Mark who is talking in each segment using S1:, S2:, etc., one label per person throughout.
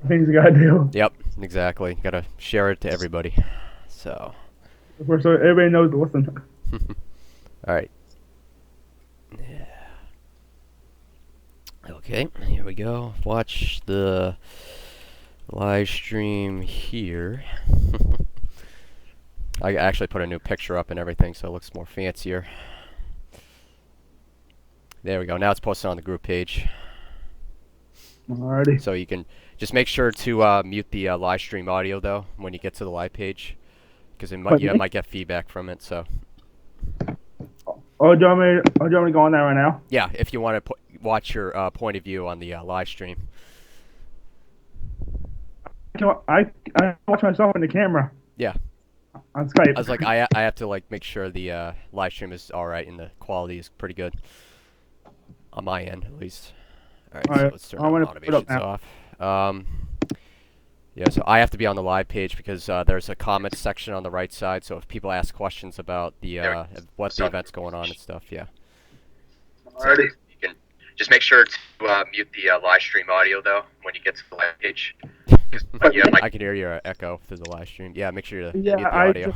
S1: things you gotta do.
S2: Yep, exactly. Gotta share it to everybody. So,
S1: So everybody knows to listen.
S2: all right. Okay, here we go. Watch the live stream here. I actually put a new picture up and everything, so it looks more fancier. There we go. Now it's posted on the group page.
S1: Alrighty.
S2: So you can just make sure to mute the live stream audio though when you get to the live page, because you might get feedback from it. So
S1: Oh, do you want me to go on there right now?
S2: yeah, if you want to watch your point of view on the live stream.
S1: I watch myself in the camera
S2: Yeah,
S1: on Skype.
S2: I was like, I have to like make sure the live stream is all right and the quality is pretty good on my end at least. All right, so
S1: Alright,
S2: let's turn
S1: I want to put it up
S2: automations
S1: now.
S2: off. Yeah, so I have to be on the live page because there's a comment section on the right side. So if people ask questions about the what the event's going on and stuff, yeah. So
S1: Alrighty.
S2: you can just make sure to mute the live stream audio though when you get to the live page. Yeah, I can hear your echo through the live stream. Yeah, make sure to
S1: Yeah,
S2: mute the audio.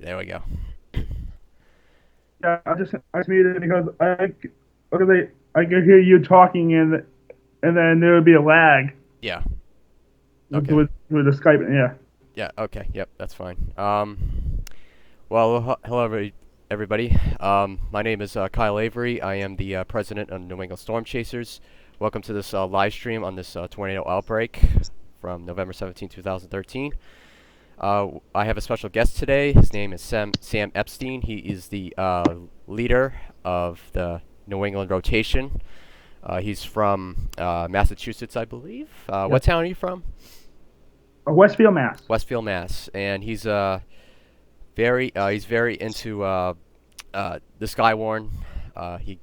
S2: There we go.
S1: Yeah, I just muted it because I could hear you talking and then there would be a lag
S2: Yeah. Okay.
S1: with the Skype. Yeah.
S2: Yeah. Okay. Yep. That's fine. Well, hello everybody. My name is Kyle Avery. I am the president of New England Storm Chasers. Welcome to this live stream on this tornado outbreak from November 17, 2013. I have a special guest today. His name is Sam Epstein. He is the leader of the New England rotation. He's from Massachusetts, I believe. What town are you from?
S1: Westfield, Mass.
S2: Westfield, Mass. And he's very into the Skywarn. He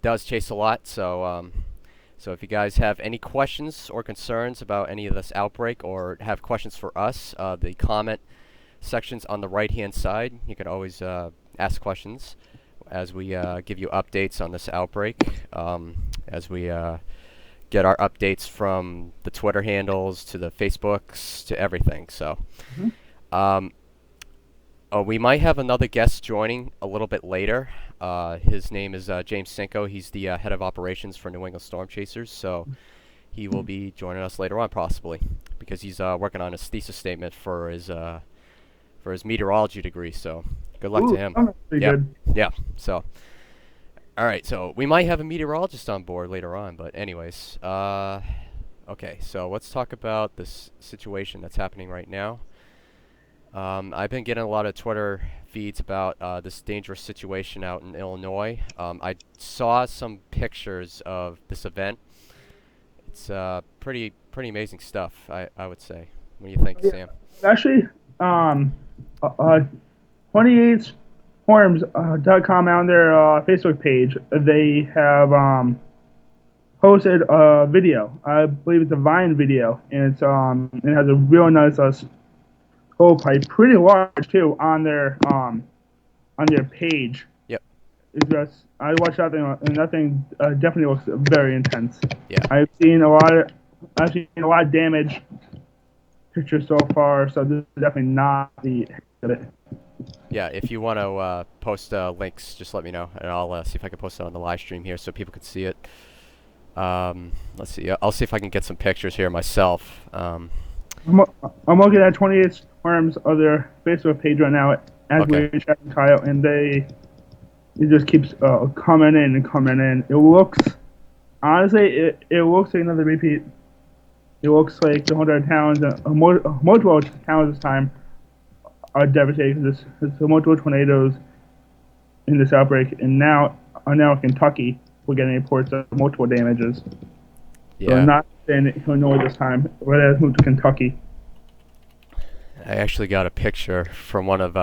S2: does chase a lot. So if you guys have any questions or concerns about any of this outbreak or have questions for us, the comment section's on the right-hand side. You can always ask questions as we give you updates on this outbreak, as we get our updates from the Twitter handles to the Facebooks to everything. So we might have another guest joining a little bit later. His name is James Cinco. He's the head of operations for New England Storm Chasers. So he will be joining us later on, possibly, because he's working on his thesis statement for his meteorology degree. So good luck to him.
S1: Good.
S2: Yeah. So all right. So we might have a meteorologist on board later on. But anyways, okay. So let's talk about this situation that's happening right now. I've been getting a lot of Twitter feeds about this dangerous situation out in Illinois. I saw some pictures of this event. It's pretty amazing stuff, I would say. What do you think, Sam?
S1: Actually, 28forms.com on their Facebook page, they have posted a video. I believe it's a Vine video, and it has a real nice hole pipe, pretty large too, on their page.
S2: Yep.
S1: It's just, I watched that thing, and that thing definitely looks very intense.
S2: Yeah.
S1: I've seen a lot of damage pictures so far, so this is definitely not the end of it.
S2: Yeah, if you want to post links, just let me know, and I'll see if I can post it on the live stream here so people can see it. Let's see. I'll see if I can get some pictures here myself.
S1: I'm looking at 28 forms of their Facebook page right now as we're chatting, Kyle, and it just keeps coming in and coming in. It looks, honestly, it looks like another repeat. It looks like the 100 towns, multiple towns this time, are devastated. There's multiple tornadoes in this outbreak, and now in Kentucky, we're getting reports of multiple damages.
S2: Yeah.
S1: So not in Illinois this time, but it has moved to Kentucky.
S2: I actually got a picture from one of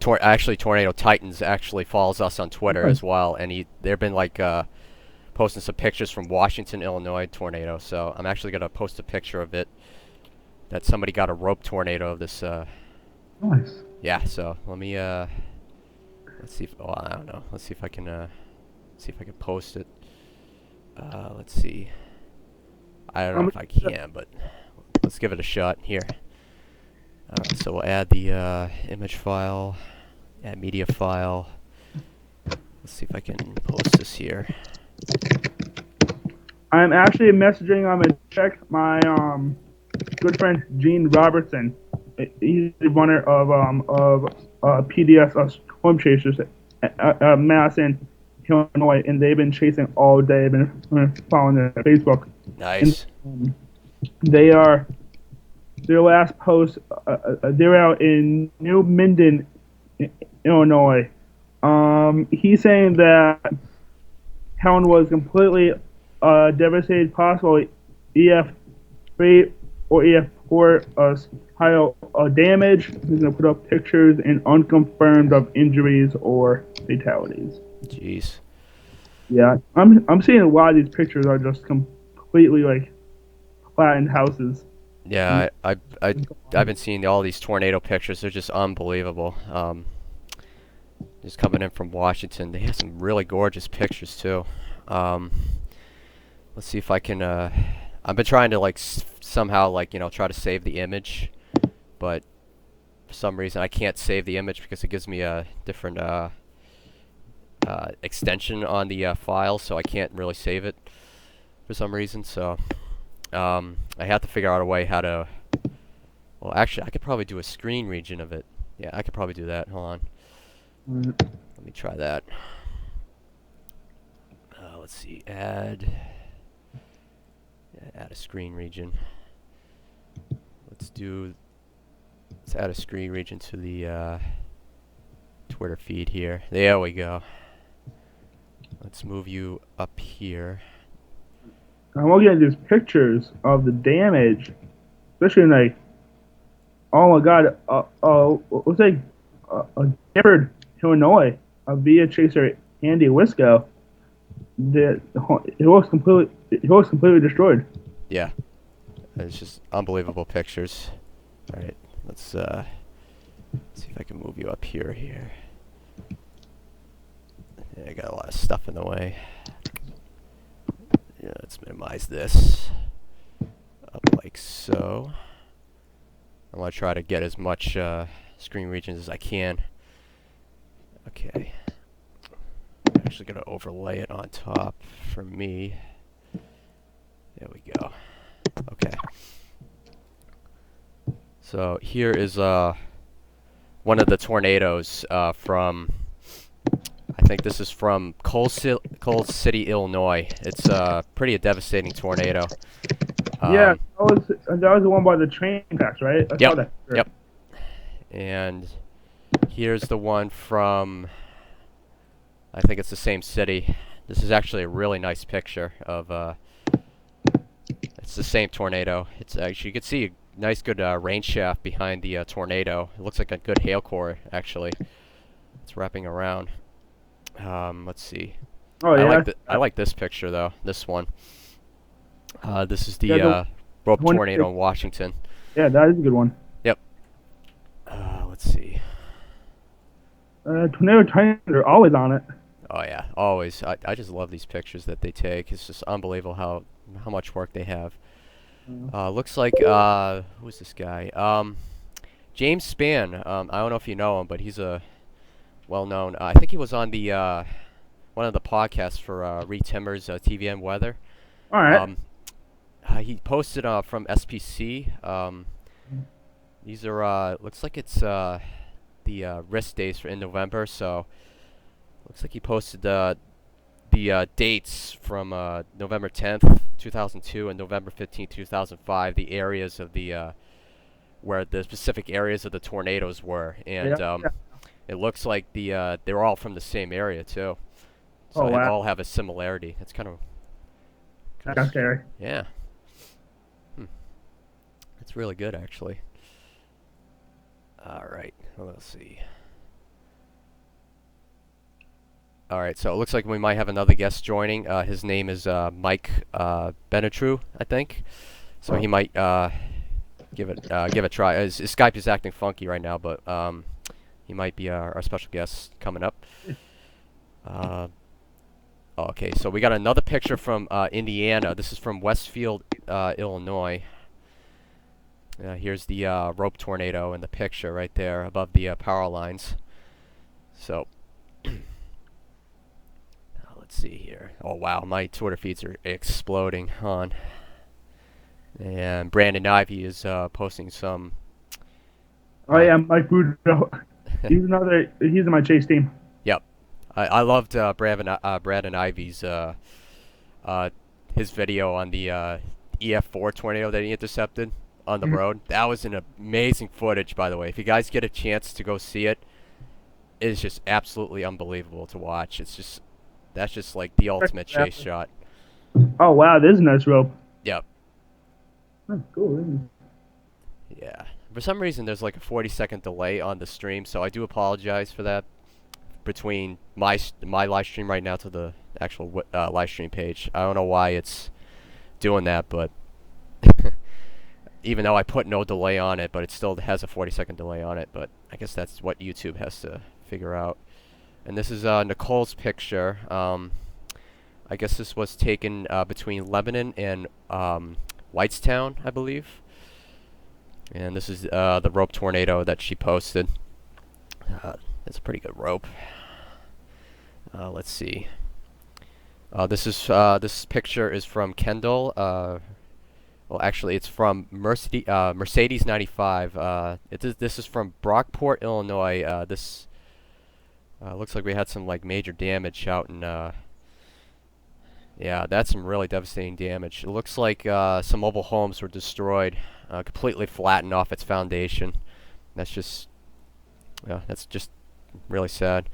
S2: Tornado Titans actually follows us on Twitter as well, and they've been like posting some pictures from Washington, Illinois tornado. So I'm actually gonna post a picture of it. That somebody got a rope tornado of this.
S1: Nice.
S2: Yeah. So let me let's see if I don't know. Let's see if I can post it. Let's see. I don't know if I can, but let's give it a shot here. Alright, so we'll add the image file, add media file. Let's see if I can post this here.
S1: I'm actually messaging to check my good friend Gene Robertson. He's the runner of PDS Storm Chasers Mass in Illinois, and they've been chasing all day. I've been following their Facebook.
S2: Nice.
S1: And, they are their last post. They're out in New Minden, Illinois. He's saying that Helen was completely devastated, possibly EF3 or EF4 style damage. He's going to put up pictures and unconfirmed of injuries or fatalities.
S2: Jeez.
S1: Yeah, I'm seeing a lot of these pictures are just completely like flattened houses.
S2: Yeah, I've been seeing all these tornado pictures. They're just unbelievable. Just coming in from Washington, they have some really gorgeous pictures too. Let's see if I can. I've been trying to like somehow like try to save the image, but for some reason I can't save the image because it gives me a different extension on the file, so I can't really save it for some reason. So I have to figure out a way how to. Well, actually, I could probably do a screen region of it. Yeah, I could probably do that. Hold on. Let me try that. Let's see. Add a screen region. Let's add a screen region to the Twitter feed here. There we go. Let's move you up here.
S1: I'm looking at these pictures of the damage, especially like, oh my God, what's like Gifford, Illinois, a VIA chaser, Andy Wisco. It looks completely destroyed.
S2: Yeah, it's just unbelievable pictures. All right, let's see if I can move you up here. Yeah, I got a lot of stuff in the way. Yeah, let's minimize this up like so. I want to try to get as much screen regions as I can. Okay. I'm actually going to overlay it on top for me. There we go. Okay. So here is one of the tornadoes from, I think this is from Coal City, Illinois. It's pretty a devastating tornado.
S1: Yeah, that was the one by the train tracks, right? I saw that.
S2: Yep. And here's the one from, I think it's the same city. This is actually a really nice picture of, it's the same tornado. It's actually, you can see a nice good rain shaft behind the tornado. It looks like a good hail core, actually. It's wrapping around. Let's see.
S1: Oh yeah.
S2: I like this picture though. This one. This is the rope tornado in Washington.
S1: Yeah, that is a good one.
S2: Yep. Let's see.
S1: Tornado Titans are always on it.
S2: Oh yeah, always. I just love these pictures that they take. It's just unbelievable how much work they have. Looks like who's this guy? James Spann. I don't know if you know him, but he's a well-known. I think he was on the one of the podcasts for Reed Timmer's TVN Weather.
S1: All right.
S2: He posted from SPC. These are looks like it's the risk days in November. So looks like he posted the dates from November 10th, 2002, and November 15th, 2005. The areas of the where the specific areas of the tornadoes were, and it looks like they're all from the same area too. So they all have a similarity. That's kind of
S1: scary.
S2: Yeah. It's really good, actually. All right. Well, let's see. All right. So it looks like we might have another guest joining. His name is Mike Benetru, I think. So he might give it a try. His Skype is acting funky right now, but he might be our special guest coming up. Okay, so we got another picture from Indiana. This is from Westfield, Illinois. Here's the rope tornado in the picture right there above the power lines. So, let's see here. Oh wow, my Twitter feeds are exploding on. And Brandon Ivy is posting some.
S1: Oh yeah, Mike Boudreaux. He's in my chase team.
S2: Yep, I loved Brandon Ivy's his video on the EF4 tornado that he intercepted on the road. That was an amazing footage, by the way. If you guys get a chance to go see it, it is just absolutely unbelievable to watch. That's just like the ultimate chase shot.
S1: Oh wow, this is a nice rope.
S2: Yep.
S1: Oh, cool.
S2: Yeah. For some reason, there's like a 40-second delay on the stream, so I do apologize for that. Between my live stream right now to the actual live stream page, I don't know why it's doing that, but even though I put no delay on it, but it still has a 40-second delay on it. But I guess that's what YouTube has to figure out. And this is Nicole's picture. I guess this was taken between Lebanon and Whitestown, I believe. And this is the rope tornado that she posted. It's a pretty good rope. Let's see. This picture is from Kendall. Well, actually, it's from Mercedes 95. This is from Brockport, Illinois. This looks like we had some like major damage out in. Yeah, that's some really devastating damage. It looks like some mobile homes were destroyed, completely flattened off its foundation. That's just really sad.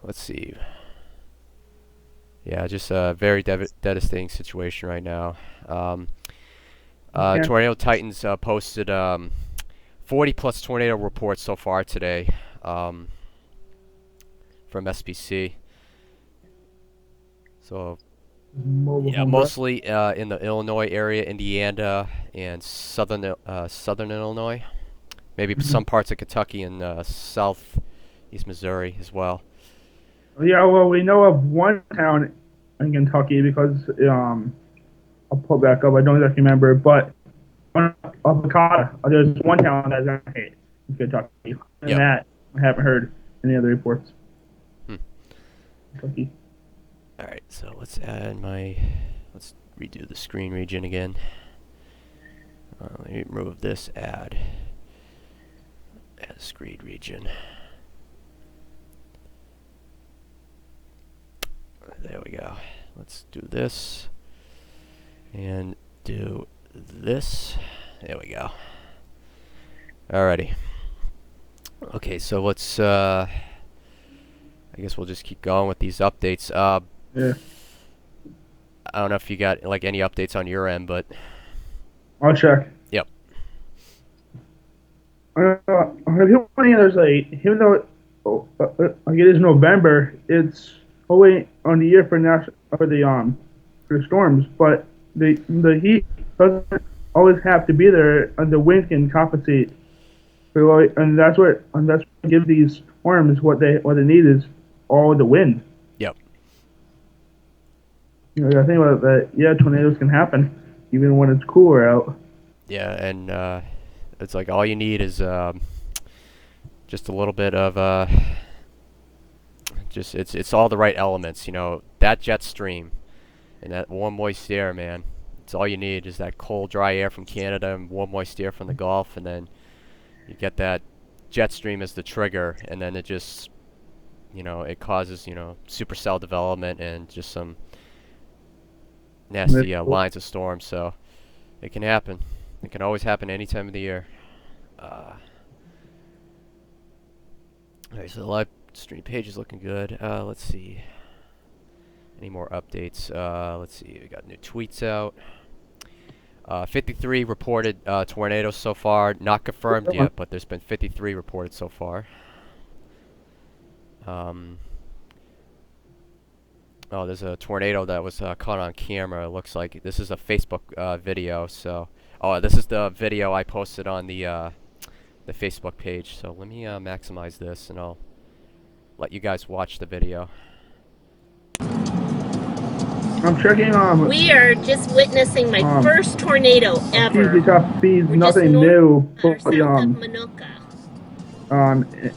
S2: Let's see. Yeah, just a very devastating situation right now. Tornado Titans posted 40-plus tornado reports so far today from SPC. So, yeah, mostly in the Illinois area, Indiana, and southern Illinois. Maybe some parts of Kentucky and southeast Missouri as well.
S1: Yeah, well, we know of one town in Kentucky because I'll pull back up. I don't exactly remember, but of Okata, there's one town that's hit in Kentucky. And that I haven't heard any other reports. Kentucky.
S2: All right, so let's redo the screen region again. Let me remove this add screen region. There we go. Let's do this and do this. There we go. Alrighty. Okay, so let's I guess we'll just keep going with these updates.
S1: Yeah.
S2: I don't know if you got like any updates on your end, but
S1: I'll check.
S2: Yep.
S1: There's even though it is November, it's wait on the year for the storms, but the heat doesn't always have to be there, and the wind can compensate. And that's what gives these storms what they need is all the wind.
S2: Yep.
S1: You know, I think about that. Yeah, tornadoes can happen even when it's cooler out.
S2: Yeah, and it's like all you need is just a little bit of it's all the right elements, you know, that jet stream and that warm moist air, man. It's all you need is that cold dry air from Canada and warm moist air from the Gulf, and then you get that jet stream as the trigger, and then it just, you know, it causes, you know, supercell development and just some nasty lines of storms. So it can happen. It can always happen any time of the year. Alright, so the live stream page is looking good. Let's see. Any more updates? Let's see. We got new tweets out. 53 reported tornadoes so far. Not confirmed yet, but there's been 53 reported so far. Oh, there's a tornado that was caught on camera. It looks like this is a Facebook video. So, this is the video I posted on the Facebook page. So let me maximize this, and I'll let you guys watch the video.
S1: I'm checking
S3: We are just witnessing my first tornado ever.
S1: Tuesday top speeds,
S3: We're just
S1: nothing
S3: north
S1: new.
S3: or
S1: But
S3: south of Manoka.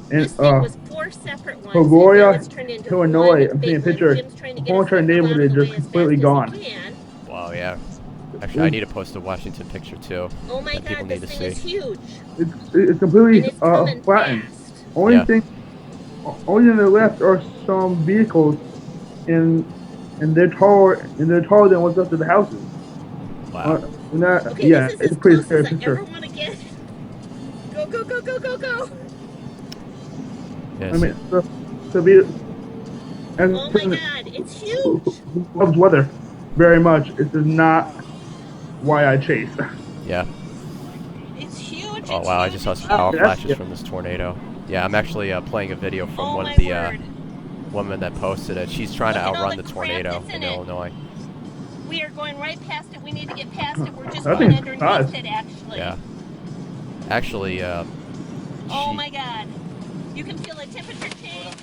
S3: This thing was 4 separate ones, and now
S1: Peoria,
S3: it's turned into
S1: Illinois,
S3: one
S1: I'm seeing
S3: big
S1: a
S3: one.
S1: picture.
S3: Jim's trying to
S1: The
S3: get
S1: whole
S3: his
S1: entire
S3: vehicle out of
S1: neighborhood
S3: the
S1: just
S3: way as
S1: completely
S3: fast
S1: gone.
S3: as he can.
S2: Wow, yeah. Actually, I need to post a Washington picture too.
S3: Oh my
S2: that people
S3: god,
S2: need
S3: this
S2: to
S3: thing is
S2: see.
S3: huge.
S1: It's completely
S3: And it's coming
S1: flattened.
S3: fast.
S1: Only thing, only in the left are some vehicles, and they're taller than what's left of the houses.
S2: Wow.
S3: Okay,
S1: Yeah,
S3: this is
S1: it's
S3: as
S1: a pretty
S3: close
S1: scary
S3: as I
S1: picture.
S3: ever want to get. Go, go, go, go, go, go!
S2: Yeah,
S1: I
S2: so
S1: mean, the vehicle, and
S3: Oh my god, it's huge!
S1: who loves weather very much. This is not why I chase.
S2: yeah.
S3: It's huge,
S2: Oh
S3: it's
S2: wow, I
S3: huge,
S2: just saw
S3: it's
S2: some
S3: huge.
S2: power
S1: That's
S2: flashes from this tornado. Yeah, I'm actually playing a video from
S3: Oh
S2: one
S3: my
S2: of the
S3: word.
S2: women that posted it. She's trying
S3: Look
S2: to
S3: at all
S2: outrun
S3: the
S2: the
S3: crap
S2: tornado
S3: that's
S2: in
S3: in it.
S2: Illinois.
S3: We are going right past it. We need to get past it. We're just
S1: That
S3: going
S1: thing's
S3: underneath
S1: fast.
S3: it, actually.
S2: Yeah. Actually,
S3: Oh my god. You can feel the temperature change.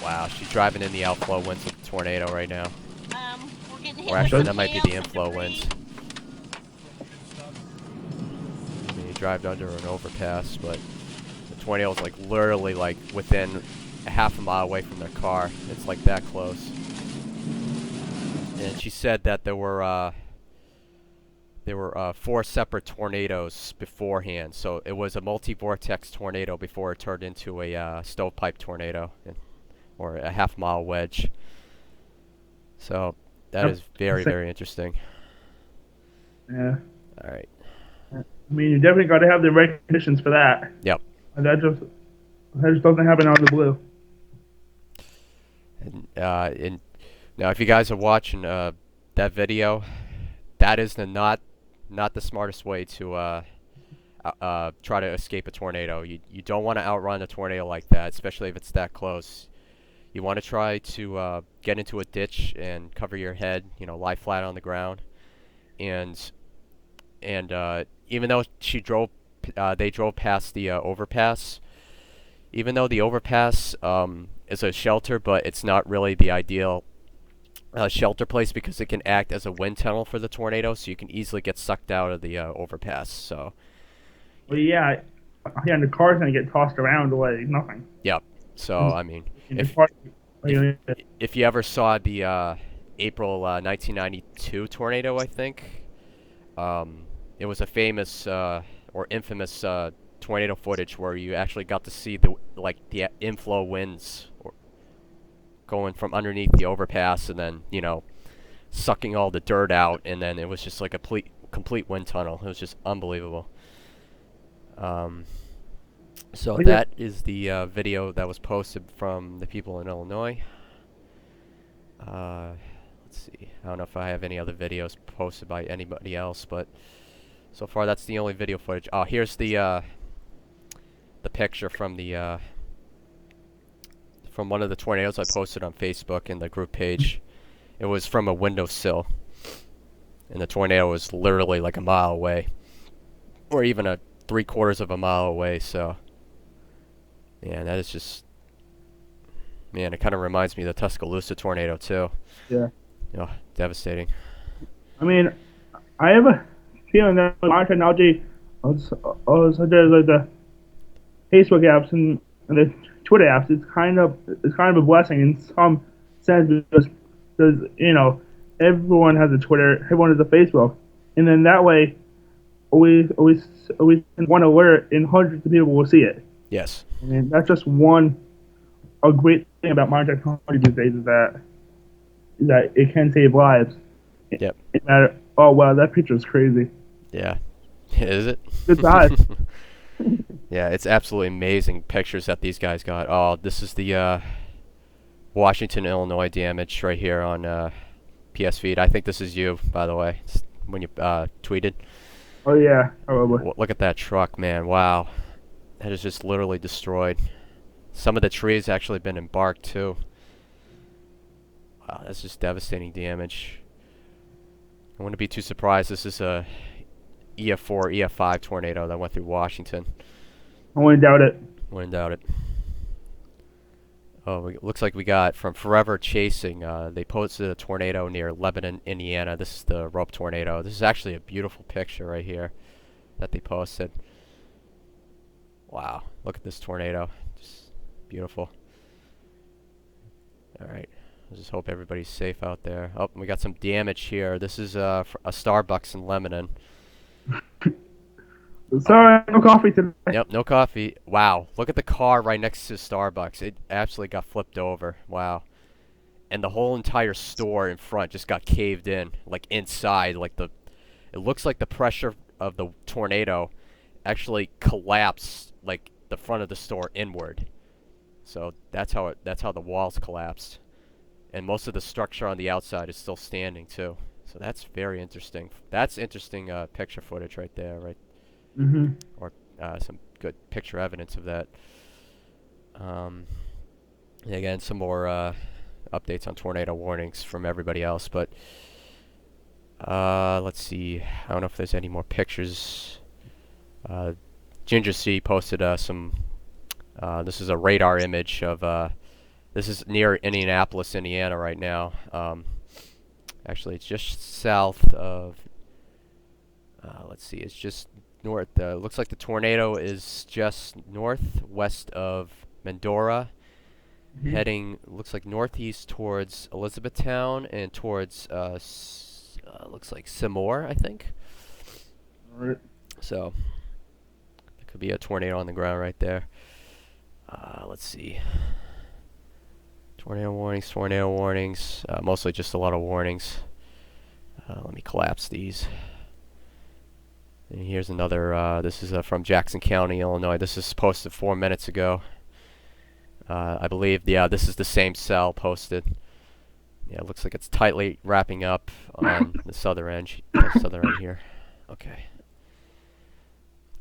S2: wow, she's driving in the outflow winds of the tornado right now.
S3: We're getting hit
S2: Or
S3: with
S2: actually,
S3: some
S2: that might be
S3: hail,
S2: the
S3: some
S2: inflow
S3: debris.
S2: winds. I mean, you drive under an overpass, but the tornado's like literally like within a half a mile away from their car. It's like that close. And she said that there were 4 separate tornadoes beforehand. So it was a multi-vortex tornado before it turned into a stovepipe tornado, or a half-mile wedge. So that is very, very interesting.
S1: Yeah.
S2: All right.
S1: I mean, you definitely got to have the right conditions for that.
S2: Yep.
S1: And that just doesn't happen out of the blue.
S2: And now, if you guys are watching that video, that is not the smartest way to try to escape a tornado. You don't want to outrun a tornado like that, especially if it's that close. You want to try to get into a ditch and cover your head, lie flat on the ground. And even though they drove past the overpass. Even though the overpass is a shelter, but it's not really the ideal shelter place because it can act as a wind tunnel for the tornado, so you can easily get sucked out of the overpass. So.
S1: Well, yeah, and the car's gonna get tossed around like nothing.
S2: Yep. So I mean, if you ever saw the April 1992 tornado, I think it was a famous or infamous tornado footage where you actually got to see the inflow winds going from underneath the overpass and then sucking all the dirt out, and then it was just like a complete wind tunnel. It was just unbelievable. So that is the video that was posted from the people in Illinois. Let's see. I don't know if I have any other videos posted by anybody else, but so far that's the only video footage. Oh, here's the picture from the from one of the tornadoes I posted on Facebook in the group page. It was from a windowsill, and the tornado was literally like a mile away, or even a 3/4 of a mile away. So, man, that is just, man, it kind of reminds me of the Tuscaloosa tornado too.
S1: Yeah.
S2: Devastating.
S1: I mean, I have a feeling that modern technology, such as like the Facebook apps and the Twitter apps, it's kind of a blessing in some sense because everyone has a Twitter, everyone has a Facebook, and then that way, always one alert and hundreds of people will see it.
S2: Yes.
S1: I mean, that's just a great thing about modern technology these days is that it can save lives.
S2: Yep.
S1: Oh wow, that picture is crazy.
S2: Yeah. Is it?
S1: Good size.
S2: Yeah, it's absolutely amazing pictures that these guys got. Oh, this is the Washington, Illinois damage right here on PS Feed. I think this is you, by the way, when you tweeted.
S1: Oh yeah, probably.
S2: Look at that truck, man. Wow. That is just literally destroyed. Some of the trees actually been embarked too. Wow, that's just devastating damage. I wouldn't be too surprised. This is a EF4, EF5 tornado that went through Washington.
S1: I wouldn't doubt it.
S2: Wouldn't doubt it. Oh, looks like we got from Forever Chasing. They posted a tornado near Lebanon, Indiana. This is the rope tornado. This is actually a beautiful picture right here that they posted. Wow, look at this tornado. Just beautiful. Alright, I just hope everybody's safe out there. Oh, we got some damage here. This is a Starbucks in Lebanon.
S1: Sorry, no coffee today.
S2: Yep, no coffee. Wow, look at the car right next to Starbucks. It absolutely got flipped over. Wow. And the whole entire store in front just got caved in, like inside. Like it looks like the pressure of the tornado actually collapsed, like the front of the store inward. So that's how the walls collapsed, and most of the structure on the outside is still standing too. So that's very interesting. That's interesting picture footage right there, right?
S1: Mhm.
S2: Or some good picture evidence of that. And again, some more updates on tornado warnings from everybody else, but let's see. I don't know if there's any more pictures. Ginger C posted some. This is a radar image of. This is near Indianapolis, Indiana, right now. Actually, it's just south of. Let's see. It's just north. Looks like the tornado is just northwest of Medora, heading. Looks like northeast towards Elizabethtown and towards. Looks like Seymour, I think.
S1: All right.
S2: So. Could be a tornado on the ground right there. Let's see. Tornado warnings. Mostly just a lot of warnings. Let me collapse these. And here's another. This is from Jackson County, Illinois. This is posted 4 minutes ago. I believe, yeah, this is the same cell posted. Yeah, it looks like it's tightly wrapping up on the southern end. Southern end here. Okay.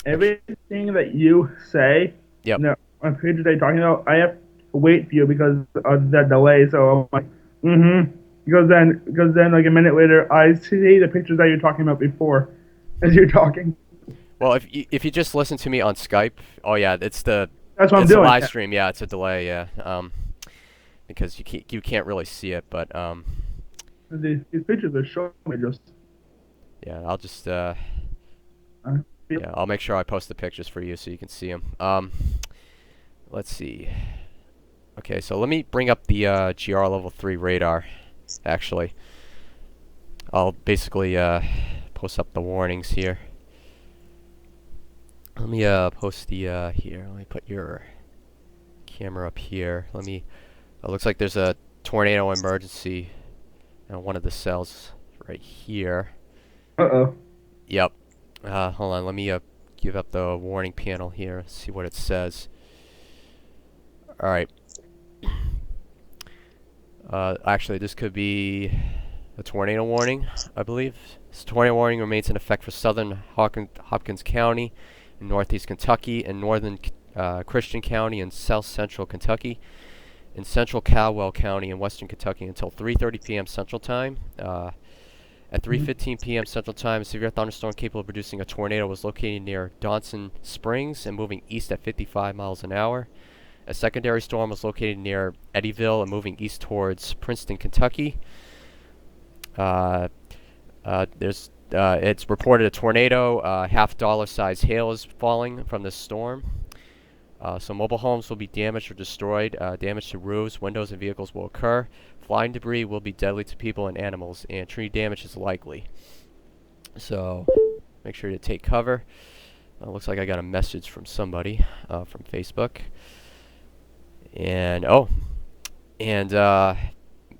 S1: Everything that you say,
S2: Yep.
S1: no, on page that you're talking about, I have to wait for you because of the delay. So I'm like, because then like a minute later, I see the pictures that you're talking about before as you're talking.
S2: Well, if you just listen to me on Skype, oh yeah, it's the
S1: That's what I'm
S2: it's a
S1: doing.
S2: live stream. Yeah, it's a delay. Yeah, because you can't really see it, but
S1: These pictures are showing me just.
S2: yeah, I'll just yeah, I'll make sure I post the pictures for you so you can see them. Let's see. Okay, so let me bring up the GR level 3 radar. Actually, I'll basically post up the warnings here. Let me post the here. Let me put your camera up here. Let me. It looks like there's a tornado emergency on one of the cells right here.
S1: Uh-oh.
S2: Yep. Hold on. Let me give up the warning panel here. See what it says. All right. Actually, this could be a tornado warning, I believe. This tornado warning remains in effect for southern Hopkins County, in northeast Kentucky, and northern Christian County, and south central Kentucky, in central Caldwell County, and western Kentucky until 3:30 p.m. Central Time. At 3:15 p.m. Central Time, a severe thunderstorm capable of producing a tornado was located near Dawson Springs and moving east at 55 miles an hour. A secondary storm was located near Eddyville and moving east towards Princeton, Kentucky. It's reported a tornado, half dollar size hail is falling from this storm. So mobile homes will be damaged or destroyed. Damage to roofs, windows, and vehicles will occur. Flying debris will be deadly to people and animals, and tree damage is likely. So make sure to take cover. Looks like I got a message from somebody from Facebook. And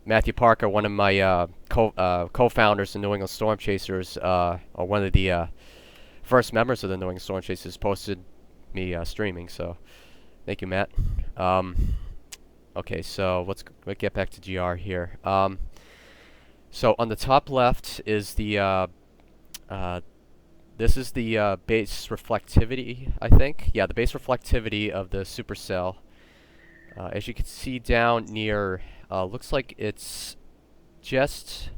S2: Matthew Parker, one of my co-founders in New England Storm Chasers, or one of the first members of the New England Storm Chasers, posted me streaming. So thank you, Matt. Okay, so let's get back to GR here. So on the top left is the this is the base reflectivity, I think. Yeah, the base reflectivity of the supercell. As you can see down near, looks like it's just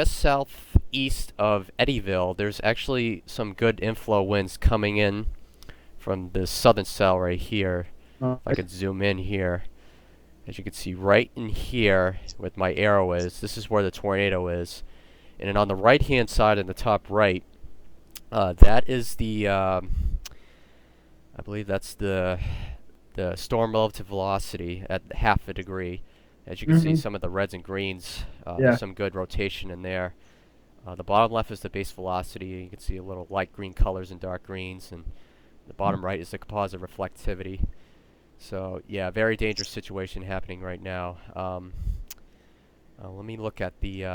S2: southeast of Eddyville. There's actually some good inflow winds coming in from the southern cell right here. If I could zoom in here, as you can see right in here with my arrow this is where the tornado is. And then on the right hand side in the top right, that is the, I believe that's the storm relative velocity at half a degree. As you can see, some of the reds and greens, there's some good rotation in there. The bottom left is the base velocity. You can see a little light green colors and dark greens, and the bottom right is the composite reflectivity. So yeah, very dangerous situation happening right now. Let me look at the,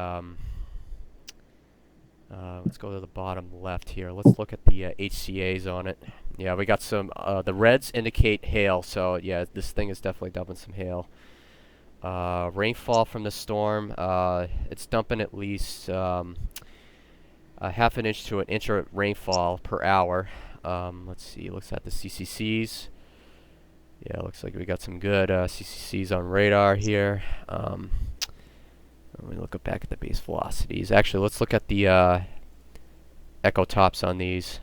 S2: let's go to the bottom left here. Let's look at the HCAs on it. Yeah, we got some, the reds indicate hail, so yeah, this thing is definitely dumping some hail. Rainfall from the storm, it's dumping at least a half an inch to an inch of rainfall per hour. Let's see, looks at the CCCs. Yeah, looks like we got some good CCCs on radar here. Let me look back at the base velocities. Actually, let's look at the echo tops on these.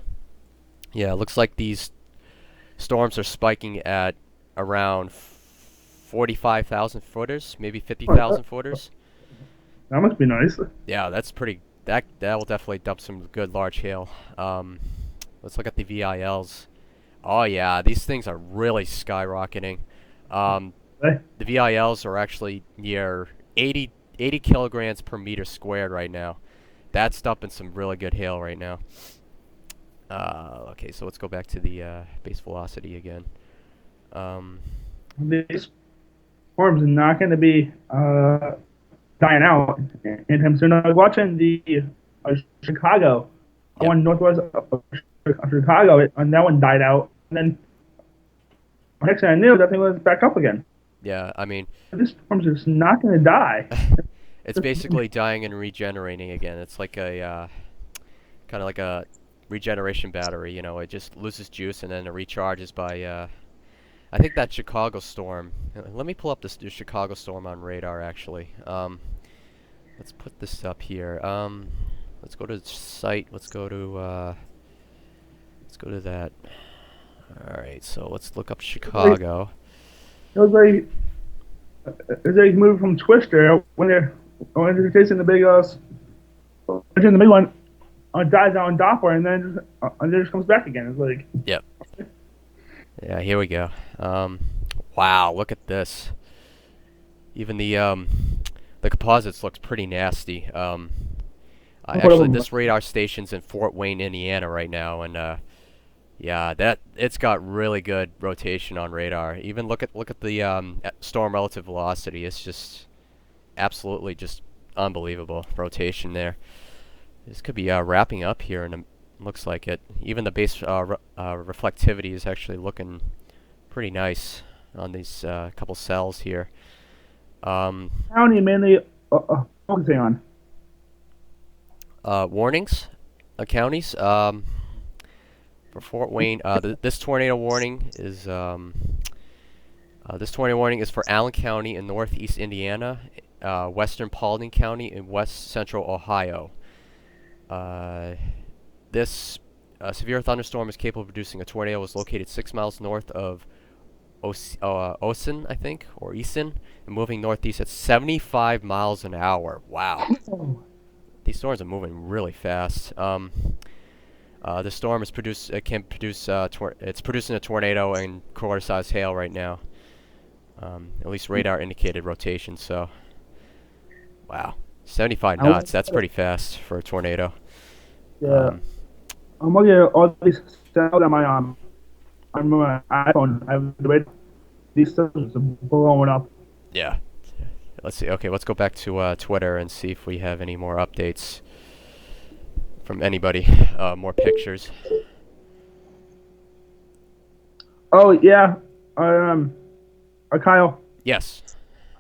S2: Yeah, it looks like these storms are spiking at around 45,000 footers, maybe 50,000 footers.
S1: That must be nice.
S2: Yeah, that's pretty. That will definitely dump some good large hail. Let's look at the VILs. Oh yeah, these things are really skyrocketing. The VILs are actually near 80 kilograms per meter squared right now. That's dumping some really good hail right now. Okay, so let's go back to the base velocity again.
S1: These storms are not going to be dying out anytime soon. I was watching the Chicago, one northwest of Chicago, and that one died out. And then next thing I knew, that thing was back up again.
S2: Yeah, I mean,
S1: this storm's just not going to die.
S2: It's basically dying and regenerating again. It's like a kind of like a regeneration battery. You know, it just loses juice and then it recharges by. I think that Chicago storm. Let me pull up this Chicago storm on radar. Actually, let's put this up here. Let's go to the site. Let's go to that. All right, so let's look up Chicago.
S1: It was like movie from Twister when they're chasing the big the big one dies out on Doppler and then just comes back again. It's like
S2: yep. Yeah, here we go. Wow, look at this. Even the composites looks pretty nasty. Actually, this radar station's in Fort Wayne, Indiana, right now, and yeah, it's got really good rotation on radar. Even look at the storm relative velocity. It's just absolutely just unbelievable rotation there. This could be wrapping up here, and looks like it. Even the base reflectivity is actually looking pretty nice on these couple cells here.
S1: County mainly focusing on
S2: warnings, counties. For Fort Wayne, this tornado warning is for Allen County in northeast Indiana, western Paulding County, and west central Ohio. This severe thunderstorm is capable of producing a tornado. Was located 6 miles north of Osen, I think, or Eason, and moving northeast at 75 miles an hour. Wow. These storms are moving really fast. The storm is it's producing a tornado and quarter-sized hail right now. At least radar indicated rotation. So, wow, 75 knots. That's pretty fast for a tornado.
S1: Yeah, I'm looking at all these cells on my iPhone. These cells are blowing up.
S2: Yeah. Let's see. Okay, let's go back to Twitter and see if we have any more updates from anybody. More pictures.
S1: Oh yeah, Kyle.
S2: Yes.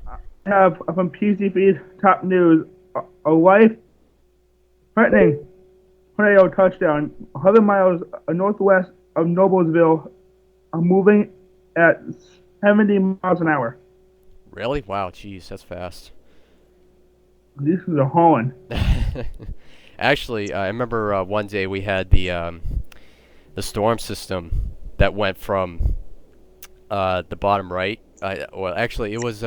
S1: I have from PCB Top News a life-threatening tornado touchdown 100 miles northwest of Noblesville, moving at 70 miles an hour.
S2: Really? Wow, jeez, that's fast.
S1: These things are hauling.
S2: Actually, I remember one day we had the storm system that went from the bottom right. Well, actually, it was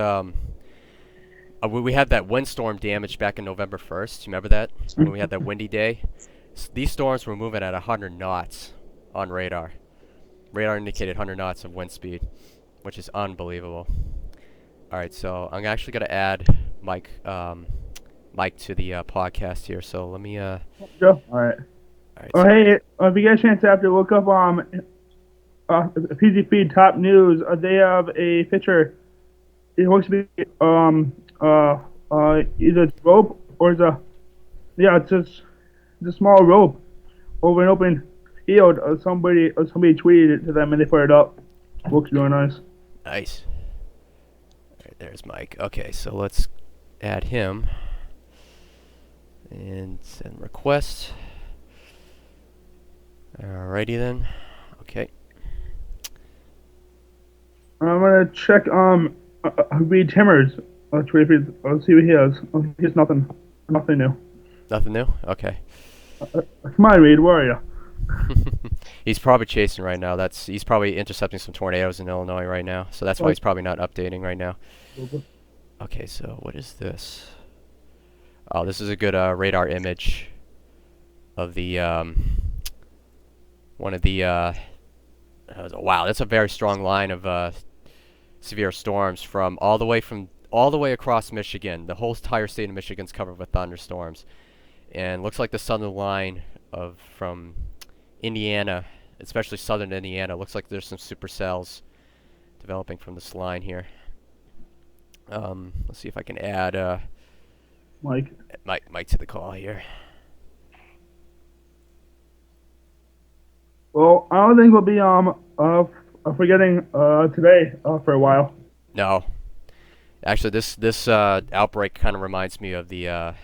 S2: we had that windstorm damage back in November 1st. You remember that when we had that windy day? These storms were moving at 100 knots on radar. Radar indicated 100 knots of wind speed, which is unbelievable. All right, so I'm actually gonna add Mike to the podcast here. So let me
S1: Go. All right.
S2: All right.
S1: Oh,
S2: So
S1: hey, if you get a chance after, look up PZ Feed Top News. They have a picture. It looks to be either it's rope or it's just a small rope over an open field. Somebody tweeted it to them and they put it up. Looks really nice.
S2: nice. All right, there's Mike. Okay, so let's add him and send request. Alrighty then. Okay.
S1: I'm gonna check Reed Timmers. Let's see what he has. He has nothing new.
S2: Nothing new. Okay.
S1: Come on, Reed, where are you?
S2: He's probably chasing right now. He's probably intercepting some tornadoes in Illinois right now. So that's why he's probably not updating right now. Okay, so what is this? Oh, this is a good radar image of the one of the wow, that's a very strong line of severe storms from all the way across Michigan. The whole entire state of Michigan's covered with thunderstorms. And looks like the southern line from Indiana, especially southern Indiana, looks like there's some supercells developing from this line here. Let's see if I can add Mike to the call here.
S1: Well, I don't think we'll be forgetting today for a while.
S2: No, actually, this outbreak kind of reminds me of the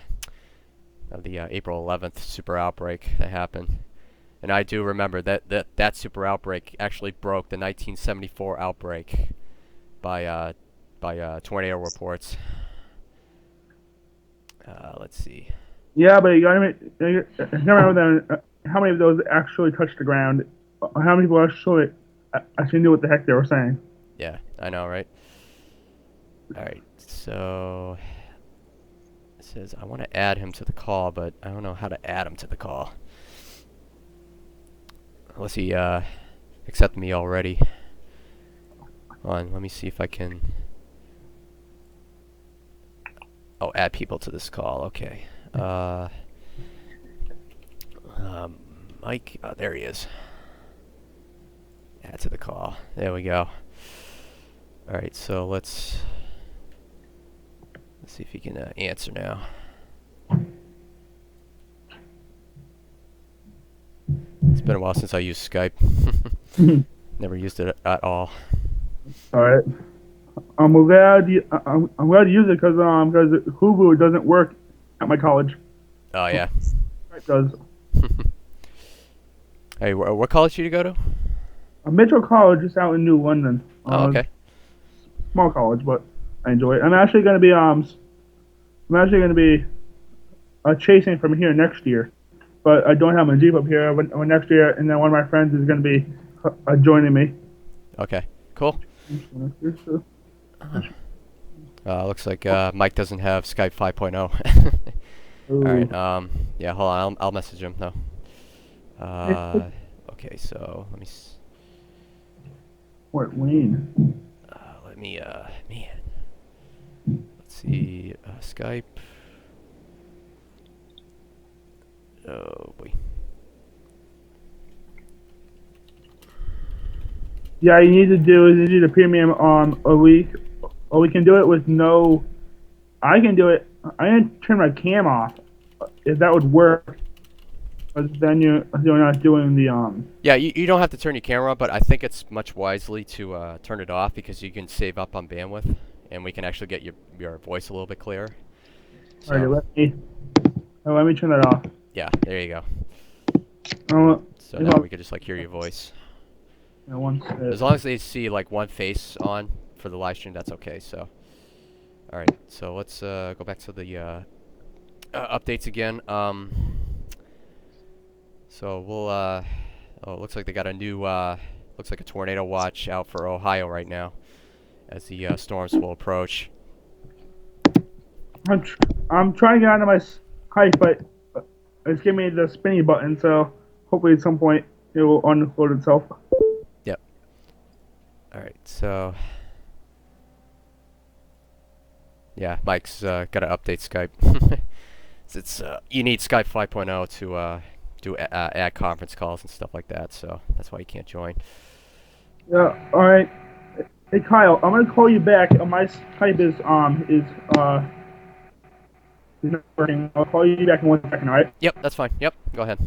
S2: April 11th super outbreak that happened, and I do remember that super outbreak actually broke the 1974 outbreak by tornado reports. Let's see.
S1: Yeah, but you gotta remember how many of those actually touched the ground? How many people actually knew what the heck they were saying?
S2: Yeah, I know, right? All right, so it says I want to add him to the call, but I don't know how to add him to the call. Unless he accepted me already. Hold on, let me see if I can. Oh, add people to this call. Okay. Mike. Oh, there he is. Add to the call. There we go. All right, so let's see if he can answer now. It's been a while since I used Skype. Never used it at all.
S1: All right. I'm glad to use it because Hulu doesn't work at my college.
S2: Oh yeah.
S1: It does.
S2: Hey, what college did you go to?
S1: Mitchell College is out in New London.
S2: Oh, okay.
S1: Small college, but I enjoy it. I'm actually going to be chasing from here next year, but I don't have my Jeep up here when next year, and then one of my friends is going to be joining me.
S2: Okay, cool. Looks like Mike doesn't have Skype 5.0. All right. Yeah. Hold on. I'll message him though. Okay. So let me.
S1: Fort Wayne.
S2: Let me. Man. Let's see. Skype. Oh boy.
S1: Yeah, you need to do the premium a week, or we can do it with no. I can do it. I can turn my cam off, if that would work. But then you're not doing the
S2: Yeah, you don't have to turn your camera, but I think it's much wisely to turn it off because you can save up on bandwidth, and we can actually get your voice a little bit clearer. So,
S1: all right, let me turn that off.
S2: Yeah, there you go. So
S1: now
S2: now we can just hear your voice. As long as they see one face on for the live stream, that's okay. So, all right. So let's go back to the updates again. So we'll. Oh, it looks like they got a new. Looks looks like a tornado watch out for Ohio right now, as the storms will approach.
S1: I'm trying to get onto my Skype, but it's giving me the spinny button. So hopefully at some point it will unload itself.
S2: Yep. All right. So yeah, Mike's got to update Skype. It's you need Skype 5.0 to do add conference calls and stuff like that. So that's why you can't join.
S1: Yeah. All right. Hey Kyle, I'm gonna call you back. My Skype is not working. I'll call you back in 1 second. All right.
S2: Yep, that's fine. Yep, go ahead.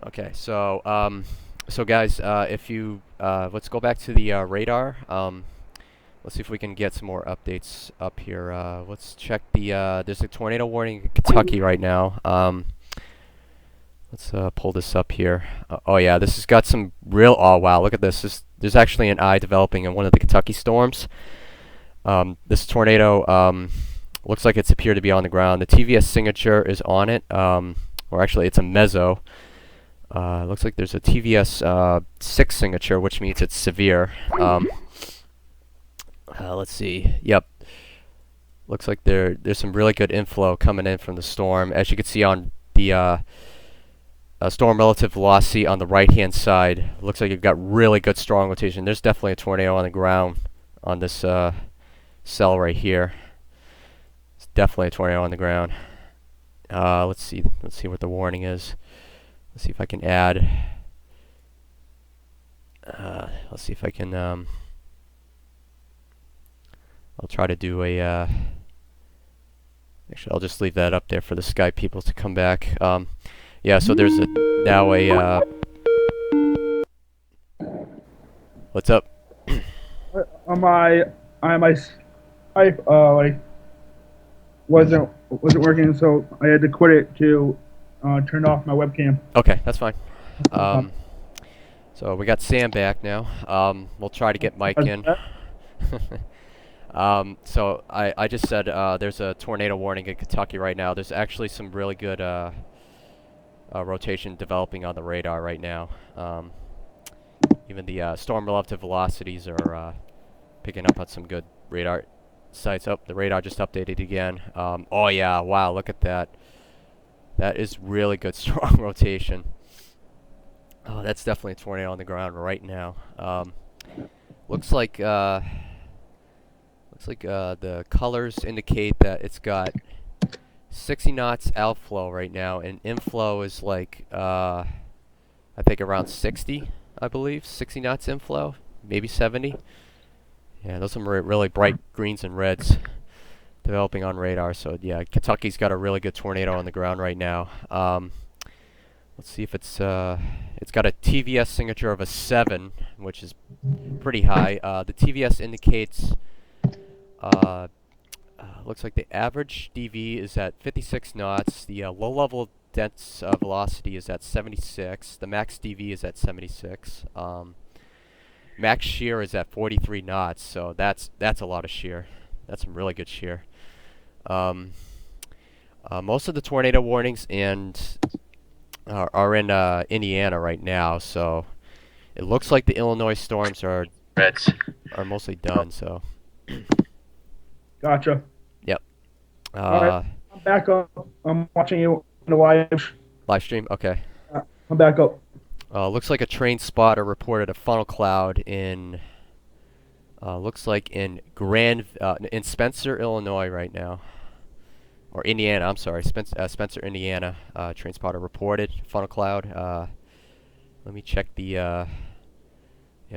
S2: Okay, so so guys, if you let's go back to the radar. Let's see if we can get some more updates up here. Let's check the there's a tornado warning in Kentucky right now. Let's pull this up here. Oh yeah, this has got some real. Oh wow, look at this. There's actually an eye developing in one of the Kentucky storms. This tornado looks like it's appeared to be on the ground. The TVS signature is on it, or actually it's a meso. Looks like there's a TVS 6 signature, which means it's severe. Let's see. Yep. Looks like there's some really good inflow coming in from the storm. As you can see on the storm relative velocity on the right-hand side, looks like you've got really good strong rotation. There's definitely a tornado on the ground on this cell right here. It's definitely a tornado on the ground. Let's see what the warning is. Let's see if I can add. Let's see if I can. I'll try to do a. Actually, I'll just leave that up there for the Skype people to come back. Yeah, so there's now a. What's up?
S1: On my Skype like wasn't working, so I had to quit it to turn off my webcam.
S2: Okay, that's fine. So we got Sam back now. We'll try to get Mike in. So I just said there's a tornado warning in Kentucky right now. There's actually some really good rotation developing on the radar right now. Even the storm relative velocities are picking up on some good radar sites. Oh, the radar just updated again. Oh yeah, wow, look at that. That is really good strong rotation. Oh, that's definitely a tornado on the ground right now. Looks like the colors indicate that it's got 60 knots outflow right now, and inflow is like I think around 60, I believe, 60 knots inflow, maybe 70. Yeah, those are some really bright greens and reds developing on radar. So yeah, Kentucky's got a really good tornado on the ground right now. Let's see if it's got a TVS signature of a 7, which is pretty high. The TVS indicates looks like the average DV is at 56 knots. The low level dense velocity is at 76. The max DV is at 76. Max shear is at 43 knots. So that's a lot of shear. That's some really good shear. Most of the tornado warnings are in Indiana right now, so it looks like the Illinois storms are mostly done. So,
S1: Gotcha.
S2: yep.
S1: All right, I'm back up. I'm watching you on the live
S2: stream. Okay.
S1: I'm back up.
S2: Looks like a train spotter reported a funnel cloud in. Looks like in Spencer, Illinois, right now. Or Indiana, I'm sorry, Spencer, Indiana. Train spotter reported funnel cloud. Let me check the. Yeah,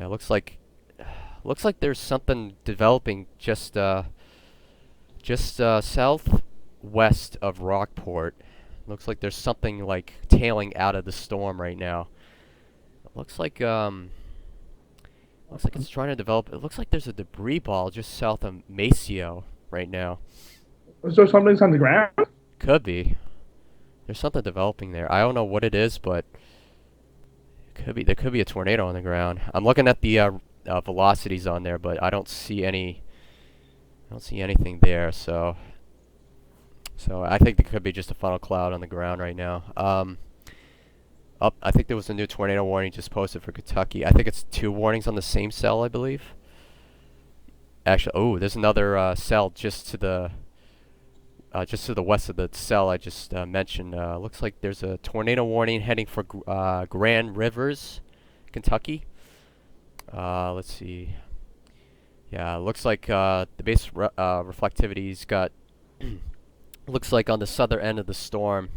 S2: looks like there's something developing just southwest of Rockport. Looks like there's something like tailing out of the storm right now. Looks like it's trying to develop. It looks like there's a debris ball just south of Maceo right now.
S1: Is there something on the ground?
S2: Could be. There's something developing there. I don't know what it is, but there could be a tornado on the ground. I'm looking at the velocities on there, but I don't see anything there. So So I think it could be just a funnel cloud on the ground right now. I think there was a new tornado warning just posted for Kentucky. I think it's 2 warnings on the same cell, I believe. Actually, oh, there's another cell just to the west of the cell I just mentioned. Looks like there's a tornado warning heading for Grand Rivers, Kentucky. Let's see. Yeah, looks like the base reflectivity's got. Looks like on the southern end of the storm,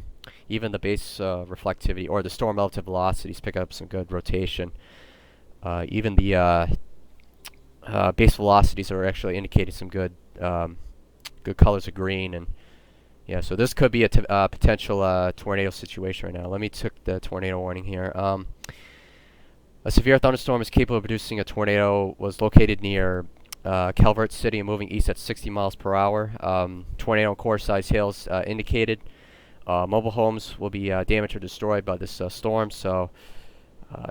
S2: even the base reflectivity or the storm relative velocities pick up some good rotation. Even the base velocities are actually indicating some good good colors of green, and yeah, so this could be a potential tornado situation right now. Let me check the tornado warning here. A severe thunderstorm is capable of producing a tornado. Was located near Calvert City and moving east at 60 miles per hour. Tornado and core size hails indicated. Mobile homes will be damaged or destroyed by this storm, so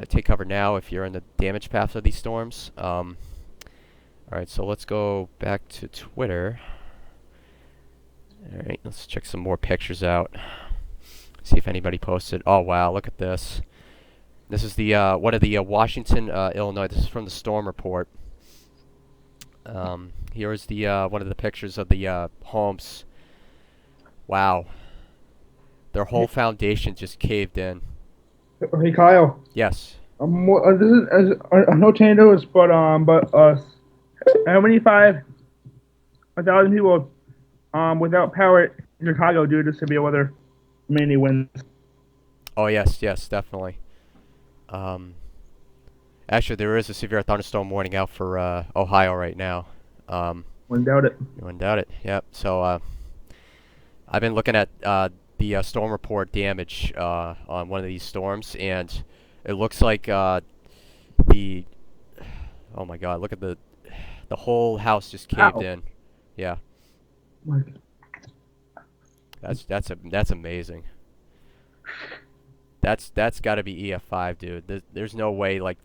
S2: take cover now if you're in the damage path of these storms. Alright, so let's go back to Twitter. Alright, let's check some more pictures out. See if anybody posted. Oh wow, look at this. This is the one of the Washington, Illinois. This is from the storm report. Here is the one of the pictures of the homes. Wow, their whole foundation just caved in.
S1: Hey Kyle.
S2: Yes.
S1: This is no tornadoes, but 1,000 people without power in Chicago due to severe weather, mainly winds.
S2: Oh yes, yes, definitely. Actually, there is a severe thunderstorm warning out for Ohio right now.
S1: Wouldn't doubt it.
S2: You wouldn't doubt it. Yep. So I've been looking at the storm report damage on one of these storms, and it looks like oh my God, look at the whole house just caved in. Yeah. That's amazing. That's got to be EF5, dude. There's no way like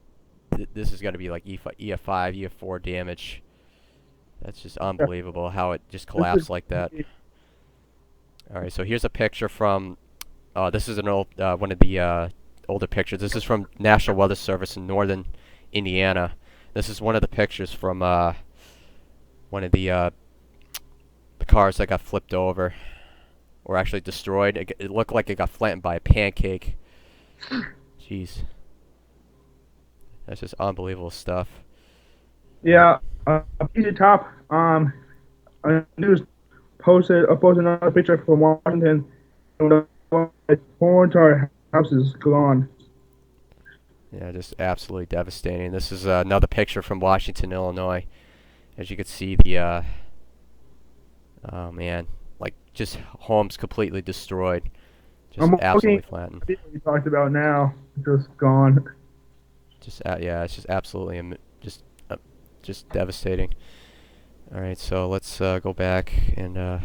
S2: this is got to be like EF5, EF4 damage. That's just unbelievable how it just collapsed like that. All right, so here's a picture from. This is an old one of the older pictures. This is from National Weather Service in northern Indiana. This is one of the pictures from one of the cars that got flipped over, or actually destroyed. It looked like it got flattened by a pancake. Jeez, that's just unbelievable stuff.
S1: Yeah, PG Top news posted another picture from Washington. Four entire houses gone.
S2: Yeah, just absolutely devastating. This is another picture from Washington, Illinois. As you can see, the oh man, like just homes completely destroyed, just absolutely flattened.
S1: We talked about now, just gone.
S2: Just yeah, it's just absolutely just devastating. All right, so let's go back and all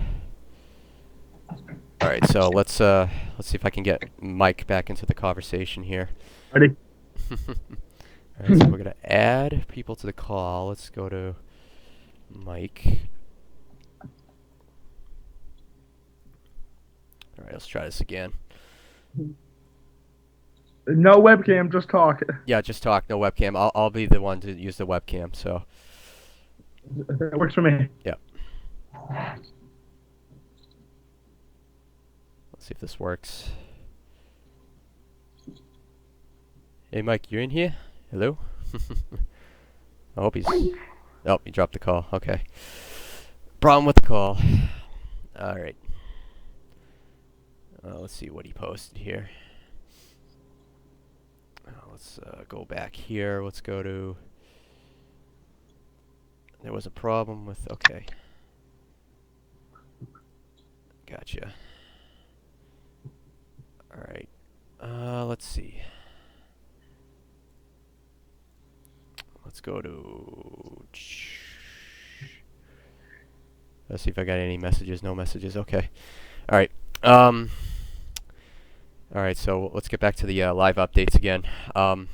S2: right, so let's see if I can get Mike back into the conversation here.
S1: Ready?
S2: All right, so we're gonna add people to the call. Let's go to Mike. All right, let's try this again.
S1: No webcam, just talk.
S2: Yeah, just talk, no webcam. I'll be the one to use the webcam. So
S1: that works for me.
S2: yeah. Let's see if this works. Hey, Mike, you're in here? Hello? I hope he's. Oh, he dropped the call. Okay. Problem with the call. All right. Let's see what he posted here. Let's go back here. Let's go to. There was a problem with. Okay. Gotcha. All right. Let's see. Let's go to. Let's see if I got any messages. No messages. Okay. All right. All right. So let's get back to the live updates again. All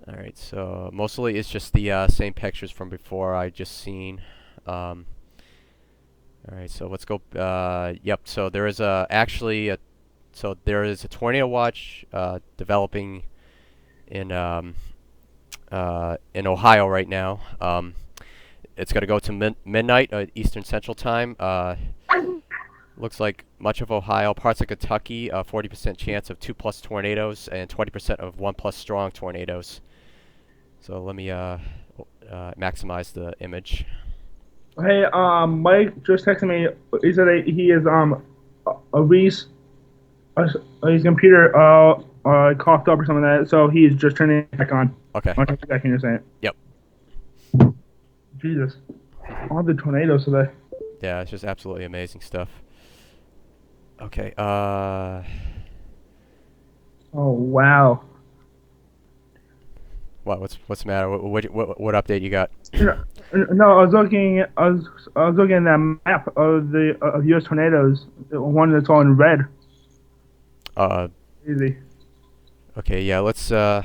S2: right. So mostly it's just the same pictures from before I just seen. All All right, so let's go. Yep. So there is there is a tornado watch developing in Ohio right now. It's going to go to midnight Eastern Central Time. Looks like much of Ohio, parts of Kentucky, 40% chance of 2+ tornadoes and 20% of 1+ strong tornadoes. So let me maximize the image.
S1: Hey, Mike just texted me. He said that he is a Reese, his computer coughed up or something like that, so he is just turning it back on.
S2: Okay.
S1: I'll text you back in a second.
S2: Yep.
S1: Jesus, all the tornadoes today.
S2: Yeah, it's just absolutely amazing stuff. Okay.
S1: Oh wow.
S2: What's the matter? What update you got?
S1: No, I was looking. I was looking at that map of the U.S. tornadoes. The one that's all in red. Easy.
S2: Okay, yeah. Let's go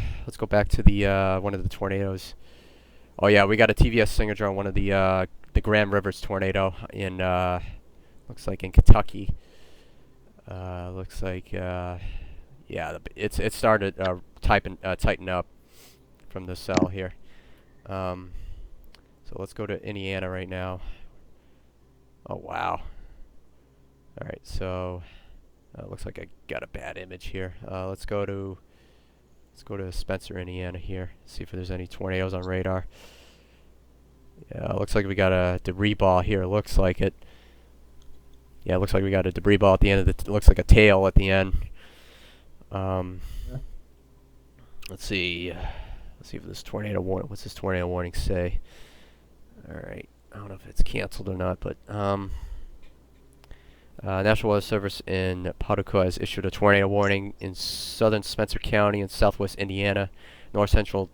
S2: back to the one of the tornadoes. Oh yeah, we got a TVS signature on one of the Grand Rivers tornado in looks like in Kentucky. Looks like yeah, it started tighten up from the cell here. So let's go to Indiana right now. Oh wow. All right, so looks like I got a bad image here. Let's go to Spencer, Indiana here. See if there's any tornadoes on radar. Yeah, looks like we got a debris ball here. Looks like it. Yeah, it looks like we got a debris ball at the end of the. Looks like a tail at the end. Let's see. Let's see if this tornado warning. What's this tornado warning say? All right. I don't know if it's canceled or not, but National Weather Service in Paducah has issued a tornado warning in southern Spencer County and southwest Indiana, north central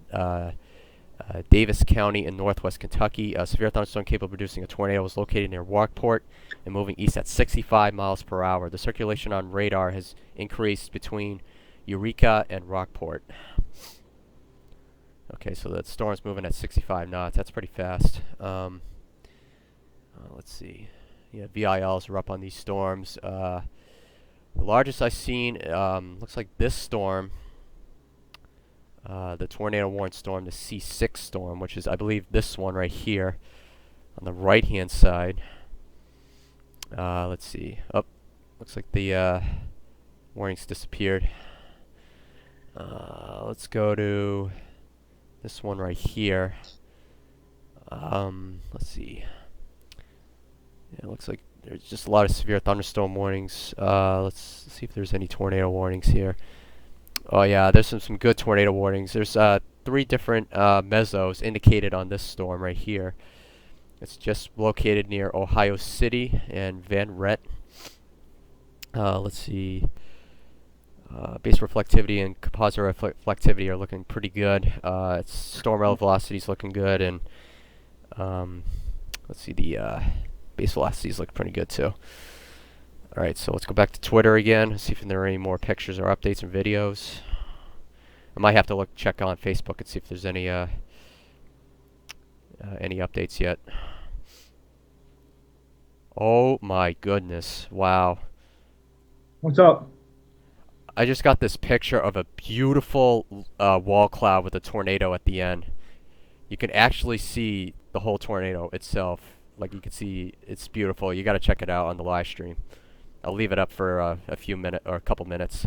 S2: Davis County and northwest Kentucky. A severe thunderstorm capable of producing a tornado was located near Rockport and moving east at 65 miles per hour. The circulation on radar has increased between Eureka and Rockport. Okay, so that storm's moving at 65 knots. That's pretty fast. Let's see. Yeah, VILs are up on these storms. The largest I've seen looks like this storm. The tornado warning storm, the C6 storm, which is, I believe, this one right here on the right-hand side. Let's see. Oh, looks like the warnings disappeared. Let's go to this one right here. Let's see. Yeah, it looks like there's just a lot of severe thunderstorm warnings. Let's see if there's any tornado warnings here. Oh yeah, there's some good tornado warnings. There's 3 different mesos indicated on this storm right here. It's just located near Ohio City and Van Rett. Let's see. Base reflectivity and composite reflectivity are looking pretty good. Its storm relative velocity is looking good, and let's see, the base velocities look pretty good too. All right, so let's go back to Twitter again, see if there are any more pictures or updates and videos. I might have to check on Facebook and see if there's any updates yet. Oh my goodness! Wow.
S1: What's up?
S2: I just got this picture of a beautiful wall cloud with a tornado at the end. You can actually see the whole tornado itself. Like, you can see, it's beautiful. You got to check it out on the live stream. I'll leave it up for a few minutes or a couple minutes.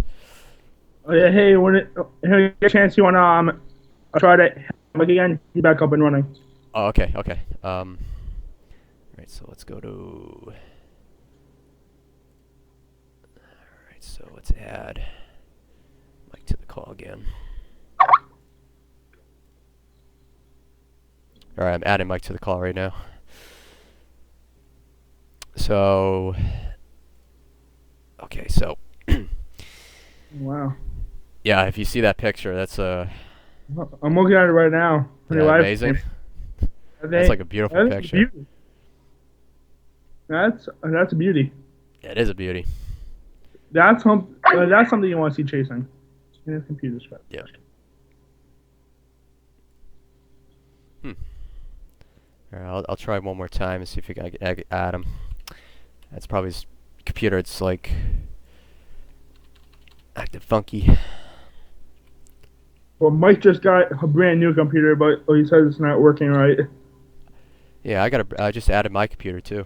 S1: Oh, yeah, hey, when you get a chance, you wanna try to like again? He's back up and running.
S2: Oh, okay, okay. Right, so let's go to. All right, so let's add Mike to the call again. All right, I'm adding Mike to the call right now. So, okay, so.
S1: Wow.
S2: Yeah, if you see that picture, that's a.
S1: I'm looking at it right now.
S2: Yeah, amazing. That's like a beautiful picture.
S1: Beauty. That's a beauty.
S2: It is a beauty.
S1: That's something you want to see chasing in his computer script.
S2: Yeah. All right, I'll try one more time and see if I can add him. That's probably his computer. It's like acting funky.
S1: Well, Mike just got a brand new computer, but he says it's not working right.
S2: Yeah, I just added my computer too,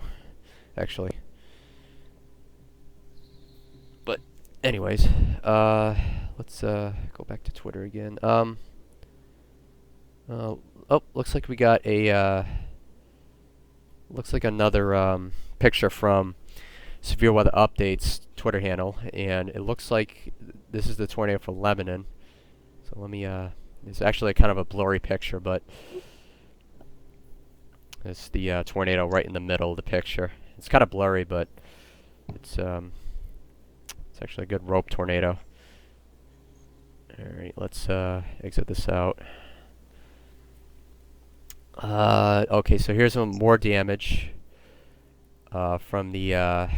S2: actually. But anyways, let's go back to Twitter again. Oh, looks like we got a looks like another picture from Severe Weather Updates Twitter handle, and it looks like this is the tornado from Lebanon. So let me it's actually kind of a blurry picture, but it's the tornado right in the middle of the picture. It's kind of blurry, but it's actually a good rope tornado. All right, let's exit this out. Okay, so here's some more damage from the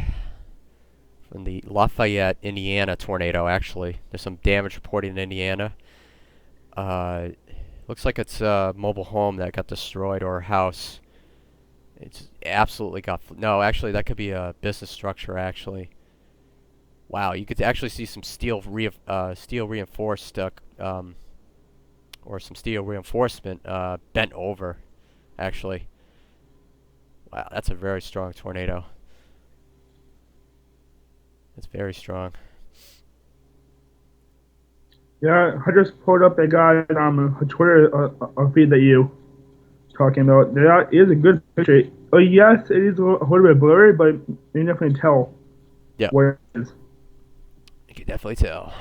S2: Lafayette, Indiana tornado. Actually, there's some damage reported in Indiana. Looks like it's a mobile home that got destroyed, or a house. It's absolutely got no. Actually, that could be a business structure. Actually, wow, you could actually see some steel reinforced or some steel reinforcement bent over. Actually, wow, that's a very strong tornado. It's very strong.
S1: Yeah, I just pulled up that guy's Twitter feed that you talking about. That is a good picture. Oh yes, it is a little bit blurry, but you can definitely tell
S2: Yeah,
S1: what it is.
S2: you can definitely tell.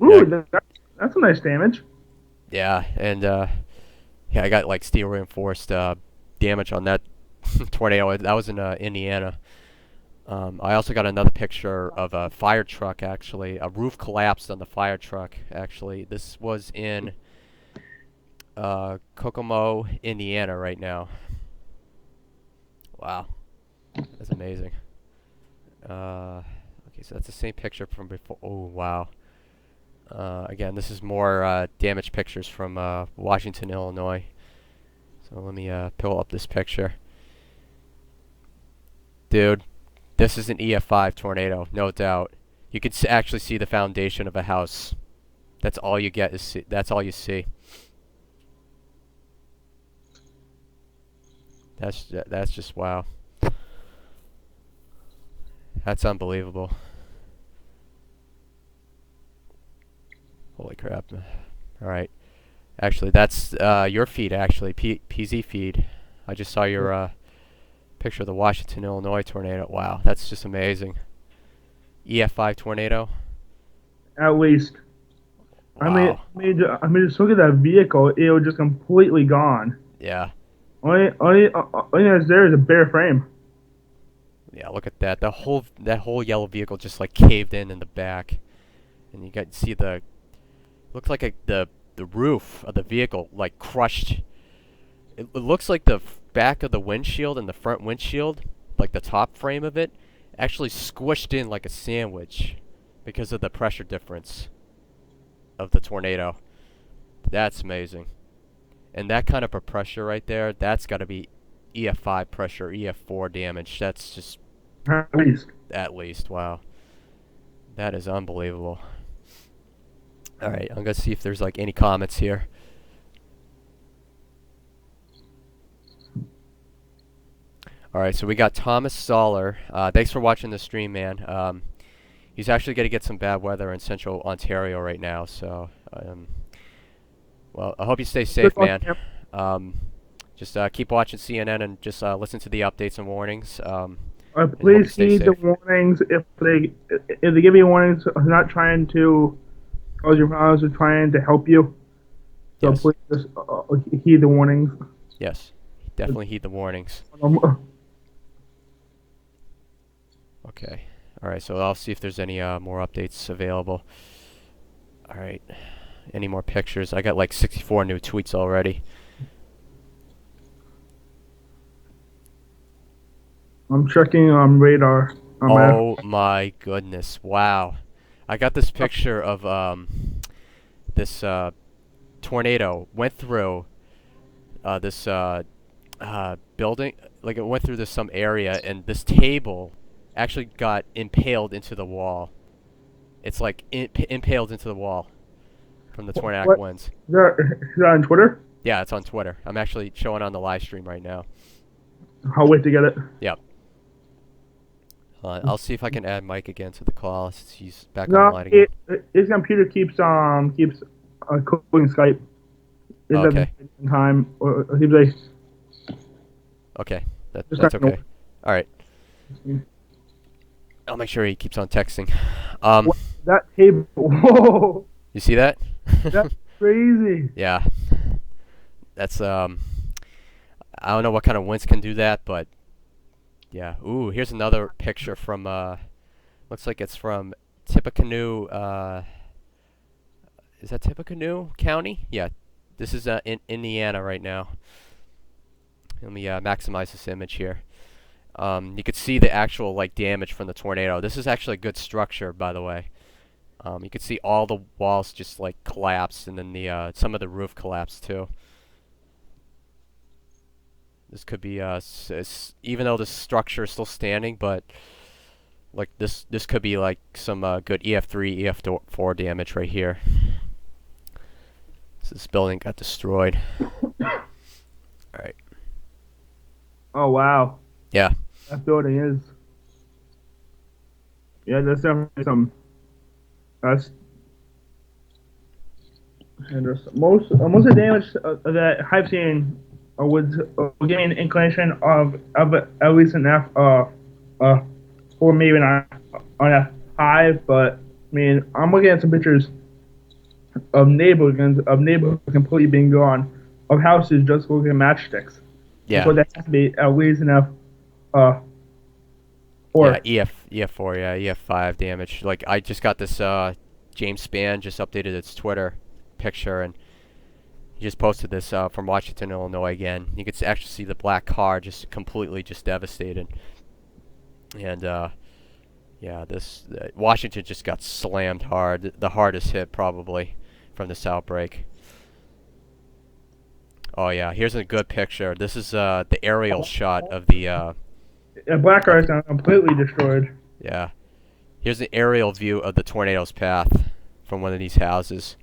S1: Ooh,
S2: Yeah,
S1: that's some nice damage.
S2: yeah, and yeah, I got like steel reinforced damage on that tornado. That was in Indiana. I also got another picture of a fire truck, actually. A roof collapsed on the fire truck, actually. This was in Kokomo, Indiana right now. Wow. That's amazing. Okay, so that's the same picture from before. Oh, wow. Again, this is more damaged pictures from Washington, Illinois. So let me pull up this picture. Dude. This is an EF5 tornado, no doubt. You can actually see the foundation of a house. That's all you get. That's all you see. That's just wow. That's unbelievable. Holy crap. All right. Actually, that's your feed. Actually, PZ feed. I just saw your picture of the Washington, Illinois tornado. Wow, that's just amazing. EF5 tornado.
S1: At least.
S2: Wow.
S1: I mean, just look at that vehicle. It was just completely gone.
S2: Yeah.
S1: Only that's there is a bare frame.
S2: Yeah, look at that. That whole yellow vehicle just like caved in the back, and you got see the looks like the roof of the vehicle like crushed. It looks like the back of the windshield and the front windshield, like the top frame of it, actually squished in like a sandwich because of the pressure difference of the tornado. That's amazing. And that kind of a pressure right there, that's got to be EF5 pressure, EF4 damage. That's just
S1: At least.
S2: at least, wow. That is unbelievable. Alright, I'm going to see if there's like any comments here. Alright, so we got Thomas Soller. Thanks for watching the stream, man. He's actually going to get some bad weather in central Ontario right now, so well, I hope you stay safe, man. Just keep watching CNN and just listen to the updates and warnings.
S1: Please heed the warnings. If they give you warnings, I'm not trying to cause your problems. They're trying to help you. So
S2: Yes.
S1: please just heed the warnings.
S2: Yes, definitely heed the warnings. Okay. Alright, so I'll see if there's any more updates available. Alright. Any more pictures? I got like 64 new tweets already.
S1: I'm checking radar.
S2: Oh my goodness. Wow. I got this picture of this tornado went through this building, like it went through this some area, and this table actually got impaled into the wall. It's like impaled into the wall from the tornadic
S1: What?
S2: winds.
S1: Is that on Twitter?
S2: Yeah, it's on Twitter. I'm actually showing on the live stream right now.
S1: I'll wait to get it.
S2: Yep. I'll see if I can add Mike again to the call since he's back
S1: No,
S2: online again.
S1: his computer keeps calling Skype. It doesn't
S2: Okay.
S1: take time. Or he's like,
S2: Okay. That's
S1: Just not
S2: okay. All right. I'll make sure he keeps on texting.
S1: that table. Whoa,
S2: You see that?
S1: that's crazy.
S2: Yeah. That's I don't know what kind of winds can do that, but yeah. Ooh, here's another picture from looks like it's from Tippecanoe. Is that Tippecanoe County? Yeah. This is in Indiana right now. Let me maximize this image here. You could see the actual like damage from the tornado. This is actually a good structure, by the way. You could see all the walls just like collapse, and then the some of the roof collapsed too. This could be even though this structure is still standing, but like this could be like some good EF3, EF4 damage right here. So this building got destroyed. All right.
S1: Oh wow.
S2: Yeah.
S1: That building is. Yeah, there's definitely some. That's. And there's most of the damage that I've seen would give me an inclination of at least an F, or maybe not on a 5. But I mean, I'm looking at some pictures of neighborhoods completely being gone, of houses just looking at matchsticks.
S2: Yeah.
S1: So that has to be at least enough.
S2: Yeah, EF4, yeah, EF5 damage. Like I just got this James Spann just updated its Twitter picture, and he just posted this from Washington, Illinois again. You could actually see the black car just completely just devastated. And yeah, this Washington just got slammed hard, the hardest hit probably from this outbreak. Oh yeah, here's a good picture. This is the aerial shot of the
S1: Black car is completely destroyed.
S2: yeah. Here's an aerial view of the tornado's path from one of these houses.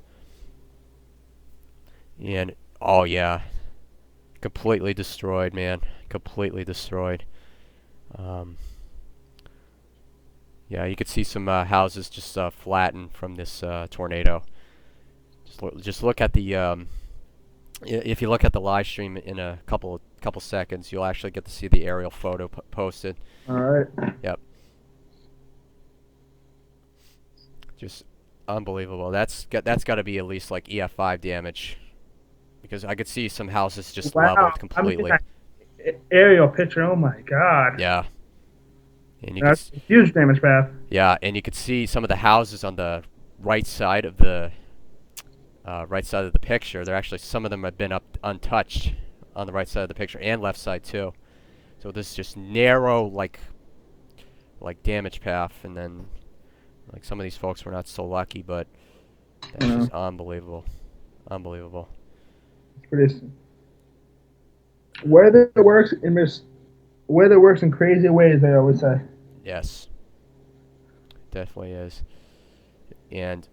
S2: And oh yeah, completely destroyed, man. Completely destroyed. Yeah, you could see some houses just flattened from this tornado. Just look at the if you look at the live stream in a couple seconds, you'll actually get to see the aerial photo posted.
S1: All right.
S2: Yep. Just unbelievable. That's got to be at least like EF5 damage, because I could see some houses just leveled completely.
S1: Aerial picture. Oh my god.
S2: Yeah. And you
S1: That's a huge damage path.
S2: yeah, and you could see some of the houses on the right side of the picture. They're actually, some of them have been up untouched on the right side of the picture and left side too. So this is just narrow like damage path, and then like some of these folks were not so lucky, but that's just unbelievable. Unbelievable.
S1: It's pretty. Weather works in crazy ways, I always say.
S2: Yes. Definitely is. And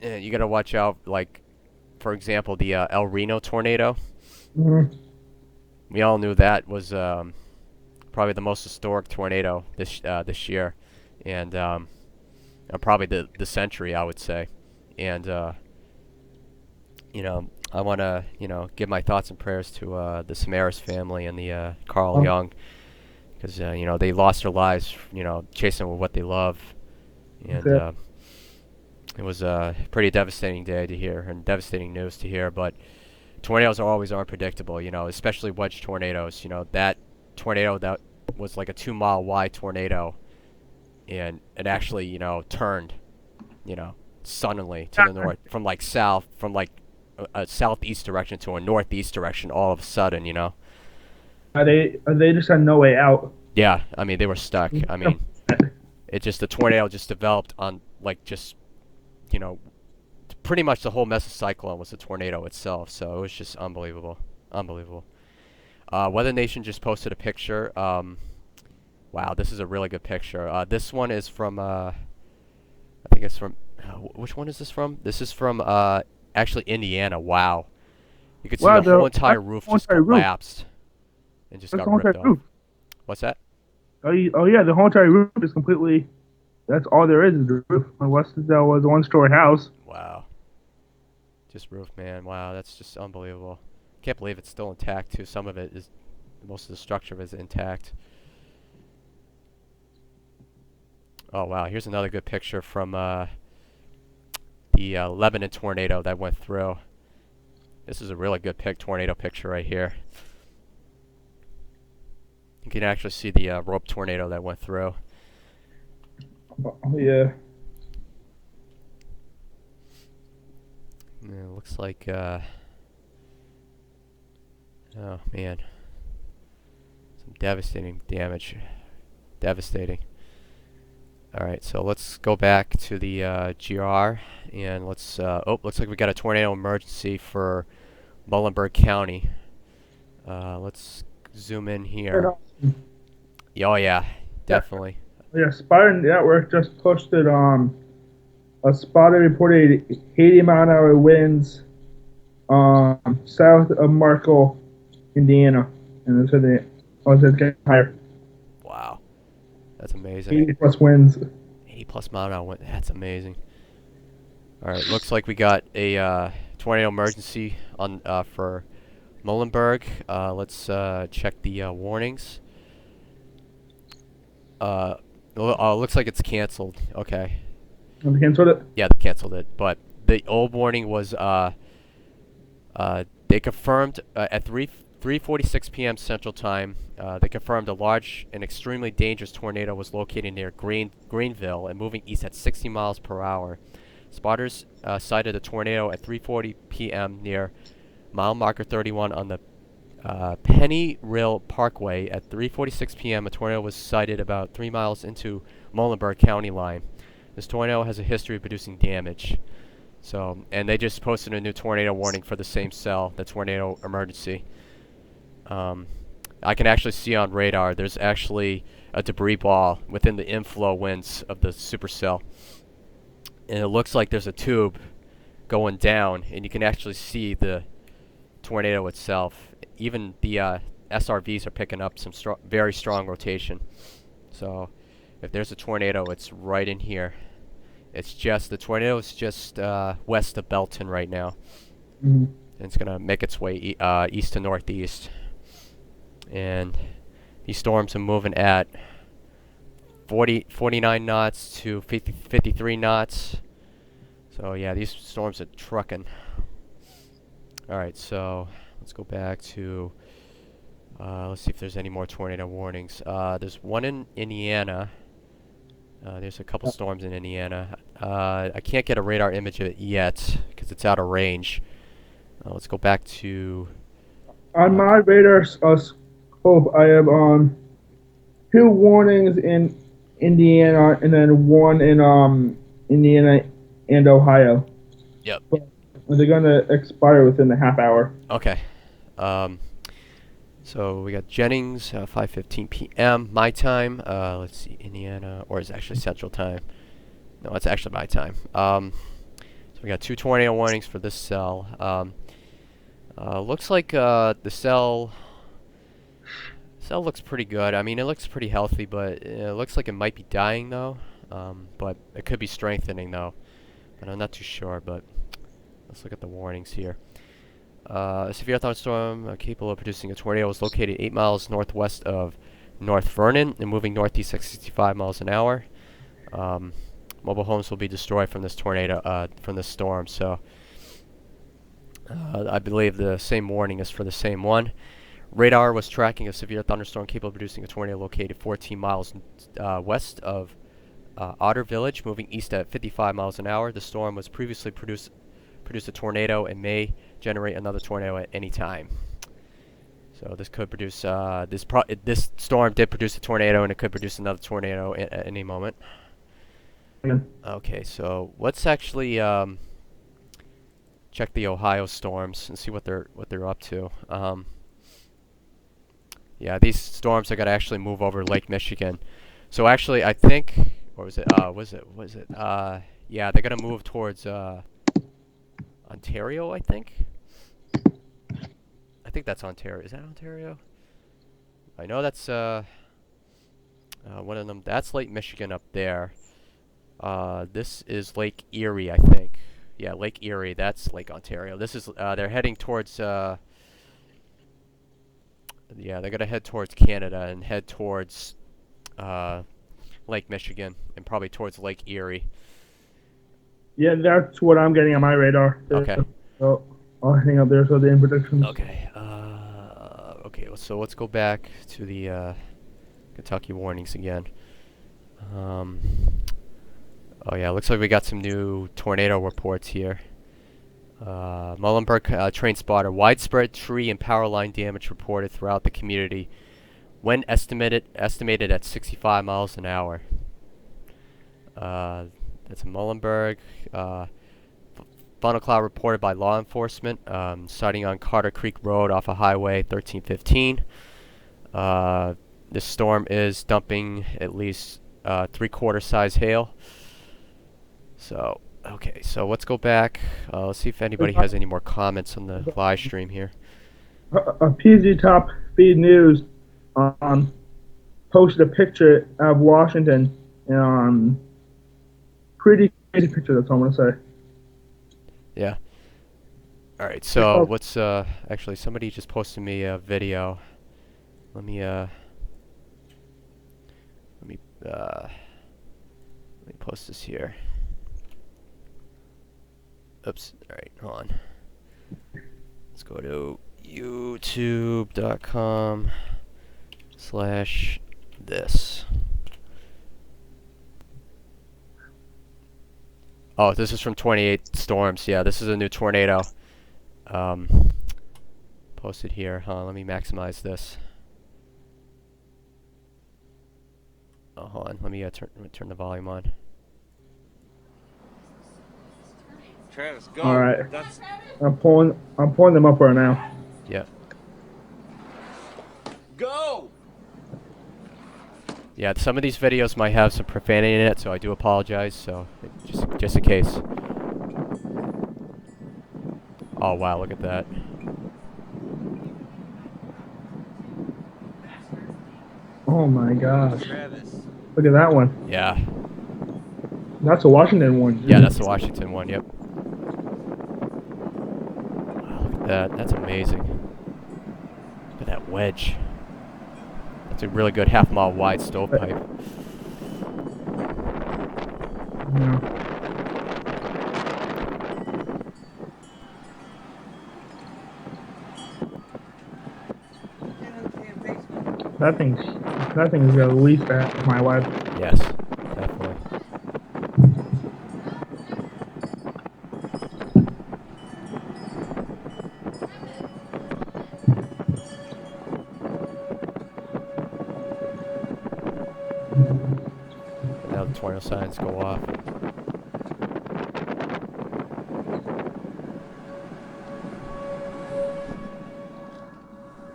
S2: you got to watch out, like, for example, the El Reno tornado.
S1: Mm-hmm.
S2: We all knew that was probably the most historic tornado this year, and probably the century, I would say. And you know, I want to give my thoughts and prayers to the Samaras family and the Carl Young, because they lost their lives chasing what they love, and it was a pretty devastating day to hear, and devastating news to hear. But tornadoes are always unpredictable, especially wedge tornadoes. That tornado that was like a 2-mile wide tornado, and it actually turned suddenly to the north from like a southeast direction to a northeast direction all of a sudden.
S1: They just had no way out.
S2: Yeah, I mean, they were stuck. I mean, the tornado just developed on pretty much the whole mesocyclone was the tornado itself. So it was just unbelievable. Unbelievable. Weather Nation just posted a picture. Wow, this is a really good picture. This one is from, I think it's from, which one is this from? This is from, actually Indiana. Wow. You could see
S1: Wow,
S2: the whole
S1: the
S2: entire roof
S1: whole
S2: just
S1: entire roof.
S2: collapsed and just
S1: That's
S2: got
S1: the whole
S2: ripped
S1: entire
S2: off.
S1: roof.
S2: What's that?
S1: Oh, yeah, the whole entire roof is completely. That's all there is the roof. Unless that was a one-story house.
S2: Wow. Just roof, man. Wow, that's just unbelievable. Can't believe it's still intact, too. Some of it is, most of the structure is intact. Oh, wow. Here's another good picture from the Lebanon tornado that went through. This is a really good tornado picture right here. You can actually see the rope tornado that went through.
S1: Oh, yeah.
S2: Yeah, it looks like, oh man, some devastating damage. Devastating. Alright, so let's go back to the GR, and let's, oh, looks like we got a tornado emergency for Muhlenberg County. Let's zoom in here. Oh yeah, definitely.
S1: Yeah, Spider Network just posted a spotter reported 80-mile-an-hour winds south of Markle, Indiana, and they said it's getting higher.
S2: Wow, that's amazing.
S1: 80 plus winds.
S2: 80 plus mile an hour wind. That's amazing. All right, looks like we got a tornado emergency on for Muhlenberg. Let's check the warnings. Looks like it's canceled. Okay.
S1: Have they canceled it?
S2: Yeah, they canceled it. But the old warning was they confirmed at 3:46 p.m. Central Time. They confirmed a large and extremely dangerous tornado was located near Greenville and moving east at 60 miles per hour. Spotters sighted a tornado at 3:40 p.m. near mile marker 31 on the Penny Rill Parkway. At 3:46 p.m., a tornado was sighted about 3 miles into Muhlenberg County line. This tornado has a history of producing damage. So, and they just posted a new tornado warning for the same cell, the tornado emergency. I can actually see on radar there's actually a debris ball within the inflow winds of the supercell. And it looks like there's a tube going down, and you can actually see the tornado itself. Even the SRVs are picking up some very strong rotation. So if there's a tornado, it's right in here. It's just, the tornado is just west of Belton right now.
S1: Mm-hmm.
S2: And it's going to make its way east to northeast. And these storms are moving at 49 knots to 53 knots. So yeah, these storms are trucking. Alright, so let's go back to, let's see if there's any more tornado warnings. There's one in Indiana. There's a couple storms in Indiana. I can't get a radar image of it yet because it's out of range. Let's go back to...
S1: On my radar scope, I have 2 warnings in Indiana and then one in Indiana and Ohio.
S2: Yep.
S1: But they're gonna expire within a half hour.
S2: Okay. So we got Jennings, 5:15 p.m. my time. Let's see, Indiana, or it's actually Central Time. No, it's actually my time. So we got 2 tornado warnings for this cell. Looks like the cell looks pretty good. I mean, it looks pretty healthy, but it looks like it might be dying though. But it could be strengthening though. But I'm not too sure. But let's look at the warnings here. A severe thunderstorm capable of producing a tornado was located 8 miles northwest of North Vernon and moving northeast at 65 miles an hour. Mobile homes will be destroyed from this tornado, from this storm. So I believe the same warning is for the same one. Radar was tracking a severe thunderstorm capable of producing a tornado located 14 miles west of Otter Village, moving east at 55 miles an hour. The storm was previously produced a tornado and may generate another tornado at any time. So this could produce this storm did produce a tornado, and it could produce another tornado at any moment. Okay, so let's actually check the Ohio storms and see what they're up to. Yeah, these storms are gonna actually move over Lake Michigan. So actually, I think, or was it? Yeah, they're gonna move towards Ontario. I think. I think that's Ontario. Is that Ontario? I know that's one of them. That's Lake Michigan up there. This is Lake Erie, I think. Yeah, Lake Erie. That's Lake Ontario. This is they're heading towards. Yeah, they're gonna head towards Canada and head towards Lake Michigan and probably towards Lake Erie.
S1: Yeah, that's what I'm getting on my radar.
S2: Okay.
S1: So I'll hang up there so the in predictions.
S2: Okay. Okay. So let's go back to the Kentucky warnings again. Oh yeah, looks like we got some new tornado reports here. Muhlenberg train spotter. Widespread tree and power line damage reported throughout the community. Wind estimated at 65 miles an hour. That's Muhlenberg. Funnel cloud reported by law enforcement. Sighting on Carter Creek Road off of Highway 1315. This storm is dumping at least 3/4 size hail. So, okay, so let's go back. Let's see if anybody has any more comments on the live stream here.
S1: PZ Top Speed News posted a picture of Washington. Pretty crazy picture, that's all I'm going to say.
S2: Yeah. Alright, so let's, actually, somebody just posted me a video. Let me post this here. Oops, alright, hold on. Let's go to youtube.com/this. Oh, this is from 28 Storms. Yeah, this is a new tornado. Posted here. Let me maximize this. Oh, hold on. Let me turn the volume on.
S4: Travis, go.
S1: All right. I'm pulling them up right now.
S2: Yeah.
S4: Go.
S2: Yeah, some of these videos might have some profanity in it, so I do apologize. So just in case. Oh wow, look at that.
S1: Oh my gosh.
S4: Travis.
S1: Look at that one.
S2: Yeah.
S1: That's a Washington one.
S2: Yeah, that's the Washington one. Yep. Wow, look at that. That's amazing. Look at that wedge. That's a really good half-mile wide stovepipe.
S1: Yeah. That thing is at least half my life.
S2: Yes, definitely. Now the tornado signs go off.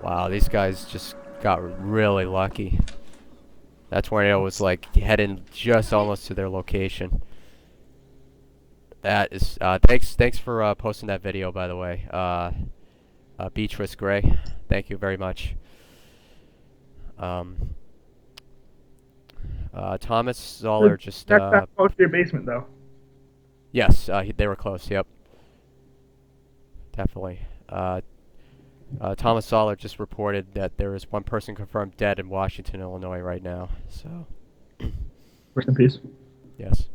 S2: Wow, these guys just got really lucky. That tornado was like heading just almost to their location. That is thanks for posting that video, by the way. Beatrice Gray, thank you very much. Thomas Zoller just
S1: Check that close to your basement though.
S2: yes, they were close. Yep, definitely. Thomas Zoller just reported that there is one person confirmed dead in Washington, Illinois right now. So,
S1: Rest in peace.
S2: yes.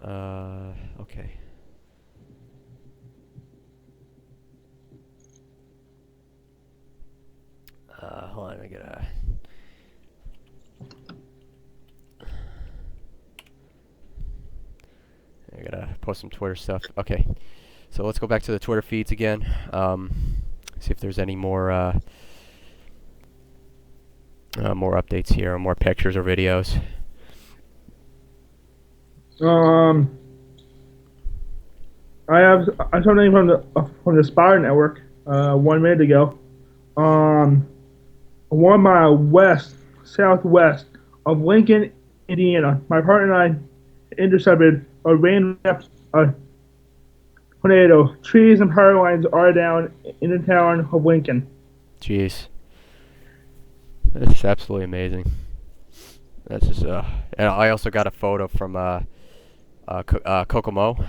S2: Okay. Hold on, I gotta post some Twitter stuff. Okay. So let's go back to the Twitter feeds again. See if there's any more updates here, or more pictures or videos.
S1: I have something from the Spire Network 1 minute ago. um 1 mile southwest of Lincoln, Indiana. My partner and I intercepted a rain-wrapped tornado. Trees and power lines are down in the town of Lincoln.
S2: Jeez. It's absolutely amazing. That's just and I also got a photo from Kokomo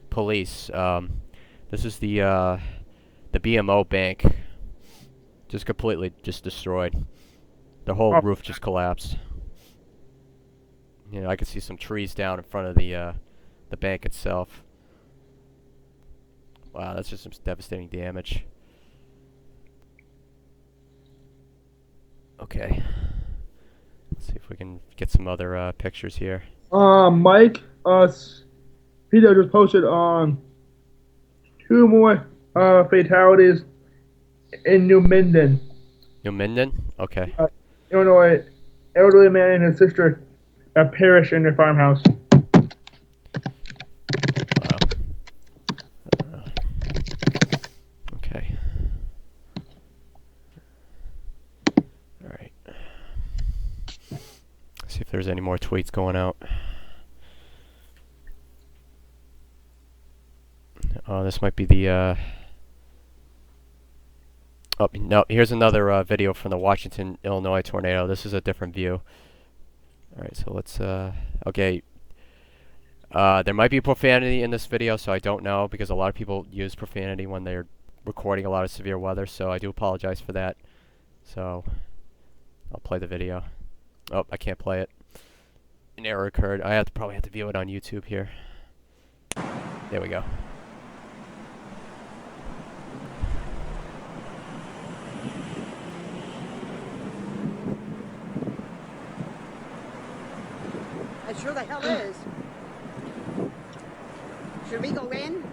S2: police. This is the BMO bank, just completely just destroyed. The whole roof just collapsed. You know, I can see some trees down in front of the bank itself. Wow, that's just some devastating damage. Okay. Let's see if we can get some other pictures here.
S1: Mike, Peter just posted 2 more fatalities in New Minden,
S2: New Minden? Okay.
S1: Illinois. Elderly man and his sister perished in their farmhouse.
S2: Wow. Okay. Alright. See if there's any more tweets going out. Oh, this might be the oh, no, here's another video from the Washington, Illinois tornado. This is a different view. Alright, so let's, okay. There might be profanity in this video, so I don't know, because a lot of people use profanity when they're recording a lot of severe weather, so I do apologize for that. So, I'll play the video. Oh, I can't play it. An error occurred. I probably have to view it on YouTube here. There we go.
S5: It sure the hell is. Should we go in?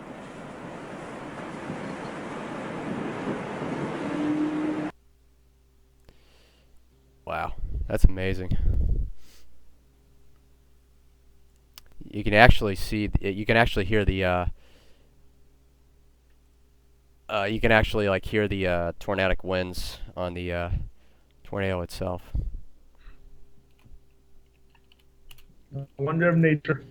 S2: Wow, that's amazing. You can actually see, you can actually hear the, you can actually like hear the tornadic winds on the tornado itself.
S1: Wonder of nature.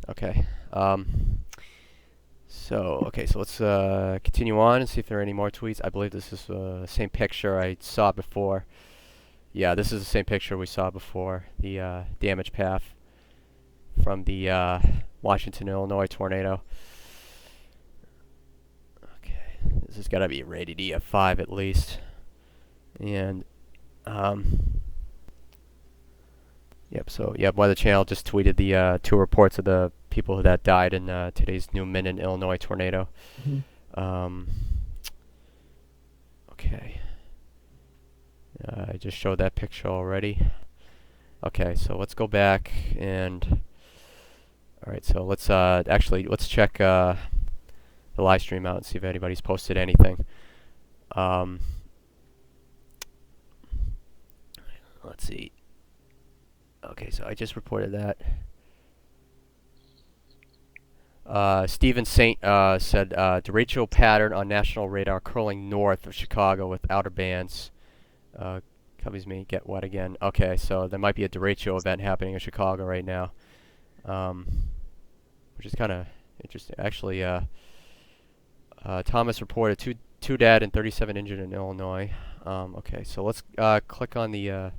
S2: Okay. So let's continue on and see if there are any more tweets. I believe this is the same picture I saw before. Yeah, this is the same picture we saw before. The damage path from the Washington, Illinois tornado. Okay, this has got to be rated EF5 at least. And yep. So yep, Weather Channel just tweeted the 2 reports of the people that died in today's New Minden, Illinois tornado. Okay. I just showed that picture already. Okay, so let's go back and alright, so let's actually let's check the live stream out and see if anybody's posted anything. Let's see. Okay, so I just reported that. Stephen Saint said derecho pattern on national radar curling north of Chicago with outer bands. Covey's may get wet again. Okay, so there might be a derecho event happening in Chicago right now, which is kind of interesting. Actually, Thomas reported two dead and 37 injured in Illinois. Okay, so let's click on the.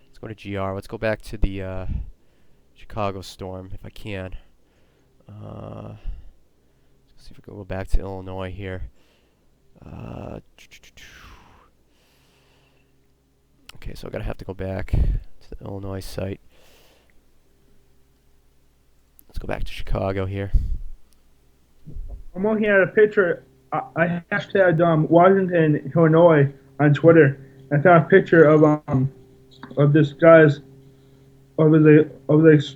S2: Let's go to GR. Let's go back to the Chicago storm if I can. Let's see if we can go back to Illinois here. Okay, so I'm gonna have to go back to the Illinois site. Let's go back to Chicago here.
S1: I'm looking at a picture. I hashtagged Washington, Illinois on Twitter. I found a picture of this guy's of his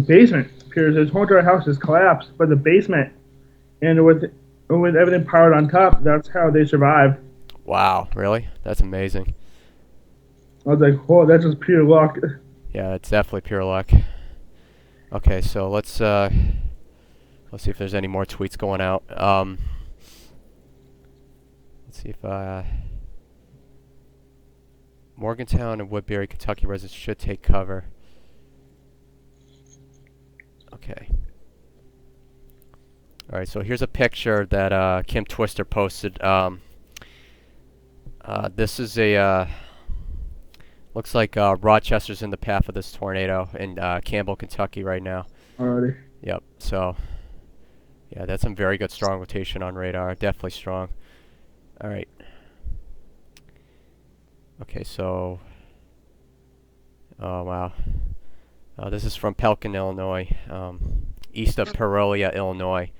S1: basement. Appears his whole entire house is collapsed, but the basement and with everything piled on top, that's how they survive.
S2: Wow, really? That's amazing.
S1: I was like, oh, that's just pure luck.
S2: Yeah, it's definitely pure luck. Okay, so let's see if there's any more tweets going out. Let's see if Morgantown and Woodbury, Kentucky residents should take cover. Okay. All right, so here's a picture that Kim Twister posted. This is a looks like Rochester's in the path of this tornado in Campbell, Kentucky right now.
S1: Alrighty.
S2: Yep. So yeah, that's some very good strong rotation on radar. Definitely strong. All right. Okay, so oh wow. This is from Pelican, Illinois, east of Peoria, Illinois.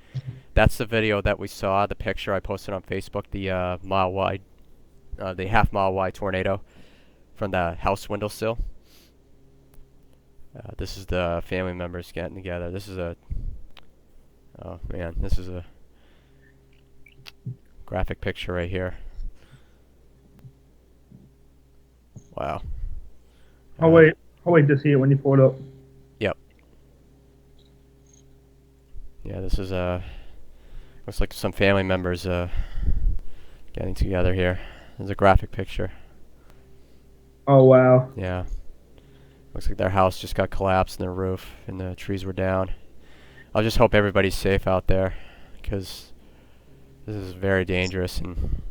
S2: That's the video that we saw, the picture I posted on Facebook, the mile wide, the half-mile wide tornado from the house windowsill. This is the family members getting together. This is oh man, this is a graphic picture right here. Wow.
S1: I'll wait to see it when you pull it up.
S2: Yep. Yeah, this is looks like some family members getting together here. There's a graphic picture.
S1: Oh wow.
S2: Yeah. Looks like their house just got collapsed in their roof and the trees were down. I'll just hope everybody's safe out there because this is very dangerous and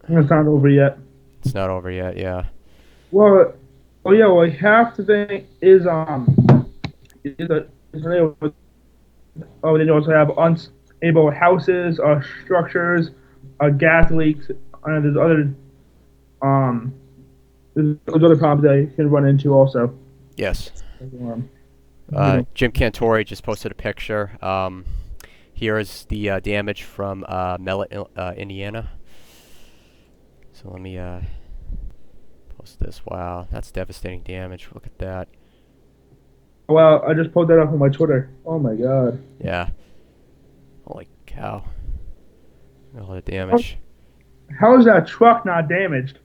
S1: It's not over yet.
S2: it's not over yet. Yeah.
S1: Well, oh yeah. Well, half the thing is they also have unstable houses, structures, gas leaks, and there's other problems that you can run into also.
S2: Yes.
S1: Um,
S2: Jim Cantori just posted a picture. Here is the damage from Mellot, Indiana. So let me post this. Wow, that's devastating damage. Look at that.
S1: Well, I just pulled that up on my Twitter. Oh my god.
S2: Yeah. Holy cow. A lot of damage.
S1: How is that truck not damaged?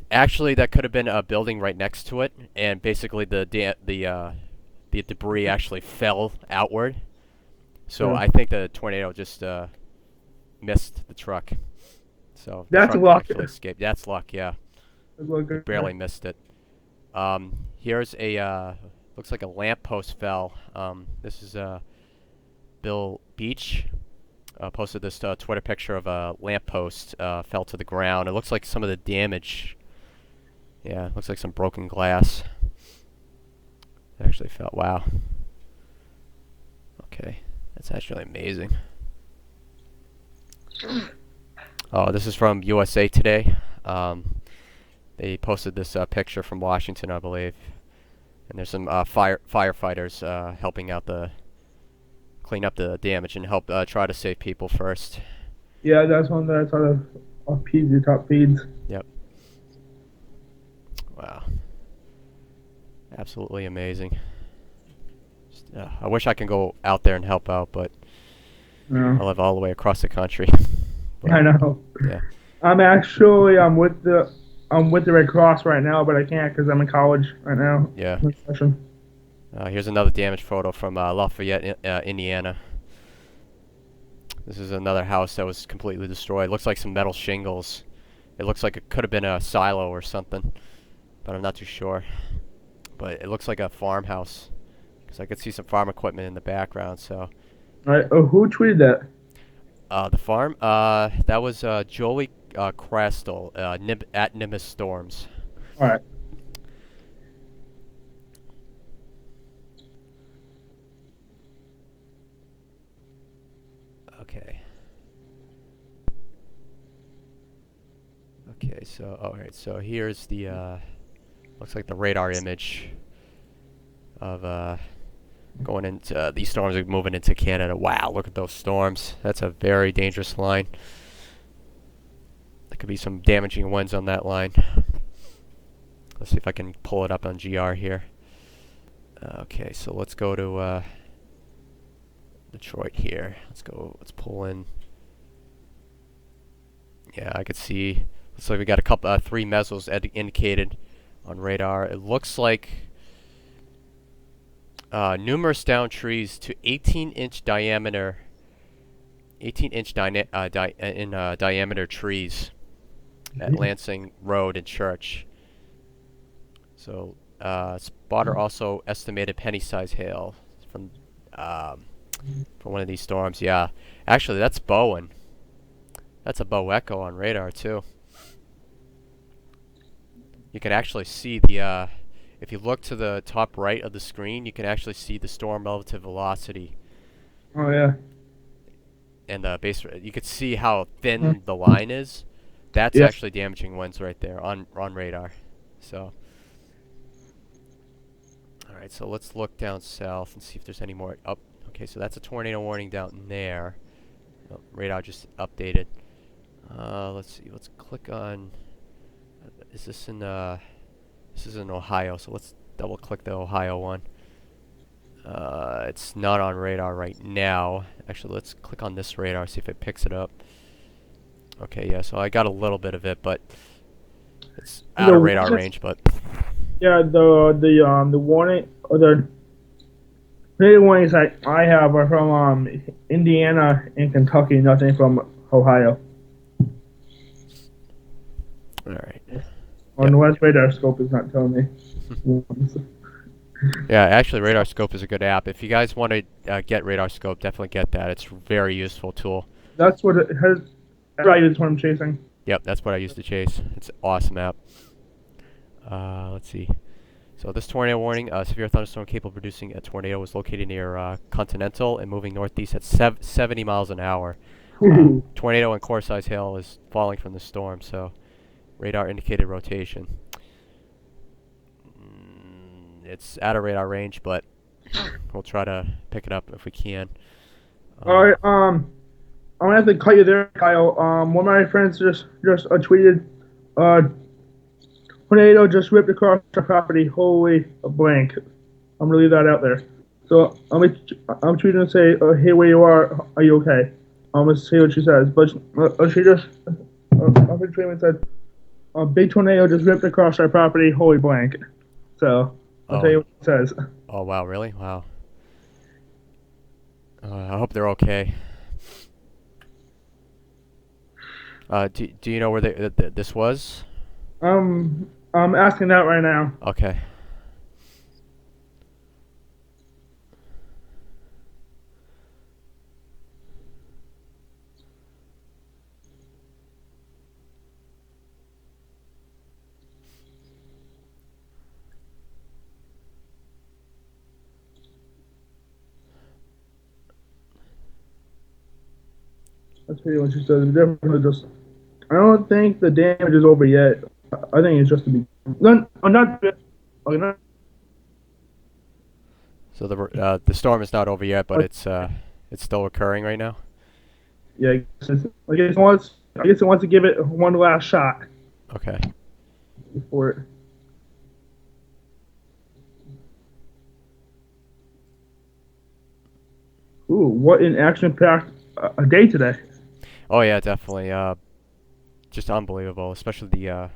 S2: Actually, that could have been a building right next to it, and basically the debris actually fell outward. So
S1: Yeah.
S2: I think the tornado just missed the truck. So the
S1: That's
S2: truck
S1: luck.
S2: actually escaped. That's luck, yeah.
S1: Look,
S2: Barely missed it. Here's a looks like a lamppost fell. This is Bill Beach. Posted this Twitter picture of a lamppost fell to the ground. It looks like some of the damage. Yeah, it looks like some broken glass. It actually fell. Wow. Okay, that's actually amazing. Oh, this is from USA Today. They posted this picture from Washington, I believe, and there's some firefighters helping out clean up the damage and help try to save people first.
S1: yeah, that's one that I saw of the top feeds.
S2: Yep. Wow. Absolutely amazing. Just, I wish I could go out there and help out, but
S1: Yeah.
S2: I live all the way across the country. But,
S1: I know.
S2: yeah.
S1: I'm with the Red Cross right now, but I can't because I'm in college right now.
S2: Yeah.
S1: Session.
S2: Here's another damaged photo from Lafayette, Indiana. This is another house that was completely destroyed. Looks like some metal shingles. It looks like it could have been a silo or something, but I'm not too sure. But it looks like a farmhouse because I could see some farm equipment in the background. So,
S1: All right. Oh, who tweeted that?
S2: the farm, that was Jolie Crastel at Nimbus Storms.
S1: All right.
S2: Okay. Okay, so alright, so here's the looks like the radar image of going into these storms are moving into Canada. Wow, look at those storms. That's a very dangerous line. There could be some damaging winds on that line. Let's see if I can pull it up on GR here. Okay, so let's go to Detroit here. Let's go. Let's pull in. Yeah, I could see. Looks like we got a couple, 3 mesos indicated on radar. It looks like numerous downed trees to 18-inch diameter. 18-inch diameter trees at Lansing Road and Church. So, spotter also estimated penny-size hail from one of these storms. Yeah, actually, that's Bowen. That's a Bow Echo on radar too. You can actually see the if you look to the top right of the screen, you can actually see the storm relative velocity.
S1: Oh yeah.
S2: And the base. You could see how thin the line is. That's actually damaging winds right there on radar. So. Alright, so let's look down south and see if there's any more up. Okay, so that's a tornado warning down there. Oh, radar just updated. Let's see. Let's click on. Is this in This is in Ohio, so let's double click the Ohio one. It's not on radar right now. Actually, let's click on this radar, see if it picks it up. Okay, yeah, so I got a little bit of it, but it's out of radar range, but
S1: yeah, the warning or the warnings I have are from Indiana and Kentucky, nothing from Ohio.
S2: all right.
S1: On the West Radar Scope is not telling me.
S2: Yeah, actually, Radar Scope is a good app. If you guys want to get Radar Scope, definitely get that. It's a very useful tool.
S1: That's what it has. That's what I'm chasing.
S2: Yep, that's what I used to chase. It's an awesome app. Let's see. So this tornado warning, severe thunderstorm capable of producing a tornado, was located near Continental and moving northeast at 70 miles an hour. Tornado and core-size hail is falling from the storm, so radar indicated rotation. It's out of radar range, but we'll try to pick it up if we can.
S1: Alright, I'm gonna have to cut you there, Kyle. One of my friends just tweeted, tornado just ripped across our property. Holy blank. I'm gonna leave that out there. So I'm tweeting and say, hey, where you are you okay? I'm gonna see what she says, but she just I'm tweeting and said, a big tornado just ripped across our property. Holy blank. So I'll tell you what it says.
S2: Oh wow, really? Wow. I hope they're okay. Do you know where this was?
S1: I'm asking that right now.
S2: Okay.
S1: That's pretty much just definitely just. I don't think the damage is over yet. I think it's just the beginning. Not.
S2: So the storm is not over yet, but it's still occurring right now.
S1: Yeah, I guess it wants to give it one last shot.
S2: Okay.
S1: Before it. Ooh, what an action-packed a day today.
S2: Oh yeah, definitely. Just unbelievable, especially the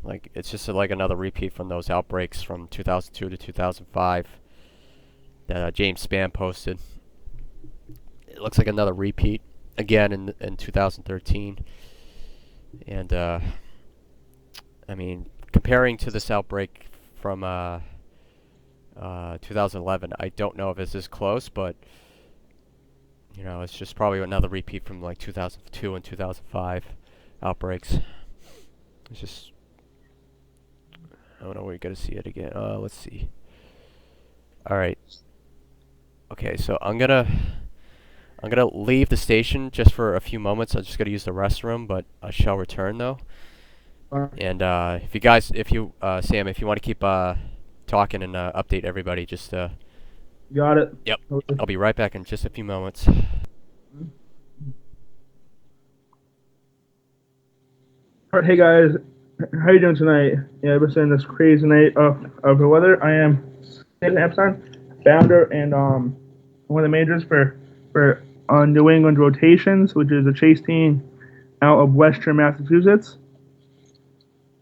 S2: like it's just like another repeat from those outbreaks from 2002 to 2005 that James Spann posted. It looks like another repeat again in 2013, and I mean, comparing to this outbreak from 2011, I don't know if it's this close, but you know, it's just probably another repeat from like 2002 and 2005 outbreaks. It's just, I don't know where you're gonna see it again. Let's see. All right. Okay, so I'm gonna leave the station just for a few moments. I'm just gonna use the restroom, but I shall return though. And if you Sam, if you want to keep talking and update everybody, just
S1: Got it.
S2: Yep. I'll be right back in just a few moments.
S1: Alright, hey guys, how you doing tonight? Yeah, we're saying this crazy night of the weather. I am in Epstein, founder and one of the managers for New England Rotations, which is a chase team out of Western Massachusetts.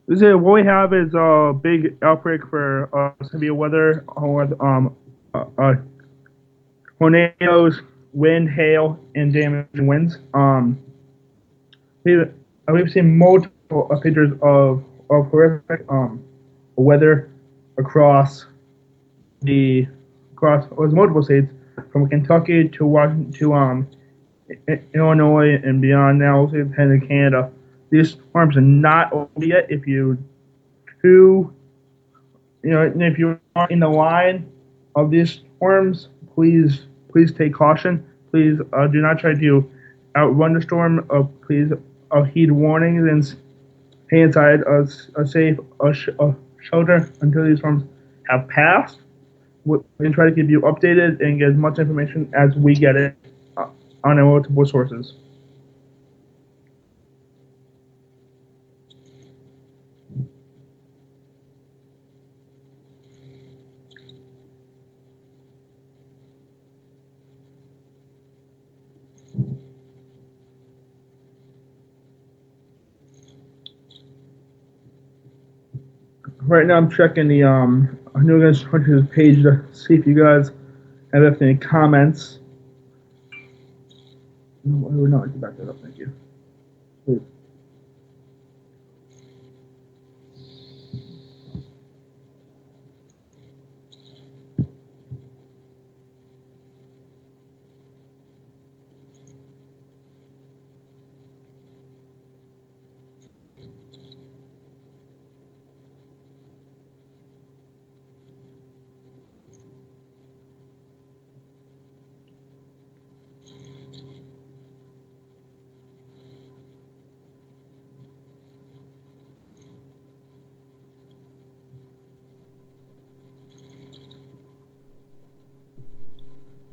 S1: What we have is a big outbreak for severe weather with tornadoes, wind, hail, and damaging winds. We've, we've seen multiple pictures of horrific weather across multiple states, from Kentucky to Washington to Illinois and beyond. Now also heading to Canada. These storms are not over yet. If you if you're in the line of these storms, please take caution. Please do not try to outrun the storm. Please heed warnings and stay inside a safe shelter until these storms have passed. We can try to keep you updated and get as much information as we get it on our multiple sources. Right now, I'm checking the New England Hunters page to see if you guys have any comments. No, I would not like to back that up. Thank you. Please.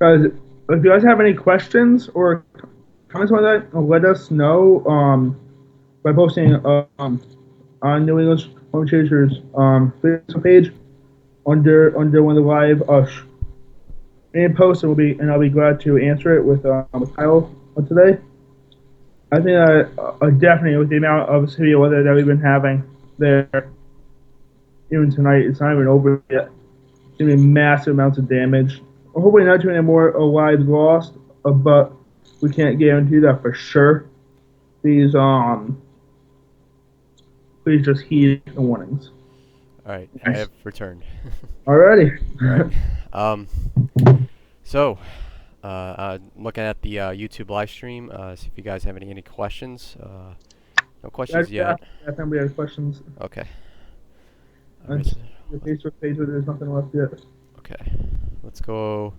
S1: Guys, if you guys have any questions or comments on that, let us know by posting on New England Home Chasers Facebook page under one of the live posts, and I'll be glad to answer it with Kyle today. I think definitely with the amount of severe weather that we've been having there, even tonight, it's not even over yet. It's gonna be massive amounts of damage. Hopefully not too many more lives lost, but we can't guarantee that for sure. Please just heed the warnings.
S2: All right, I have returned.
S1: Alrighty.
S2: All right. So, looking at the YouTube live stream, see if you guys have any questions. No questions yet.
S1: I think we have questions.
S2: Okay.
S1: The Facebook page where there's nothing left yet.
S2: Okay. Let's go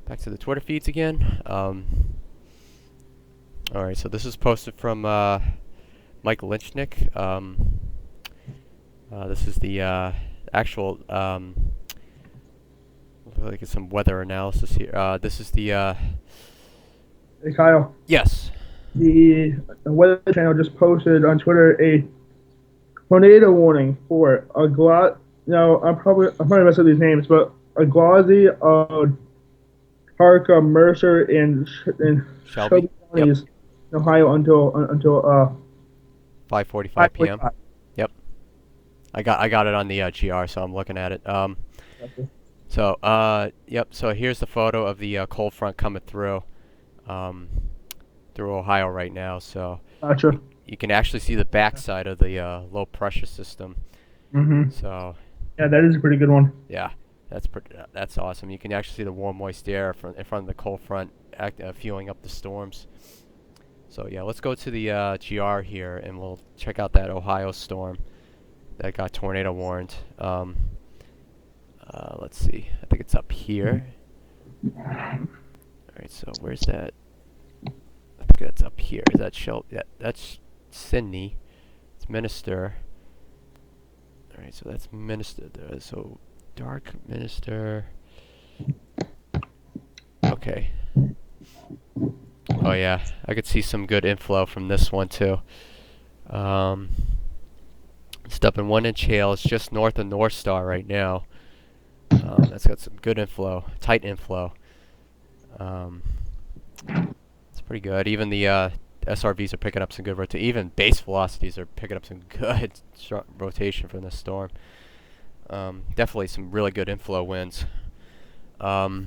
S2: back to the Twitter feeds again. All right, so this is posted from Mike Lynchnick. This is the actual, like some weather analysis here. This is the...
S1: Hey, Kyle.
S2: Yes.
S1: The Weather Channel just posted on Twitter a tornado warning for I'm probably messing up these names, but Aglazy, Parker, Mercer, and Shelby counties in Ohio until
S2: 5:45 p.m. Yep. I got it on the GR, so I'm looking at it.
S1: Gotcha.
S2: So yep. So here's the photo of the cold front coming through Ohio right now. So
S1: Gotcha.
S2: you can actually see the backside of the low pressure system.
S1: Mm-hmm.
S2: So
S1: yeah, that is a pretty good one.
S2: Yeah. That's awesome. You can actually see the warm, moist air in front of the cold front fueling up the storms. So yeah, let's go to the GR here, and we'll check out that Ohio storm that got tornado warned. Let's see. I think it's up here. All right. So where's that? I think that's up here. Is that Yeah, that's Sydney. It's Minister. All right. So that's Minister. So. Dark Minister. Okay. Oh yeah, I could see some good inflow from this one too. It's up in 1 inch hail. It's just north of North Star right now. That's got some good inflow, tight inflow. It's pretty good. Even the SRVs are picking up some good rotation. Even base velocities are picking up some good rotation from this storm. Definitely some really good inflow winds. Alright,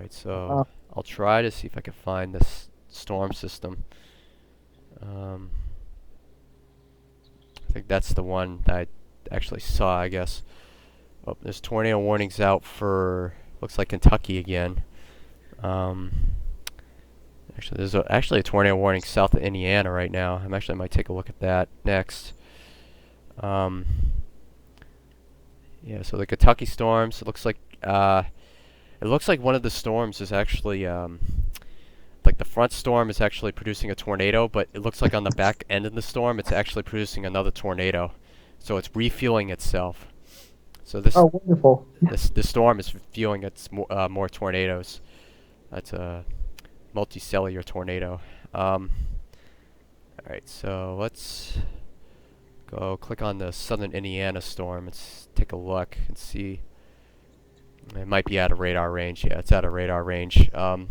S2: so I'll try to see if I can find this storm system. I think that's the one that I actually saw, I guess. Oh, there's tornado warnings out for, looks like Kentucky again. Actually, there's actually a tornado warning south of Indiana right now. I might take a look at that next. Yeah, so the Kentucky storms. It looks like one of the storms is actually like the front storm is actually producing a tornado, but it looks like on the back end of the storm, it's actually producing another tornado. So it's refueling itself. So this
S1: wonderful.
S2: this storm is fueling its more tornadoes. That's a multicellular tornado. Alright, so let's go click on the southern Indiana storm. Let's take a look and see. It might be out of radar range. Yeah, it's out of radar range. Alright,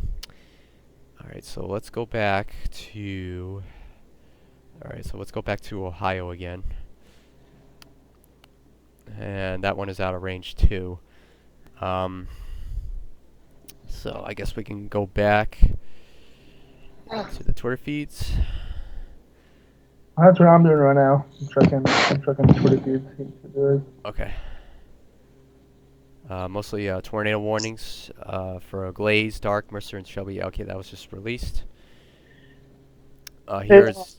S2: so let's go back to Ohio again. And that one is out of range too. So I guess we can go back to the Twitter feeds.
S1: That's what I'm doing right now. I'm checking the Twitter feeds.
S2: Okay. Mostly tornado warnings for Glaze, Dark, Mercer, and Shelby. Okay, that was just released. Here's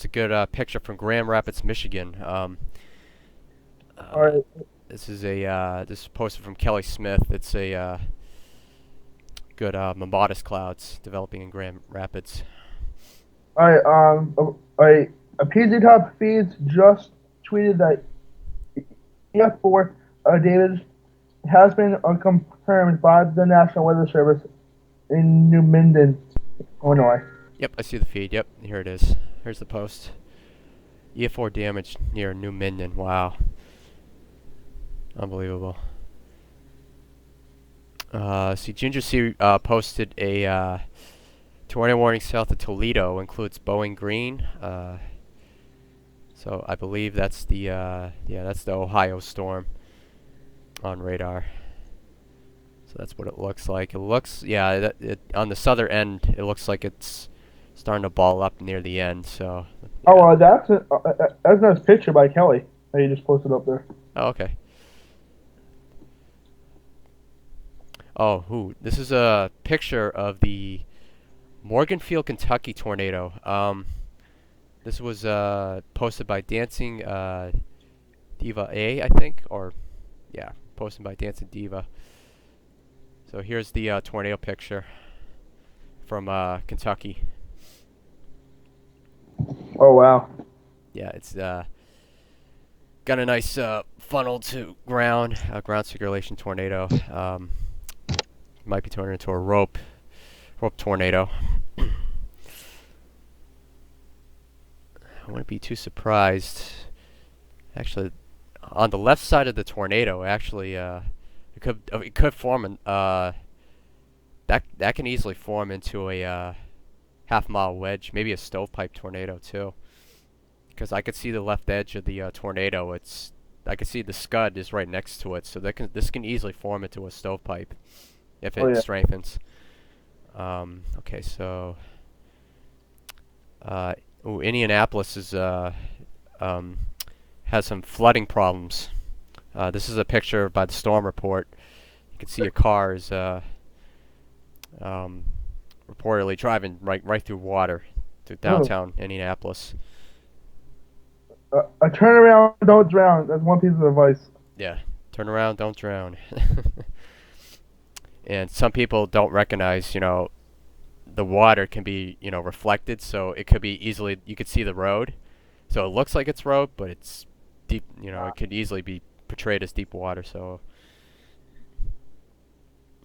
S2: a good picture from Grand Rapids, Michigan.
S1: Alright.
S2: This is posted from Kelly Smith. It's a good modest clouds developing in Grand Rapids.
S1: Alright, a PZ Top Feeds just tweeted that EF4 David has been confirmed by the National Weather Service in New Minden, Illinois.
S2: Yep, I see the feed. Yep, here it is. Here's the post. EF4 damage near New Minden. Wow. Unbelievable. See, Ginger C posted a tornado warning south of Toledo, includes Bowling Green. So I believe that's the that's the Ohio storm on radar. So that's what it looks like. It looks, yeah, on the southern end, it looks like it's starting to ball up near the end. So. Yeah.
S1: Oh, that's a nice picture by Kelly that you just posted up there.
S2: Oh, okay. Oh, this is a picture of the Morganfield, Kentucky tornado. This was posted by Dancing Diva A, I think, or yeah, posted by Dancing Diva. So here's the tornado picture from Kentucky.
S1: Oh wow.
S2: Yeah, it's got a nice funnel to ground circulation tornado. Might be turning into a rope tornado. I wouldn't be too surprised. Actually, on the left side of the tornado, actually, it could form that can easily form into a half-mile wedge, maybe a stovepipe tornado too. Because I could see the left edge of the tornado. I could see the scud is right next to it, so this can easily form into a stovepipe if it strengthens. Okay, so Indianapolis has some flooding problems. This is a picture by the storm report. You can see a car is reportedly driving right through water through downtown Indianapolis.
S1: A turn around, don't drown. That's one piece of advice.
S2: Yeah, turn around, don't drown. And some people don't recognize, the water can be, reflected, so it could be easily, you could see the road. So it looks like it's road, but it's deep, it could easily be portrayed as deep water, so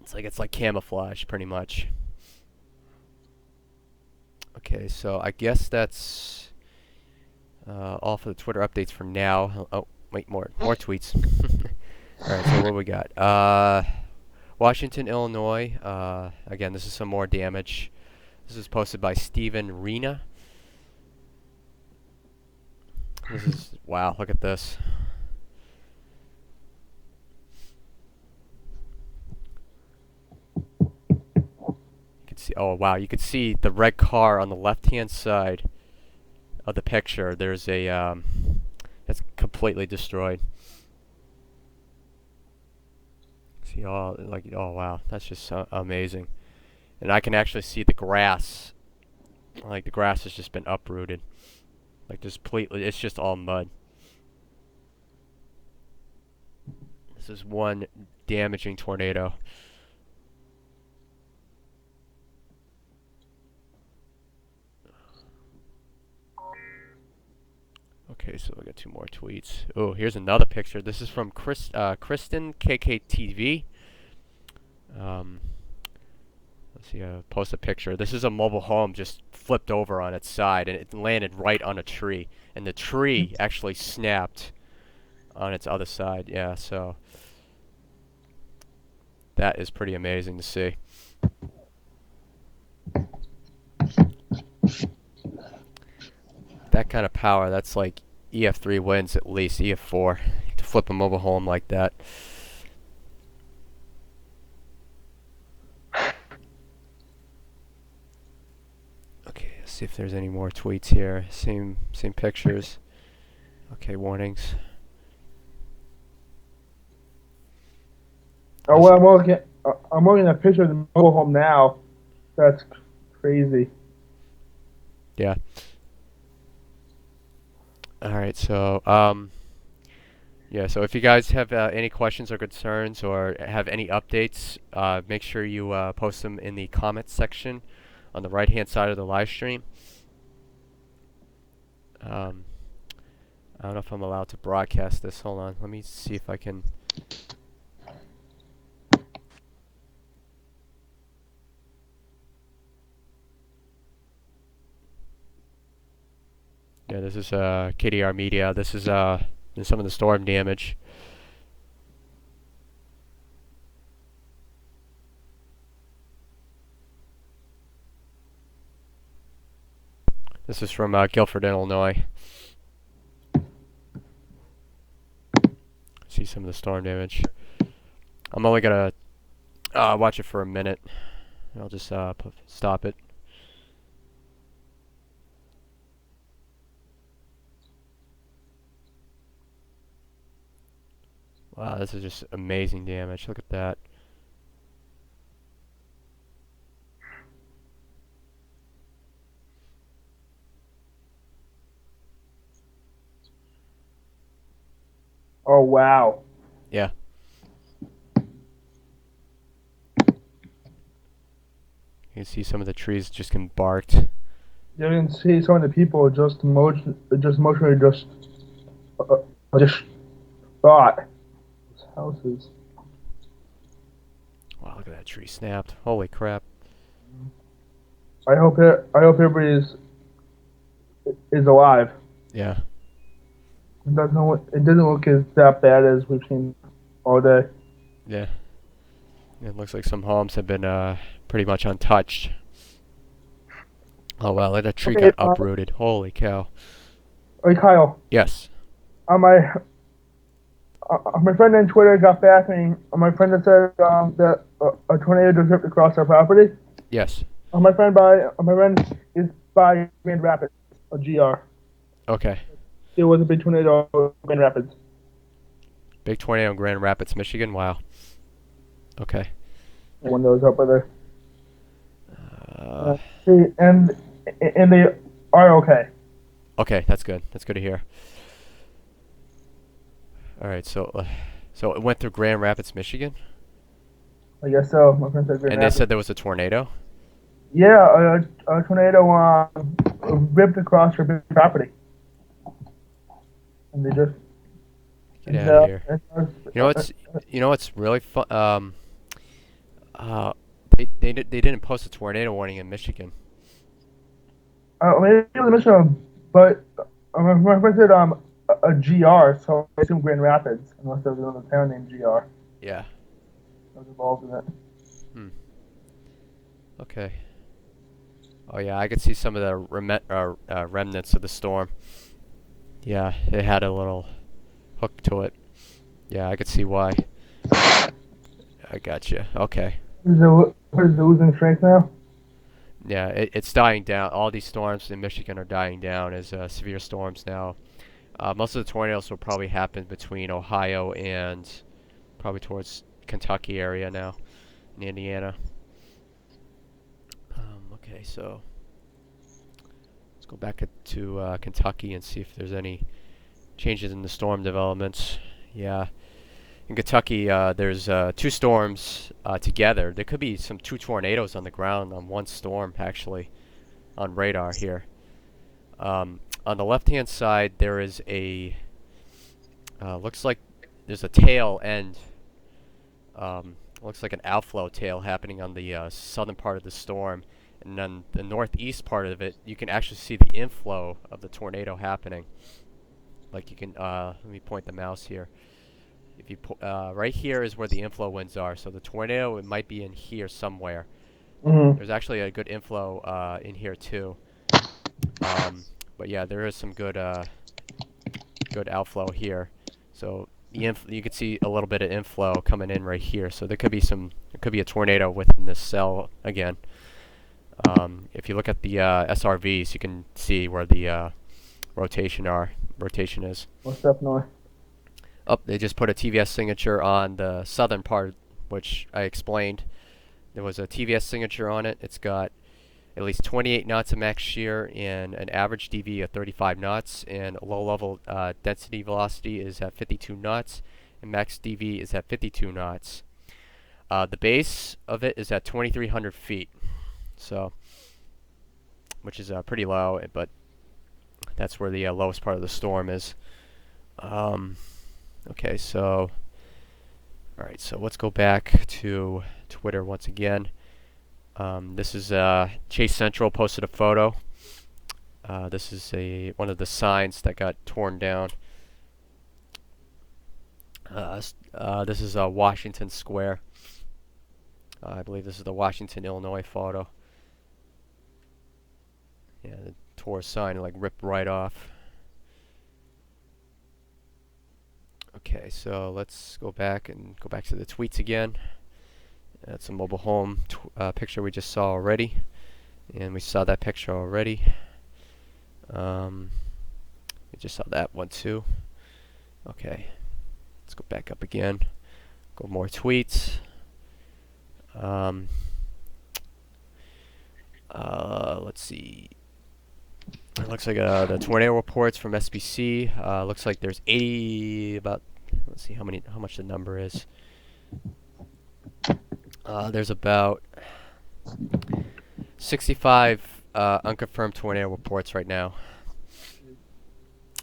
S2: it's like camouflage, pretty much. Okay, so I guess that's all for the Twitter updates for now. Oh, wait, more tweets. All right, so what we got? Washington, Illinois. Again, this is some more damage. This is posted by Stephen Rena. This is, wow, look at this. You can see, oh wow, you can see the red car on the left-hand side of the picture. There's a, that's completely destroyed. See, all, like, oh wow, that's just so amazing. And I can actually see the grass. Like, the grass has just been uprooted. Like, just completely, it's just all mud. This is one damaging tornado. Okay, so I got 2 more tweets. Oh, here's another picture. This is from Kristen KKTV. Let's see, post a picture. This is a mobile home just flipped over on its side, and it landed right on a tree. And the tree actually snapped on its other side. Yeah, so that is pretty amazing to see. That kind of power, that's like EF3 wins at least, EF4, to flip a mobile home like that. Okay, let's see if there's any more tweets here. Same pictures. Okay, warnings.
S1: Oh, well, I'm looking at a picture of the mobile home now. That's crazy.
S2: Yeah. Alright, so, yeah, so if you guys have any questions or concerns or have any updates, make sure you post them in the comments section on the right-hand side of the live stream. I don't know if I'm allowed to broadcast this. Hold on, let me see if I can. Yeah, this is KDR Media. This is some of the storm damage. This is from Guilford, Illinois. See some of the storm damage. I'm only gonna watch it for a minute. I'll just stop it. Wow, this is just amazing damage. Look at that.
S1: Oh, wow.
S2: Yeah. You can see some of the trees just getting barked.
S1: You can see some of the people just emotionally just thought. Those houses.
S2: Wow, look at that tree snapped. Holy crap.
S1: I hope everybody is alive.
S2: Yeah.
S1: It doesn't look as that bad as we've seen all day.
S2: Yeah. It looks like some homes have been pretty much untouched. Oh wow, look at that tree got uprooted. Holy cow.
S1: Hey Kyle.
S2: Yes.
S1: My friend on Twitter got back and my friend that said that a tornado just ripped across our property.
S2: Yes.
S1: My friend is by Grand Rapids, a GR.
S2: Okay.
S1: It was a big tornado in Grand Rapids.
S2: Big tornado in Grand Rapids, Michigan. Wow. Okay.
S1: One of those up there. And they are okay.
S2: Okay, that's good. That's good to hear. All right, so it went through Grand Rapids, Michigan.
S1: I guess so. My friend said Grand
S2: And
S1: Rapids.
S2: they said there was a tornado.
S1: Yeah, a tornado ripped across her big property. And they just
S2: Get out of here. You know what's really fun? They didn't post a tornado warning in Michigan.
S1: Maybe it was Michigan, but my friend said a GR, so I assume Grand Rapids, unless there's another town named GR
S2: Yeah.
S1: that was involved in it.
S2: Hmm. Okay. Oh yeah, I could see some of the remnants of the storm. Yeah, it had a little hook to it. Yeah, I could see why. I gotcha. Okay.
S1: What is the losing strength now?
S2: Yeah, it's dying down. All these storms in Michigan are dying down as severe storms now. Most of the tornadoes will probably happen between Ohio and probably towards Kentucky area now, in Indiana. Okay, so let's go back to Kentucky and see if there's any changes in the storm developments. Yeah, in Kentucky, there's two storms together. There could be two tornadoes on the ground on one storm, actually, on radar here. On the left-hand side, there is looks like there's a tail end. Looks like an outflow tail happening on the southern part of the storm. And then the northeast part of it, you can actually see the inflow of the tornado happening. Like you can, let me point the mouse here. If you right here is where the inflow winds are. So the tornado, it might be in here somewhere.
S1: Mm-hmm.
S2: There's actually a good inflow in here too. But yeah, there is some good outflow here. So you can see a little bit of inflow coming in right here. So there could be a tornado within this cell again. If you look at the SRVs, you can see where the rotation is.
S1: What's up north?
S2: Oh, they just put a TVS signature on the southern part, which I explained. There was a TVS signature on it. It's got at least 28 knots of max shear and an average DV of 35 knots, and low-level density velocity is at 52 knots, and max DV is at 52 knots. The base of it is at 2,300 feet, so which is pretty low, but that's where the lowest part of the storm is. Okay, so all right, so let's go back to Twitter once again. This is Chase Central posted a photo. This is one of the signs that got torn down. This is Washington Square. I believe this is the Washington, Illinois photo. Yeah, the tore sign like ripped right off. Okay, so let's go back to the tweets again. That's a mobile home picture we just saw already, and we saw that picture already. We just saw that one too. Okay, let's go back up again. Go more tweets. Let's see. It looks like the tornado reports from SBC. Looks like there's 80 about. Let's see how much the number is. There's about 65 unconfirmed tornado reports right now.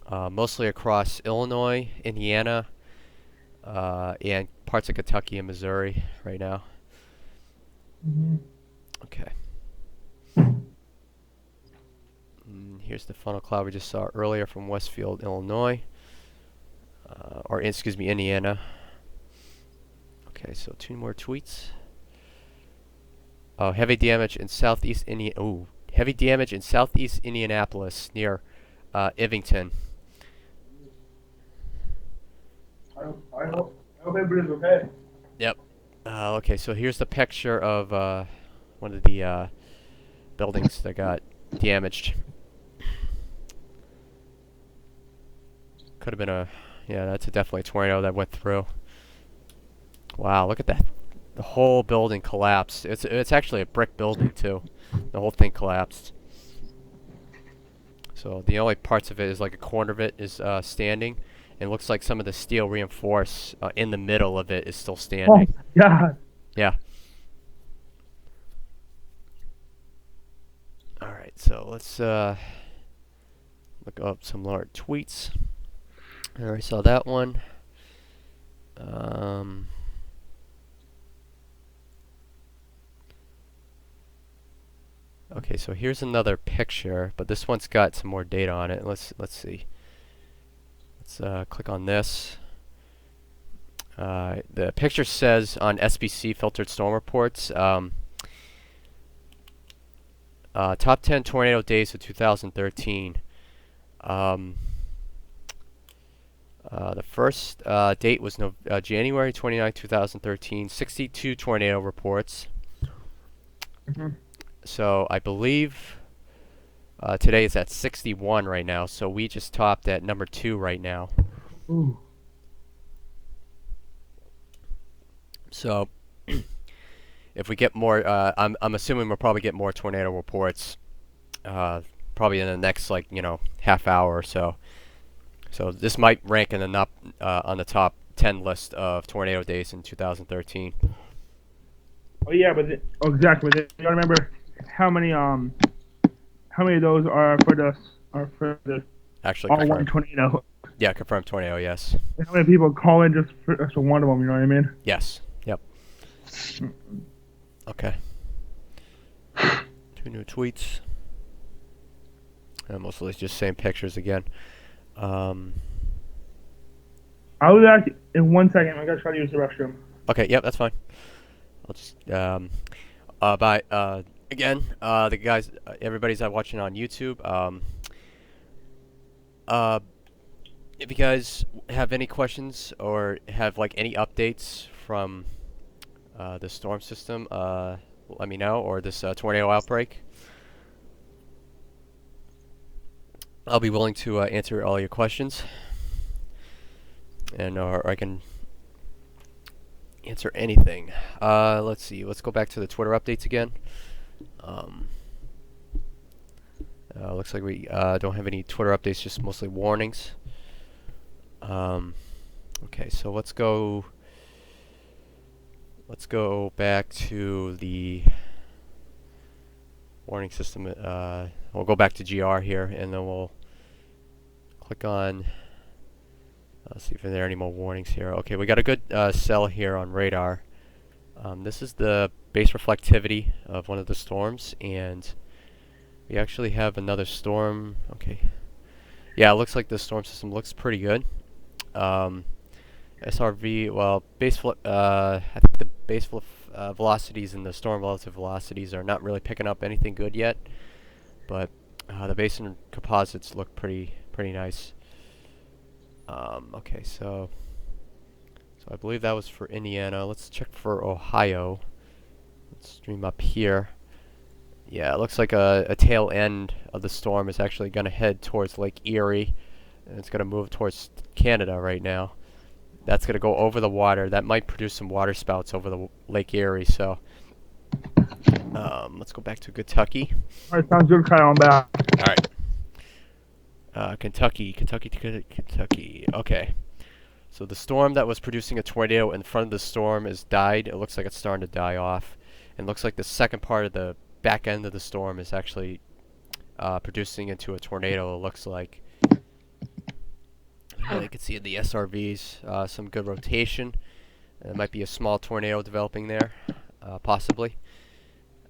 S2: Mostly across Illinois, Indiana, and parts of Kentucky and Missouri right now.
S1: Mm-hmm.
S2: Okay. Here's the funnel cloud we just saw earlier from Westfield, Illinois. Excuse me, Indiana. Okay, so two more tweets. Oh, heavy damage in southeast Indianapolis near Ivington.
S1: I hope everybody's okay.
S2: Yep. Okay, so here's the picture of one of the buildings that got damaged. Could have been that's definitely a tornado that went through. Wow, look at that. The whole building collapsed. It's actually a brick building too. The whole thing collapsed. So the only parts of it is like a corner of it is standing, and it looks like some of the steel reinforced in the middle of it is still standing.
S1: Oh God.
S2: Yeah. All right, so let's look up some more tweets. I already saw that one. Okay, so here's another picture, but this one's got some more data on it. Let's see. Let's click on this. The picture says on SBC filtered storm reports, top 10 tornado days of 2013. The first date was January 29, 2013. 62 tornado reports. So I believe today is at 61 right now. So we just topped at number 2 right now.
S1: Ooh.
S2: So if we get more, I'm assuming we'll probably get more tornado reports, probably in the next half hour or so. So this might rank in the on the top 10 list of tornado days in 2013.
S1: Oh yeah, but exactly. You gotta remember how many of those are for the
S2: Actually,
S1: all one
S2: confirmed.
S1: tornado.
S2: Yeah, confirmed tornado. Yes.
S1: And how many people call in just for one of them? You know what I mean?
S2: Yes. Yep. Okay. 2 new tweets. And mostly just same pictures again.
S1: I'll be back in 1 second. I gotta try to use the restroom.
S2: Okay. Yep. That's fine. I'll just again, the guys, everybody's watching on YouTube. If you guys have any questions or have any updates from the storm system, let me know, or this tornado outbreak. I'll be willing to answer all your questions, and or I can answer anything. Let's see. Let's go back to the Twitter updates again. Looks like we don't have any Twitter updates, just mostly warnings. Okay, so let's go back to the warning system. We'll go back to GR here, and then we'll click on. Let's see if there are any more warnings here. Okay, we got a good cell here on radar. This is the base reflectivity of one of the storms, and we actually have another storm. Okay, yeah, it looks like the storm system looks pretty good. SRV, well, I think the base velocities and the storm relative velocities are not really picking up anything good yet, but the basin composites look pretty nice. Okay, so I believe that was for Indiana. Let's check for Ohio. Let's stream up here. Yeah, it looks like a tail end of the storm is actually going to head towards Lake Erie, and it's going to move towards Canada right now. That's going to go over the water. That might produce some water spouts over the Lake Erie. So let's go back to Kentucky.
S1: All right, sounds good, Kyle. I'm back.
S2: All right. Kentucky. Okay. So the storm that was producing a tornado in front of the storm is died. It looks like it's starting to die off. And it looks like the second part of the back end of the storm is actually producing into a tornado, it looks like. You can see in the SRVs some good rotation. There might be a small tornado developing there, possibly.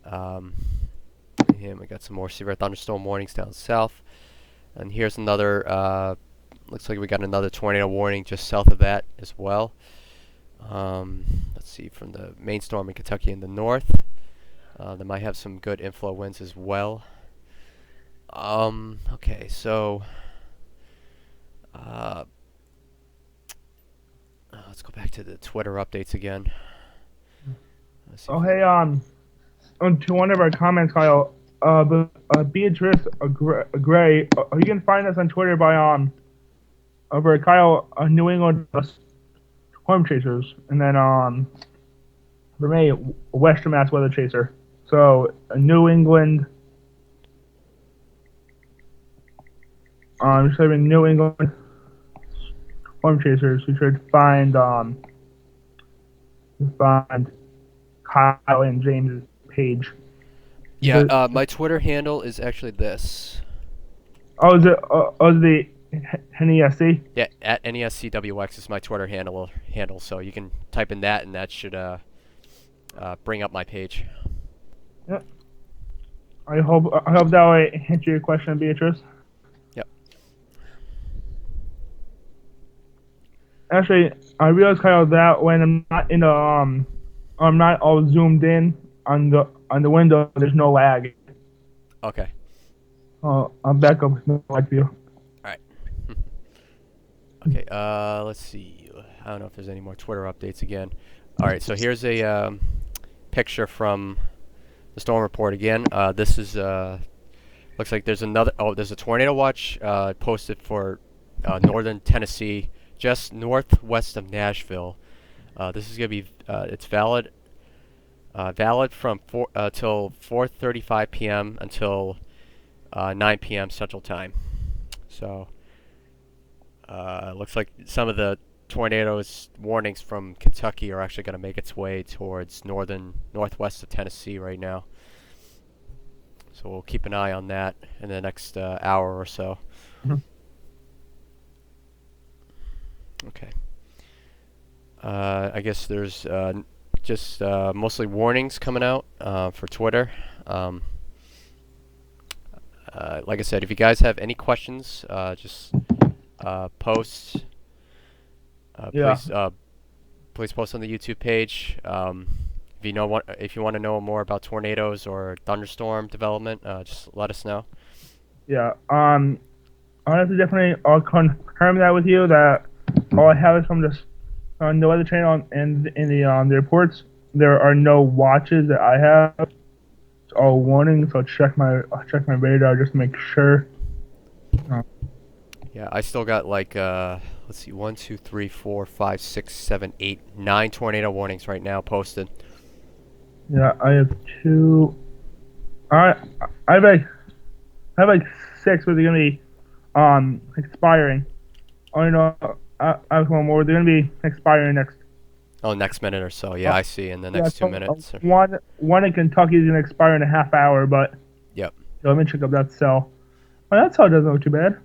S2: And we got some more severe thunderstorm warnings down south. And here's another, looks like we got another tornado warning just south of that as well. Let's see, from the main storm in Kentucky in the north. They might have some good inflow winds as well. Okay, so let's go back to the Twitter updates again.
S1: Oh, hey, to one of our comments, Kyle, Beatrice Gray, you can find us on Twitter by, over Kyle, New England Storm Chasers, and then, for me, Western Mass Weather Chaser. So, New England, just typing New England Storm Chasers, you should find Kyle and James' page.
S2: Yeah, my Twitter handle is actually this.
S1: Oh, is it the NESC?
S2: Yeah, at NESCWX is my Twitter handle, so you can type in that, and that should bring up my page.
S1: Yep. I hope that will answer your question, Beatrice.
S2: Yep.
S1: actually, I realized Kyle that when I'm not all zoomed in on the window, there's no lag.
S2: Okay.
S1: I'm back up with no lag view.
S2: All right. Okay. Let's see. I don't know if there's any more Twitter updates again. All right. So here's a picture from the storm report again. This is looks like there's another. Oh, there's a tornado watch posted for northern Tennessee, just northwest of Nashville. This is gonna be. It's valid. Valid from till 4:35 p.m. until 9 p.m. Central Time. So looks like some of the tornadoes warnings from Kentucky are actually going to make its way towards northwest of Tennessee right now. So we'll keep an eye on that in the next hour or so.
S1: Mhm.
S2: Okay. I guess there's just mostly warnings coming out for Twitter. Like I said, if you guys have any questions, just post.
S1: Yeah.
S2: Please post on the YouTube page. If you want to know more about tornadoes or thunderstorm development, just let us know.
S1: Yeah. I have to definitely confirm that with you. That all I have is from this on the weather channel and in the reports. There are no watches that I have. It's all warnings. So I'll check my radar just to make sure.
S2: Yeah, I still got like let's see, 1, 2, 3, 4, 5, 6, 7, 8, 9 tornado warnings right now posted.
S1: Yeah, I have 2. I have like 6, but they're gonna be expiring. Oh no, I have one more. They're gonna be expiring next.
S2: Oh, next minute or so. Yeah, I see. In the next 2 minutes.
S1: One in Kentucky is gonna expire in a half hour, but
S2: Yep.
S1: let me check up that cell. Oh, that cell doesn't look too bad.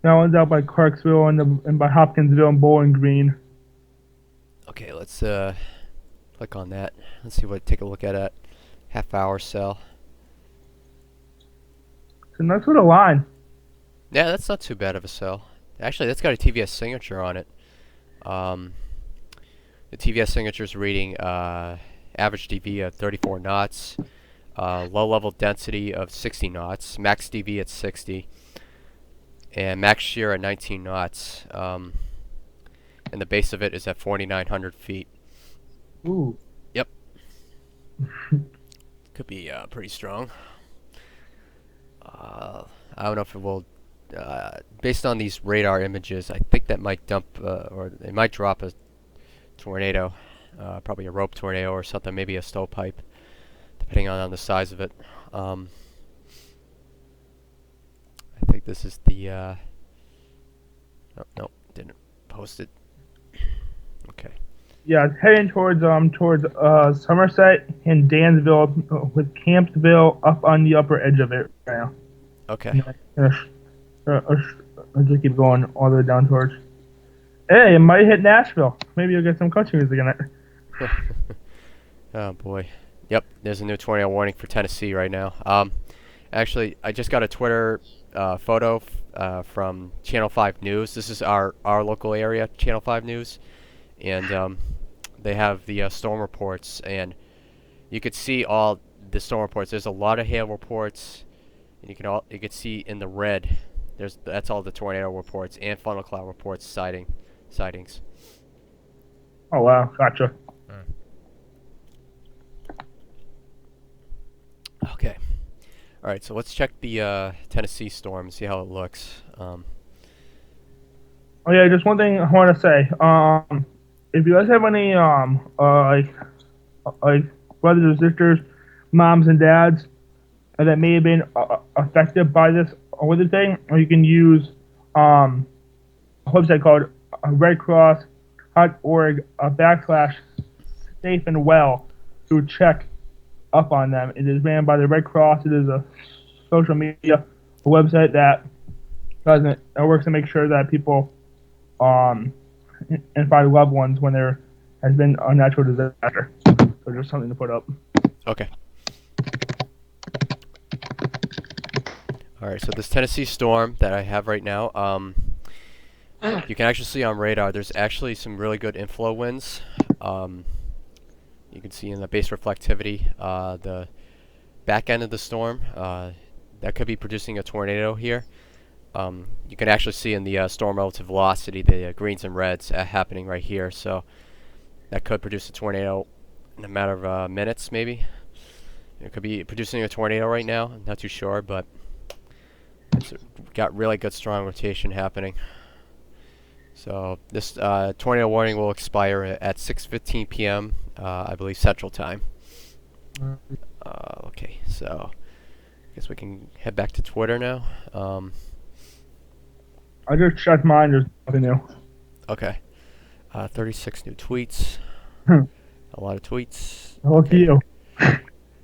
S1: That one's out by Clarksville and by Hopkinsville and Bowling Green.
S2: Okay, let's click on that. Let's see what take a look at it. Half hour cell.
S1: It's a nice little line.
S2: Yeah, that's not too bad of a cell. Actually, that's got a TVS signature on it. The TVS signature is reading average dV of 34 knots, low level density of 60 knots, max dV at 60, and max shear at 19 knots. And the base of it is at 4,900 feet.
S1: Ooh.
S2: Yep. Could be pretty strong. I don't know if it will. Based on these radar images, I think that might dump or it might drop a tornado, probably a rope tornado or something, maybe a stovepipe, depending on the size of it. I think this is the. Nope, didn't post it. Okay.
S1: Yeah, it's heading towards Somerset and Dansville with Campsville up on the upper edge of it right now.
S2: Okay.
S1: I'll just keep going all the way down towards. Hey, it might hit Nashville. Maybe you'll get some country music in it.
S2: Oh boy. Yep, there's a new tornado warning for Tennessee right now. Actually, I just got a Twitter photo from Channel 5 News. This is our local area, Channel 5 News, and they have the storm reports, and you could see all the storm reports. There's a lot of hail reports, and you can see in the red. That's all the tornado reports and funnel cloud reports sightings.
S1: Oh wow, gotcha.
S2: Okay. All right, so let's check the Tennessee storm and see how it looks.
S1: Oh yeah, just one thing I want to say. If you guys have any like brothers or sisters, moms and dads that may have been affected by this weather thing, or you can use a website called redcross.org /safe and well to check up on them. It is ran by the Red Cross. It is a social media website that works to make sure that people and find loved ones when there has been a natural disaster. So just something to put up.
S2: Okay. All right, so this Tennessee storm that I have right now, You can actually see on radar there's actually some really good inflow winds. You can see in the base reflectivity the back end of the storm that could be producing a tornado here. You can actually see in the storm relative velocity the greens and reds happening right here, so that could produce a tornado in a matter of minutes maybe. It could be producing a tornado right now, I'm not too sure, but it's got really good strong rotation happening. So this tornado warning will expire at 6:15 p.m. I believe Central Time. Okay, so I guess we can head back to Twitter now.
S1: I just checked mine. There's nothing new.
S2: Okay, 36 new tweets.
S1: Hmm.
S2: A lot of tweets.
S1: Look at you.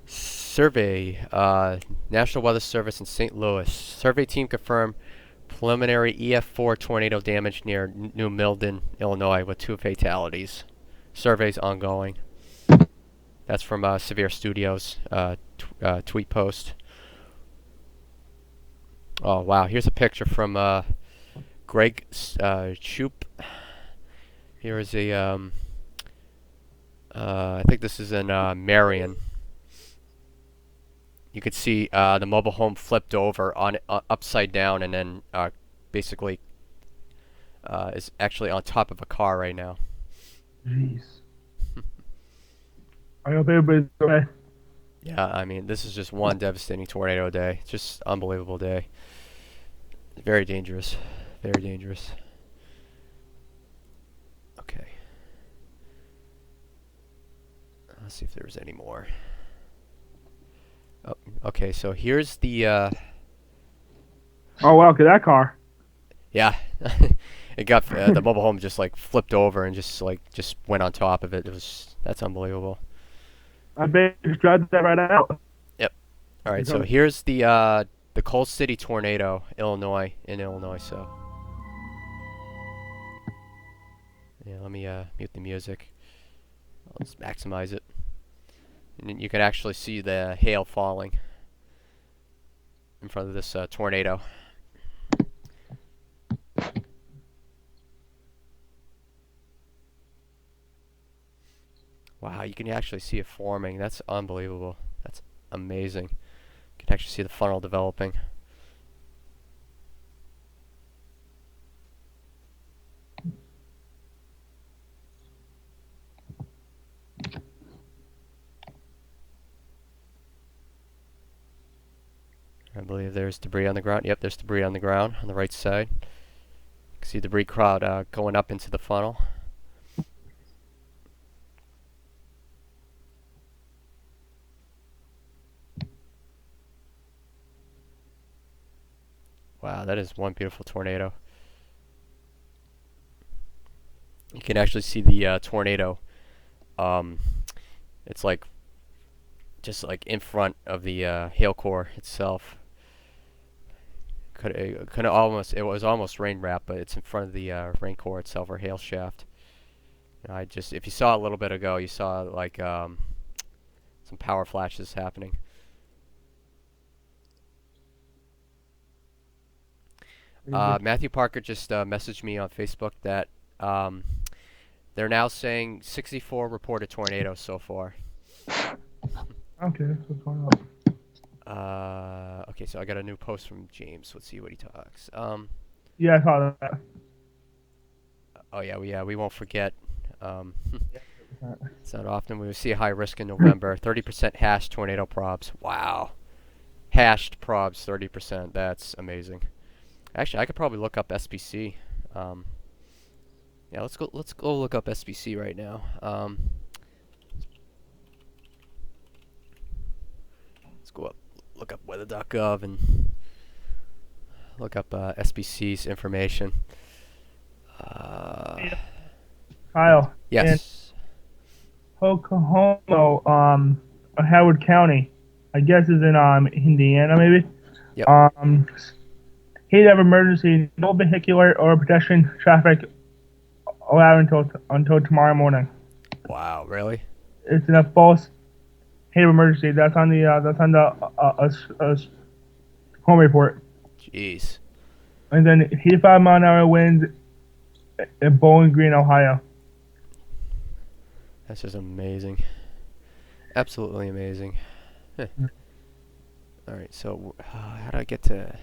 S2: Survey, National Weather Service in St. Louis. Survey team confirmed preliminary EF4 tornado damage near New Milden, Illinois, with 2 fatalities. Survey's ongoing. That's from Severe Studios tweet post. Oh wow! Here's a picture from Greg Shoop. Here is a I think this is in Marion. You could see the mobile home flipped over on upside down, and then basically is actually on top of a car right now.
S1: Jeez. I hope everybody's okay.
S2: Yeah, I mean, this is just one devastating tornado day. Just unbelievable day. Very dangerous. Very dangerous. Okay. Let's see if there's any more. Oh, okay, so here's the
S1: Oh wow, look at that car.
S2: yeah. It got the mobile home just like flipped over and just went on top of it. That's unbelievable.
S1: I bet you just drive that right out.
S2: Yep. All right, so here's the Coal City tornado, in Illinois. So yeah, let me mute the music. Let's maximize it. And then you can actually see the hail falling in front of this tornado. Wow, you can actually see it forming. That's unbelievable. That's amazing. You can actually see the funnel developing. I believe there's debris on the ground. Yep, there's debris on the ground on the right side. You can see debris cloud going up into the funnel. Wow, that is one beautiful tornado. You can actually see the tornado. It's like just like in front of the hail core itself. It was almost rain wrap, but it's in front of the rain core itself, or hail shaft. If you saw a little bit ago, you saw like some power flashes happening. Matthew Parker just messaged me on Facebook that they're now saying 64 reported tornadoes so far.
S1: Okay, what's going on?
S2: Okay, so I got a new post from James. Let's see what he talks.
S1: Yeah, I saw that.
S2: Oh yeah, we won't forget. It's not often we see a high risk in November. 30% hashed tornado probs. Wow, hashed probs 30%. That's amazing. Actually, I could probably look up SPC. Yeah, let's go look up SPC right now. Let's go look up weather.gov and look up SPC's information.
S1: Kyle.
S2: Yes.
S1: In Oklahoma, Howard County, I guess is in Indiana maybe.
S2: Yep.
S1: Heat of emergency, no vehicular or pedestrian traffic allowed until tomorrow morning.
S2: Wow, really?
S1: It's in a false state of emergency. That's on the home report.
S2: Jeez.
S1: And then 85 mile an hour winds in Bowling Green, Ohio.
S2: That's just amazing. Absolutely amazing. Huh. Alright, so how do I get to...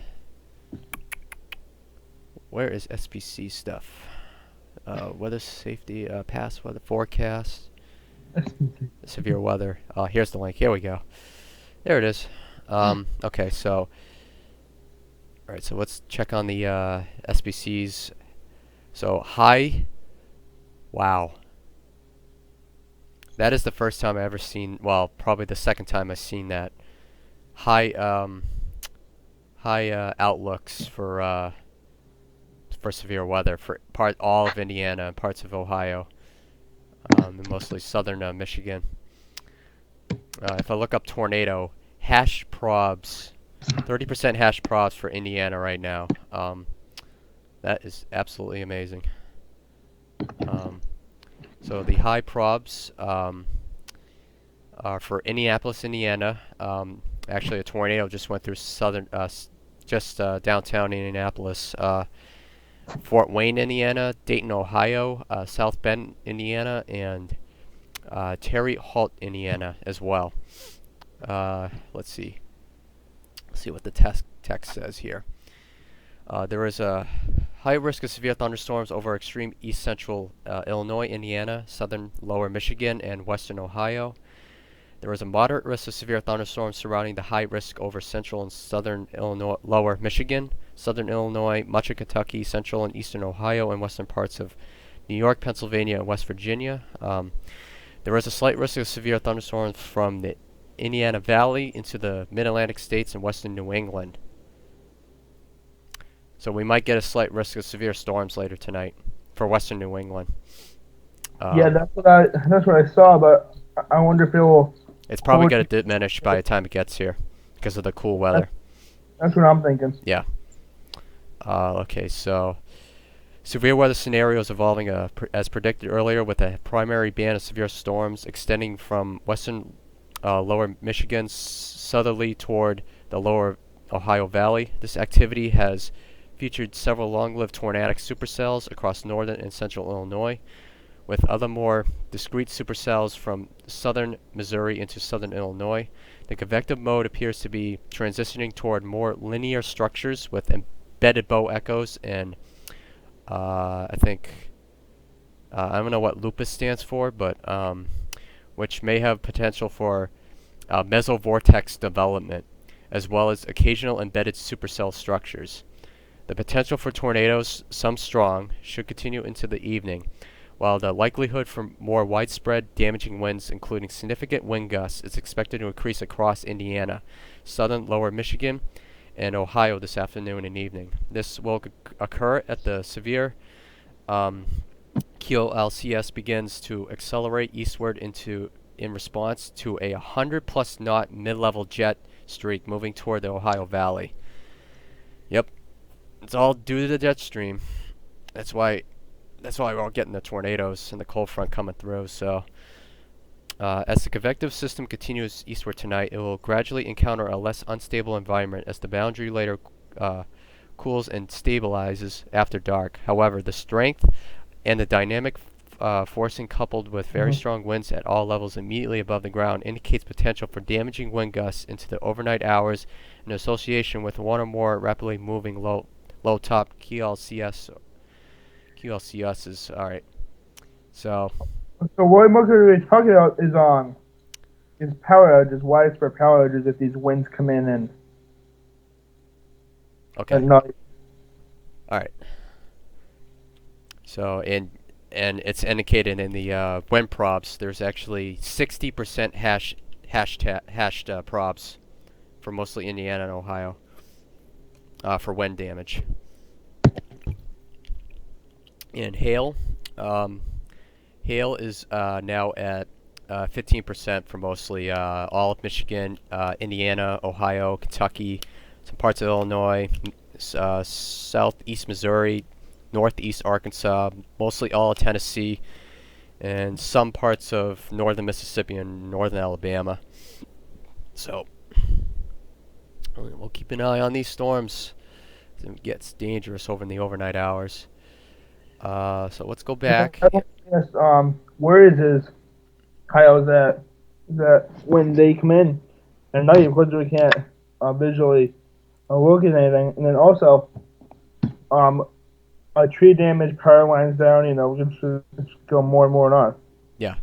S2: Where is SPC stuff? Weather safety, past weather forecast, severe weather. Here's the link. Here we go. There it is. Okay, so... Alright, so let's check on the SPCs. So, high... Wow. That is the first time I've ever seen... Well, probably the second time I've seen that. High outlooks for severe weather for all of Indiana and parts of Ohio, and mostly southern Michigan. If I look up tornado hash probs, 30% hash probs for Indiana right now. That is absolutely amazing. So the high probs are for Indianapolis, Indiana. Actually, a tornado just went through southern, downtown Indianapolis. Fort Wayne, Indiana, Dayton, Ohio, South Bend, Indiana, and Terre Haute, Indiana as well. Let's see. Let's see what the text says here. There is a high risk of severe thunderstorms over extreme east central Illinois, Indiana, southern lower Michigan, and western Ohio. There is a moderate risk of severe thunderstorms surrounding the high risk over central and southern Illinois, lower Michigan, southern Illinois, much of Kentucky, central and eastern Ohio, and western parts of New York, Pennsylvania, and West Virginia. There is a slight risk of severe thunderstorms from the Indiana Valley into the mid-Atlantic states and western New England. So we might get a slight risk of severe storms later tonight for western New England.
S1: Yeah, that's what I saw, but I wonder if it will...
S2: It's probably going to diminish by the time it gets here because of the cool weather.
S1: That's what I'm thinking.
S2: Yeah. Okay, so severe weather scenarios evolving as predicted earlier, with a primary band of severe storms extending from western lower Michigan southerly toward the lower Ohio Valley. This activity has featured several long-lived tornadic supercells across northern and central Illinois, with other more discrete supercells from southern Missouri into southern Illinois. The convective mode appears to be transitioning toward more linear structures with embedded bow echoes and I think I don't know what lupus stands for, but which may have potential for mesovortex development, as well as occasional embedded supercell structures. The potential for tornadoes, some strong, should continue into the evening, while the likelihood for more widespread damaging winds, including significant wind gusts, is expected to increase across Indiana, southern lower Michigan, and Ohio this afternoon and evening. This will occur at the severe QLCS begins to accelerate eastward in response to a 100+ knot mid-level jet streak moving toward the Ohio Valley. Yep, it's all due to the jet stream. That's why we're all getting the tornadoes and the cold front coming through. So, as the convective system continues eastward tonight, it will gradually encounter a less unstable environment as the boundary later cools and stabilizes after dark. However, the strength and the dynamic forcing, coupled with very strong winds at all levels immediately above the ground, indicates potential for damaging wind gusts into the overnight hours in association with one or more rapidly moving low-top QLCSs. All right. So
S1: what we're going to be talking about is power outages, widespread power outages if these winds come in and
S2: okay.
S1: at night.
S2: All right. So and it's indicated in the wind probs. There's actually 60% hashed probs for mostly Indiana and Ohio for wind damage. And hail. Hail is now at 15% for mostly all of Michigan, Indiana, Ohio, Kentucky, some parts of Illinois, southeast Missouri, northeast Arkansas, mostly all of Tennessee, and some parts of northern Mississippi and northern Alabama. So we'll keep an eye on these storms. It gets dangerous over in the overnight hours. So let's go back.
S1: Yes, where is Kyle that when they come in at night, because we can't visually look at anything, and then also um, a tree damage, power lines down, we can just go more and more on.
S2: Yeah.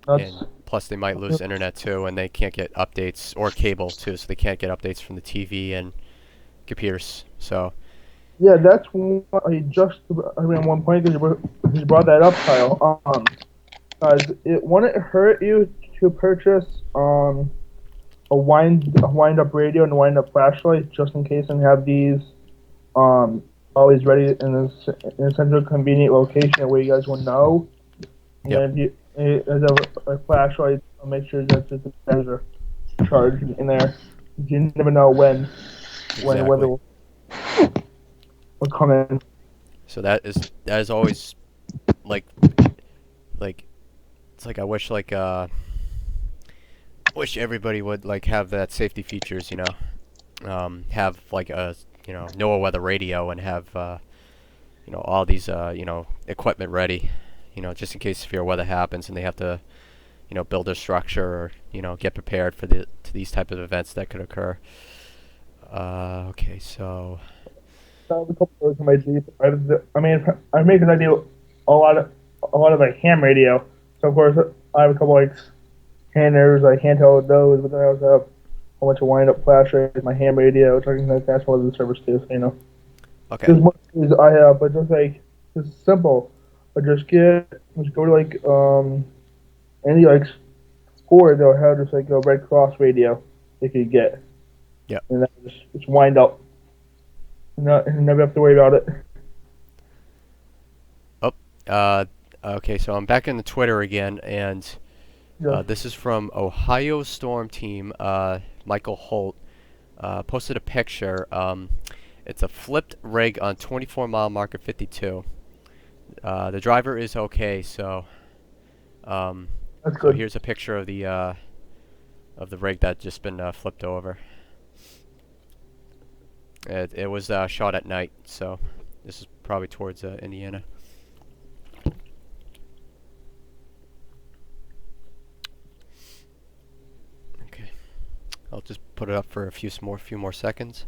S1: That's
S2: And plus they might lose internet too, and they can't get updates, or cable too, so they can't get updates from the TV and computers. So
S1: yeah, that's what I mean, one point because you brought that up, Kyle. Wouldn't it hurt you to purchase a wind up radio and a wind up flashlight just in case and have these always ready in a central convenient location where you guys will know. And
S2: Yep.
S1: then if you as a flashlight, make sure that the batteries are charged in there. You never know when
S2: exactly.
S1: weather will come in.
S2: So that is always like it's like I wish everybody would like have that safety features, have like a NOAA weather radio and have all these equipment ready, just in case severe weather happens and they have to build a structure or get prepared for these type of events that could occur. Okay, so
S1: I have a couple of those in my Jeep. I make an idea a lot of like ham radio. So of course I have a couple like handers, I can't tell those, but then I also have a bunch of wind up flashlights, my ham radio, which I can attach more to the service too. So,
S2: okay,
S1: there's more things I have, but just simple. But just go to like any like store, they'll have just like a Red Cross radio they could get.
S2: Yeah.
S1: And then just wind up. And never have to worry about it.
S2: okay, so I'm back in the Twitter again, and
S1: Yeah.
S2: this is from Ohio Storm Team. Michael Holt posted a picture. It's a flipped rig on 24 mile marker 52. The driver is okay, so
S1: That's
S2: so
S1: good.
S2: here's a picture of the rig that just been flipped over. It was shot at night, so this is probably towards Indiana. Okay, I'll just put it up for a few more seconds.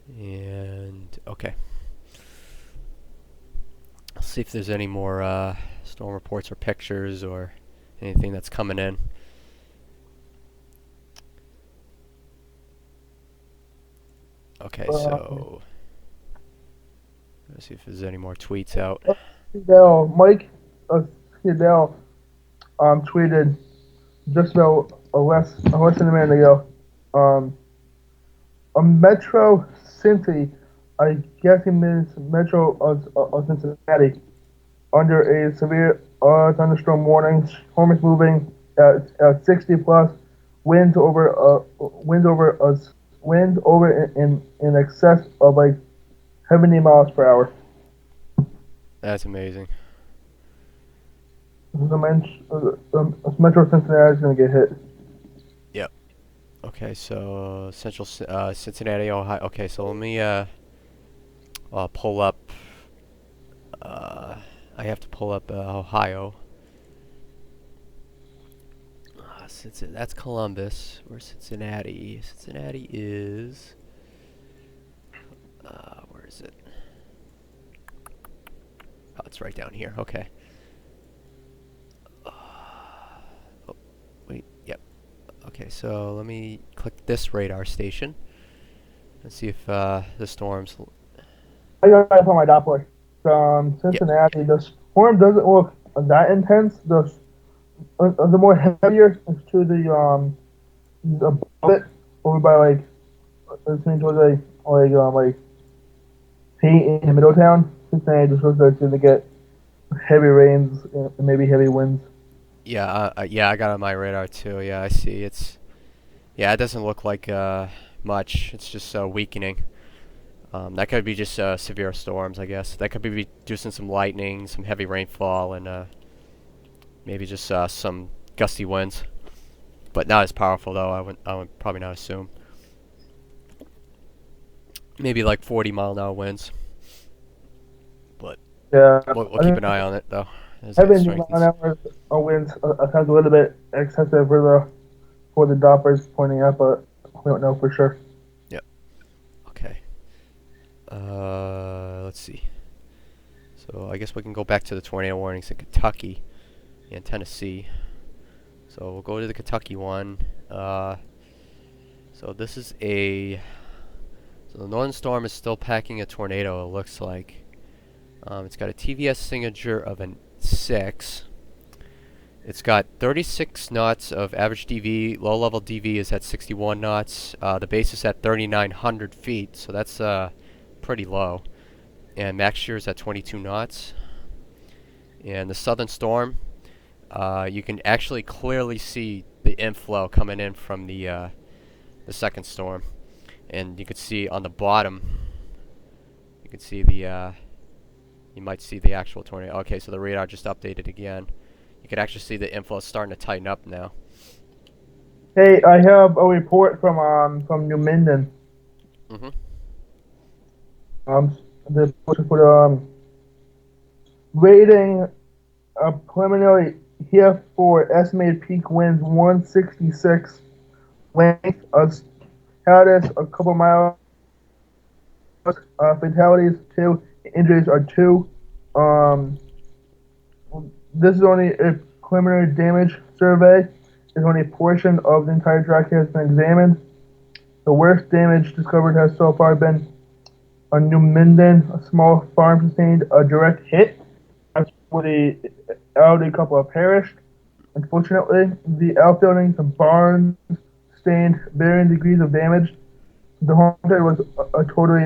S2: And okay, I'll see if there's any more storm reports or pictures or anything that's coming in. Okay, so let's see if there's any more tweets out.
S1: Mike Hidell tweeted just about less than a minute ago. A Metro Cincy, I guess he means Metro of Cincinnati, under a severe thunderstorm warning. Storm is moving at 60 plus, winds over in excess of like 70 miles per hour.
S2: That's amazing.
S1: Metro Cincinnati is going to get hit.
S2: Yep. Okay, so Central Cincinnati, Ohio. Okay, so let me pull up. I have to pull up Ohio. That's Columbus. Where's Cincinnati? Cincinnati is. Where is it? Oh, it's right down here. Okay. Oh, wait. Yep. Okay, so let me click this radar station. Let's see if the storms.
S1: I got it on my Doppler. From Cincinnati, the storm doesn't look that intense. The more heavier is to the above it, over by like listening towards like Pete in Middletown. Cincinnati just looks like it's gonna get heavy rains and maybe heavy winds.
S2: Yeah, yeah, I got it on my radar too. Yeah, I see. Yeah, it doesn't look like much. It's just weakening. That could be just severe storms, I guess. That could be reducing some lightning, some heavy rainfall, and maybe just some gusty winds. But not as powerful, though. I would probably not assume. Maybe like 40-mile-an-hour winds. But
S1: Yeah,
S2: We'll
S1: I
S2: keep an
S1: think
S2: eye on it though as it
S1: 70 mile an
S2: strengthens.
S1: hour winds sounds a little bit excessive for the Doppler's pointing up, but we don't know for sure.
S2: Yep. Okay. Let's see. So I guess we can go back to the tornado warnings in Kentucky and Tennessee. So we'll go to the Kentucky one. So this is so the northern storm is still packing a tornado, it looks like. It's got a TVS signature of a 6. It's got 36 knots of average DV. Low level DV is at 61 knots. The base is at 3,900 feet, so that's pretty low. And max shear is at 22 knots. And the southern storm, you can actually clearly see the inflow coming in from the second storm. And you can see on the bottom, you can see you might see the actual tornado. Okay, so the radar just updated again. You can actually see the inflow starting to tighten up now.
S1: Hey, I have a report from New Minden.
S2: Mm-hmm.
S1: They're supposed to put rating a preliminary here for estimated peak winds 166, length of status a couple miles, fatalities 2, injuries are 2. This is only a preliminary damage survey. Is only a portion of the entire track has been examined. The worst damage discovered has so far been on New Minden. A small farm sustained a direct hit. That's where the elderly couple have perished. Unfortunately, the outbuildings and barns sustained varying degrees of damage. The homestead was a totally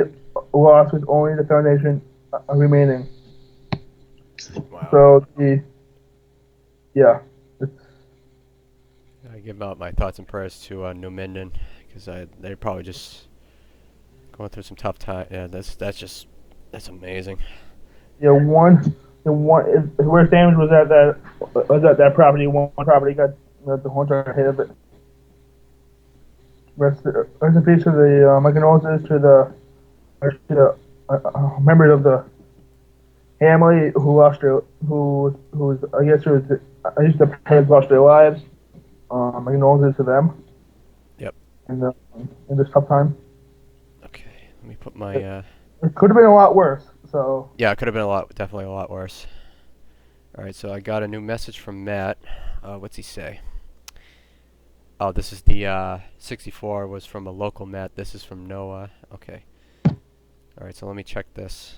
S1: lost with only the foundation remaining.
S2: Wow.
S1: So yeah, it's,
S2: I give out my thoughts and prayers to New Minden because they're probably just going through some tough time. Yeah, that's amazing.
S1: yeah, the worst damage was at that property. One property got the whole entire hit of it. Rest in peace to the my condolences to the members of the family who lost their who's I guess it was I used to parents lost their lives. My condolences to them.
S2: Yep.
S1: In this tough time.
S2: Okay, let me put my
S1: It could have been a lot worse. So
S2: yeah, it could have been definitely a lot worse. All right, so I got a new message from Matt. What's he say? Oh, this is the 64 was from a local Matt. This is from Noah. Okay. All right, so let me check this.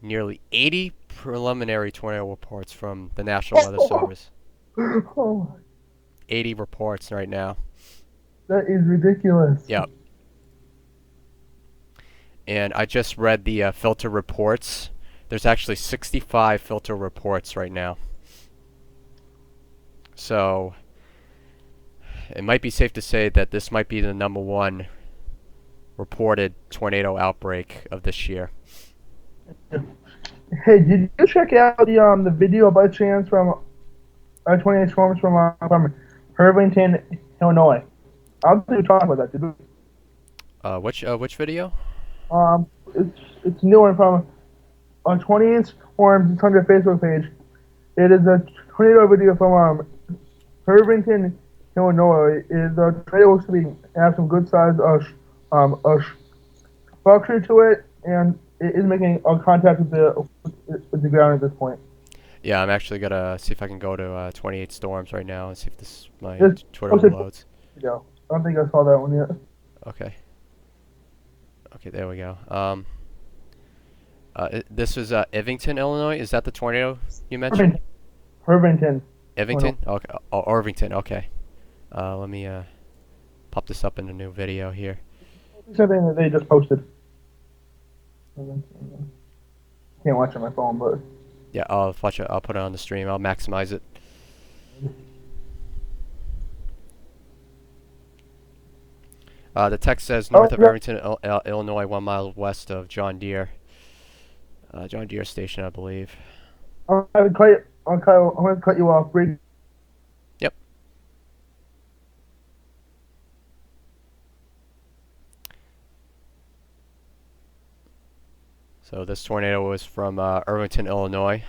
S2: Nearly 80 preliminary tornado reports from the National Weather Service.
S1: oh,
S2: 80 reports right now.
S1: that is ridiculous.
S2: Yep. And I just read the filter reports. There's actually 65 filter reports right now. So it might be safe to say that this might be the #1 reported tornado outbreak of this year.
S1: Hey, did you check out the video by chance from 28 storms from Irvington, Illinois? I don't think we talked about that, did we?
S2: Which video?
S1: It's new one from 28 storms. It's on their Facebook page. It is a tornado video from Irvington, Illinois. Is a tornado looks to be have some good size structure to it, and it is making contact with the ground at this point.
S2: Yeah, I'm actually gonna see if I can go to 28 storms right now and see if my
S1: It's
S2: Twitter
S1: posted-
S2: loads.
S1: Yeah, I don't think I saw that one yet.
S2: Okay. Okay, there we go. This was Ivington, Illinois. Is that the tornado you mentioned?
S1: Irvington.
S2: Ivington? Okay. Oh, Irvington. Okay. Let me pop this up in a new video here.
S1: Something that they just posted. Can't watch it on my phone, but
S2: Yeah, I'll watch it. I'll put it on the stream. I'll maximize it. The text says north of
S1: yeah.
S2: Irvington, Illinois, 1 mile west of John Deere. John Deere Station, I believe.
S1: I'm gonna cut you off. Break.
S2: Yep. So this tornado was from Irvington, Illinois.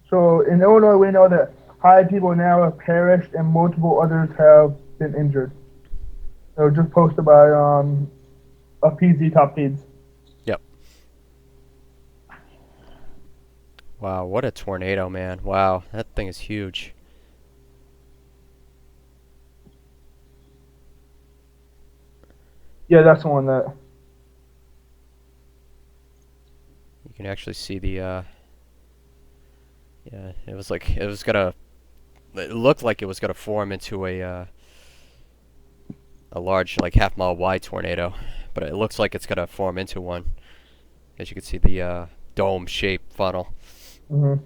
S1: So in Illinois, we know that 5 people now have perished and multiple others have been injured. So just posted by a PZ Top Feeds.
S2: Yep. Wow, what a tornado, man. Wow, that thing is huge.
S1: Yeah, that's the one that.
S2: You can actually see the yeah, it was like it was gonna it looked like it was gonna form into a large, like, half-mile wide tornado, but it looks like it's gonna form into one. As you can see, the dome-shaped funnel.
S1: Mm-hmm.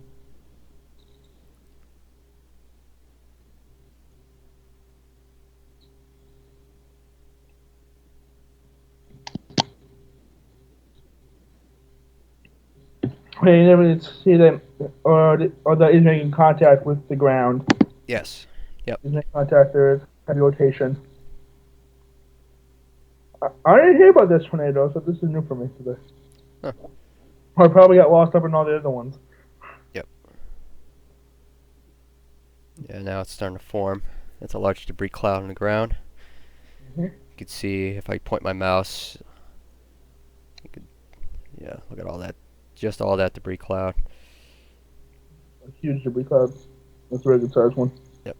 S1: Okay, you never see them, or that is making contact with the ground.
S2: Yes. Yep.
S1: Is making contact, there is heavy rotation. I didn't hear about this tornado, so this is new for me today.
S2: Huh.
S1: I probably got lost up in all the other ones.
S2: Yep. Yeah, now it's starting to form. It's a large debris cloud on the ground.
S1: Mm-hmm.
S2: You can see if I point my mouse. You could, yeah, look at all that, just all that debris cloud.
S1: A huge debris cloud. That's a very good sized one.
S2: Yep.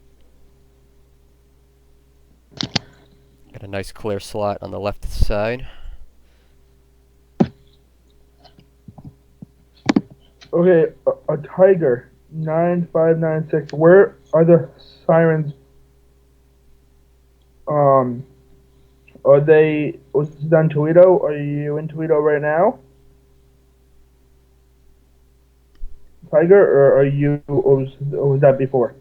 S2: Got a nice clear slot on the left side.
S1: Okay, a Tiger 9596. Where are the sirens? Are they? Was this done Toledo? Are you in Toledo right now, Tiger, or are you? Or was that before?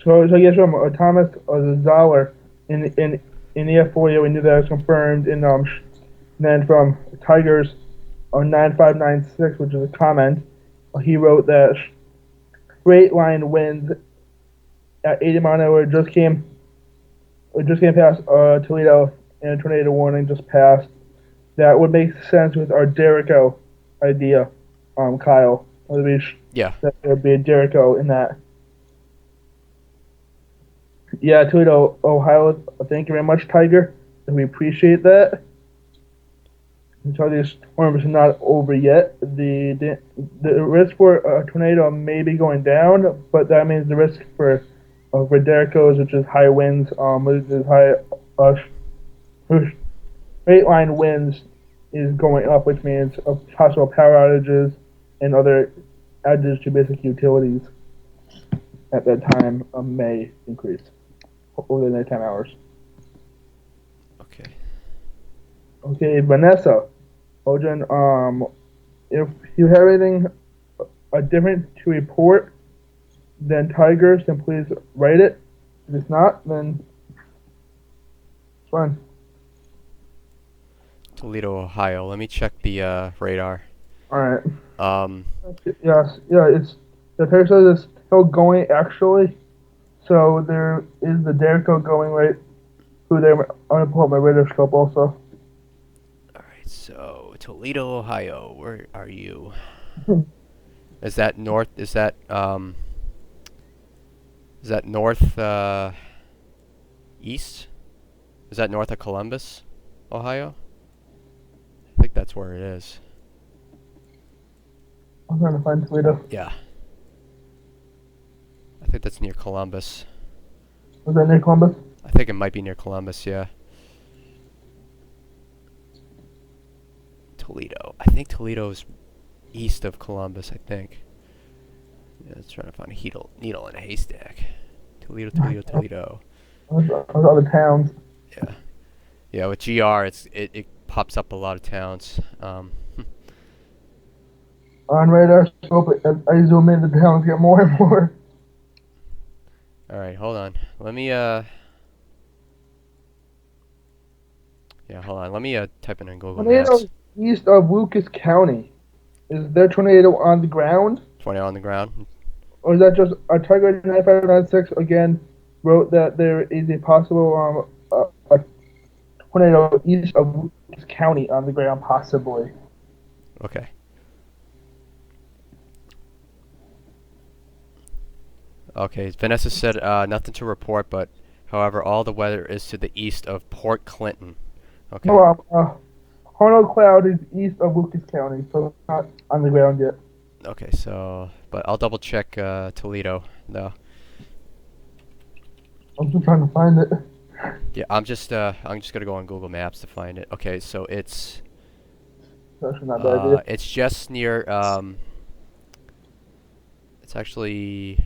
S1: So I guess from Thomas Zoller in the F4, we knew that was confirmed. And then from Tigers on 9596, which is a comment, he wrote that straight line winds at 80 mile an hour just came past Toledo, and a tornado warning just passed. That would make sense with our Jericho idea, Kyle.
S2: Yeah.
S1: That there would be a Jericho in that. Yeah, Toledo, Ohio. Thank you very much, Tiger. We appreciate that. So these storms are not over yet. The risk for a tornado may be going down, but that means the risk for Jerichos, which is high winds, which is high straight line winds, is going up, which means possible power outages and other outages to basic utilities at that time may increase over the nighttime hours.
S2: Okay.
S1: Okay, Vanessa, Ojan, if you have anything different to report than Tigers, then please write it. If it's not, then it's fine.
S2: Toledo, Ohio. Let me check the radar.
S1: All right.
S2: Yes,
S1: it's the picture is still going actually. So there is the Jericho going right through there. I'm gonna pull up my radar scope also.
S2: Alright, so Toledo, Ohio, where are you? Is that north? Is that north east? Is that north of Columbus, Ohio? I think that's where it is.
S1: I'm trying to find Toledo.
S2: Yeah. I think that's near Columbus.
S1: Was that near Columbus?
S2: I think it might be near Columbus, yeah. Toledo. I think Toledo's east of Columbus, I think. Yeah, let's try to find a needle in a haystack. Toledo, Toledo, Toledo.
S1: Those other towns.
S2: Yeah. Yeah, with GR, it pops up a lot of towns.
S1: On radar scope, I zoom in, the towns get more and more.
S2: Alright, hold on. Let me, yeah, hold on. Let me, type in Google
S1: Tornado
S2: Maps.
S1: east of Lucas County is there a tornado on the ground?
S2: Tornado on the ground.
S1: Or is that just a Tiger 9596 again wrote that there is a possible a tornado east of Lucas County on the ground, possibly.
S2: Okay. Okay, Vanessa said nothing to report, but however, all the weather is to the east of Port Clinton. Okay.
S1: No, Hornell Cloud is east of Lucas County, so it's not on the ground yet.
S2: Okay, so, but I'll double check Toledo, though.
S1: I'm just trying to find it.
S2: Yeah, I'm just gonna go on Google Maps to find it. Okay, so it's
S1: That's not a bad idea.
S2: it's just near it's actually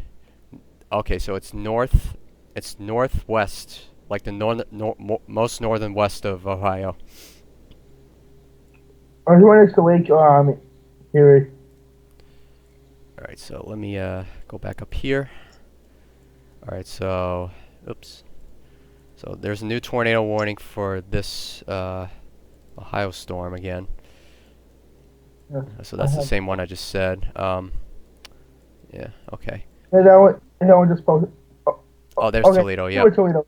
S2: okay, so it's northwest, like the most northern west of Ohio.
S1: I was next to Lake Erie.
S2: All right, so let me go back up here. All right, so oops. So there's a new tornado warning for this Ohio storm again.
S1: Yeah,
S2: So that's the same one I just said. Yeah, okay.
S1: And that one just posted.
S2: Oh, there's
S1: Okay,
S2: Toledo, yeah.
S1: Toledo.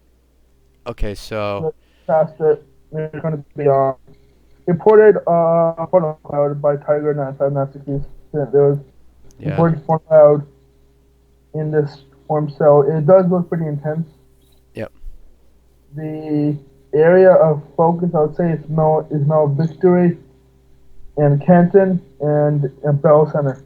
S2: Okay, so
S1: Past it. They're going to be reported photo cloud by Tiger 9596. There was
S2: yeah,
S1: reported storm cloud in this storm cell. It does look pretty intense.
S2: Yep.
S1: The area of focus, I would say, is Mount Victory and Kenton and Bell Center.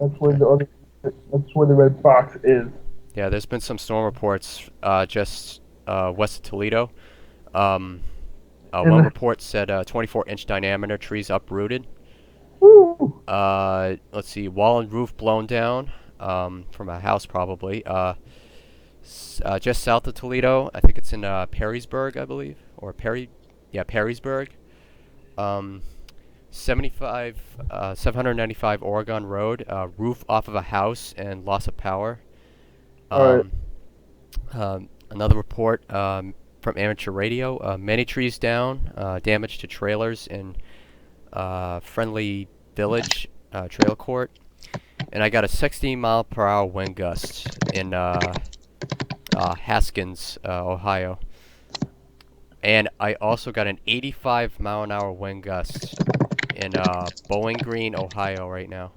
S1: That's where that's where the red box is.
S2: yeah. There's been some storm reports just west of Toledo. One report said 24-inch diameter trees uprooted.
S1: Woo!
S2: Let's see, wall and roof blown down from a house probably. Just south of Toledo, I think it's in Perrysburg, I believe, or Perrysburg. 795 Oregon Road, roof off of a house and loss of power.
S1: Alright.
S2: Another report from amateur radio, many trees down, damage to trailers in Friendly Village Trail Court. And I got a 60-mile-per-hour wind gust in Haskins, Ohio. And I also got an 85-mile-an-hour wind gust in Bowling Green, Ohio right now.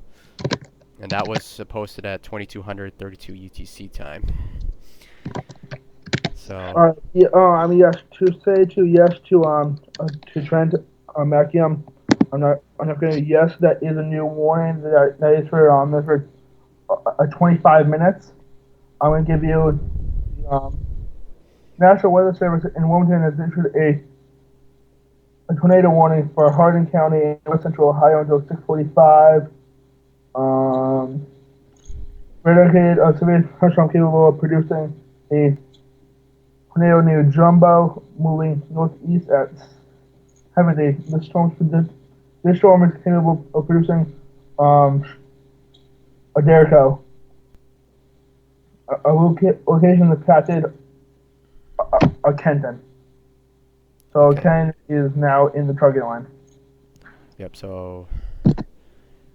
S2: And that was posted at 2232 UTC time. So.
S1: Yeah. Yes. To Trent, Mackie, I'm not gonna. Yes, that is a new warning. That is for 25 minutes. I'm gonna give you National Weather Service in Wilmington has issued a tornado warning for Hardin County in West Central Ohio until 6:45. Predicted a severe thunderstorm capable of producing a tornado near Jumbo, moving northeast at 70. This storm is capable of producing a Derico. A location that's captured a Kenton. So
S2: Okay.
S1: Ken is now in the target line.
S2: Yep, so.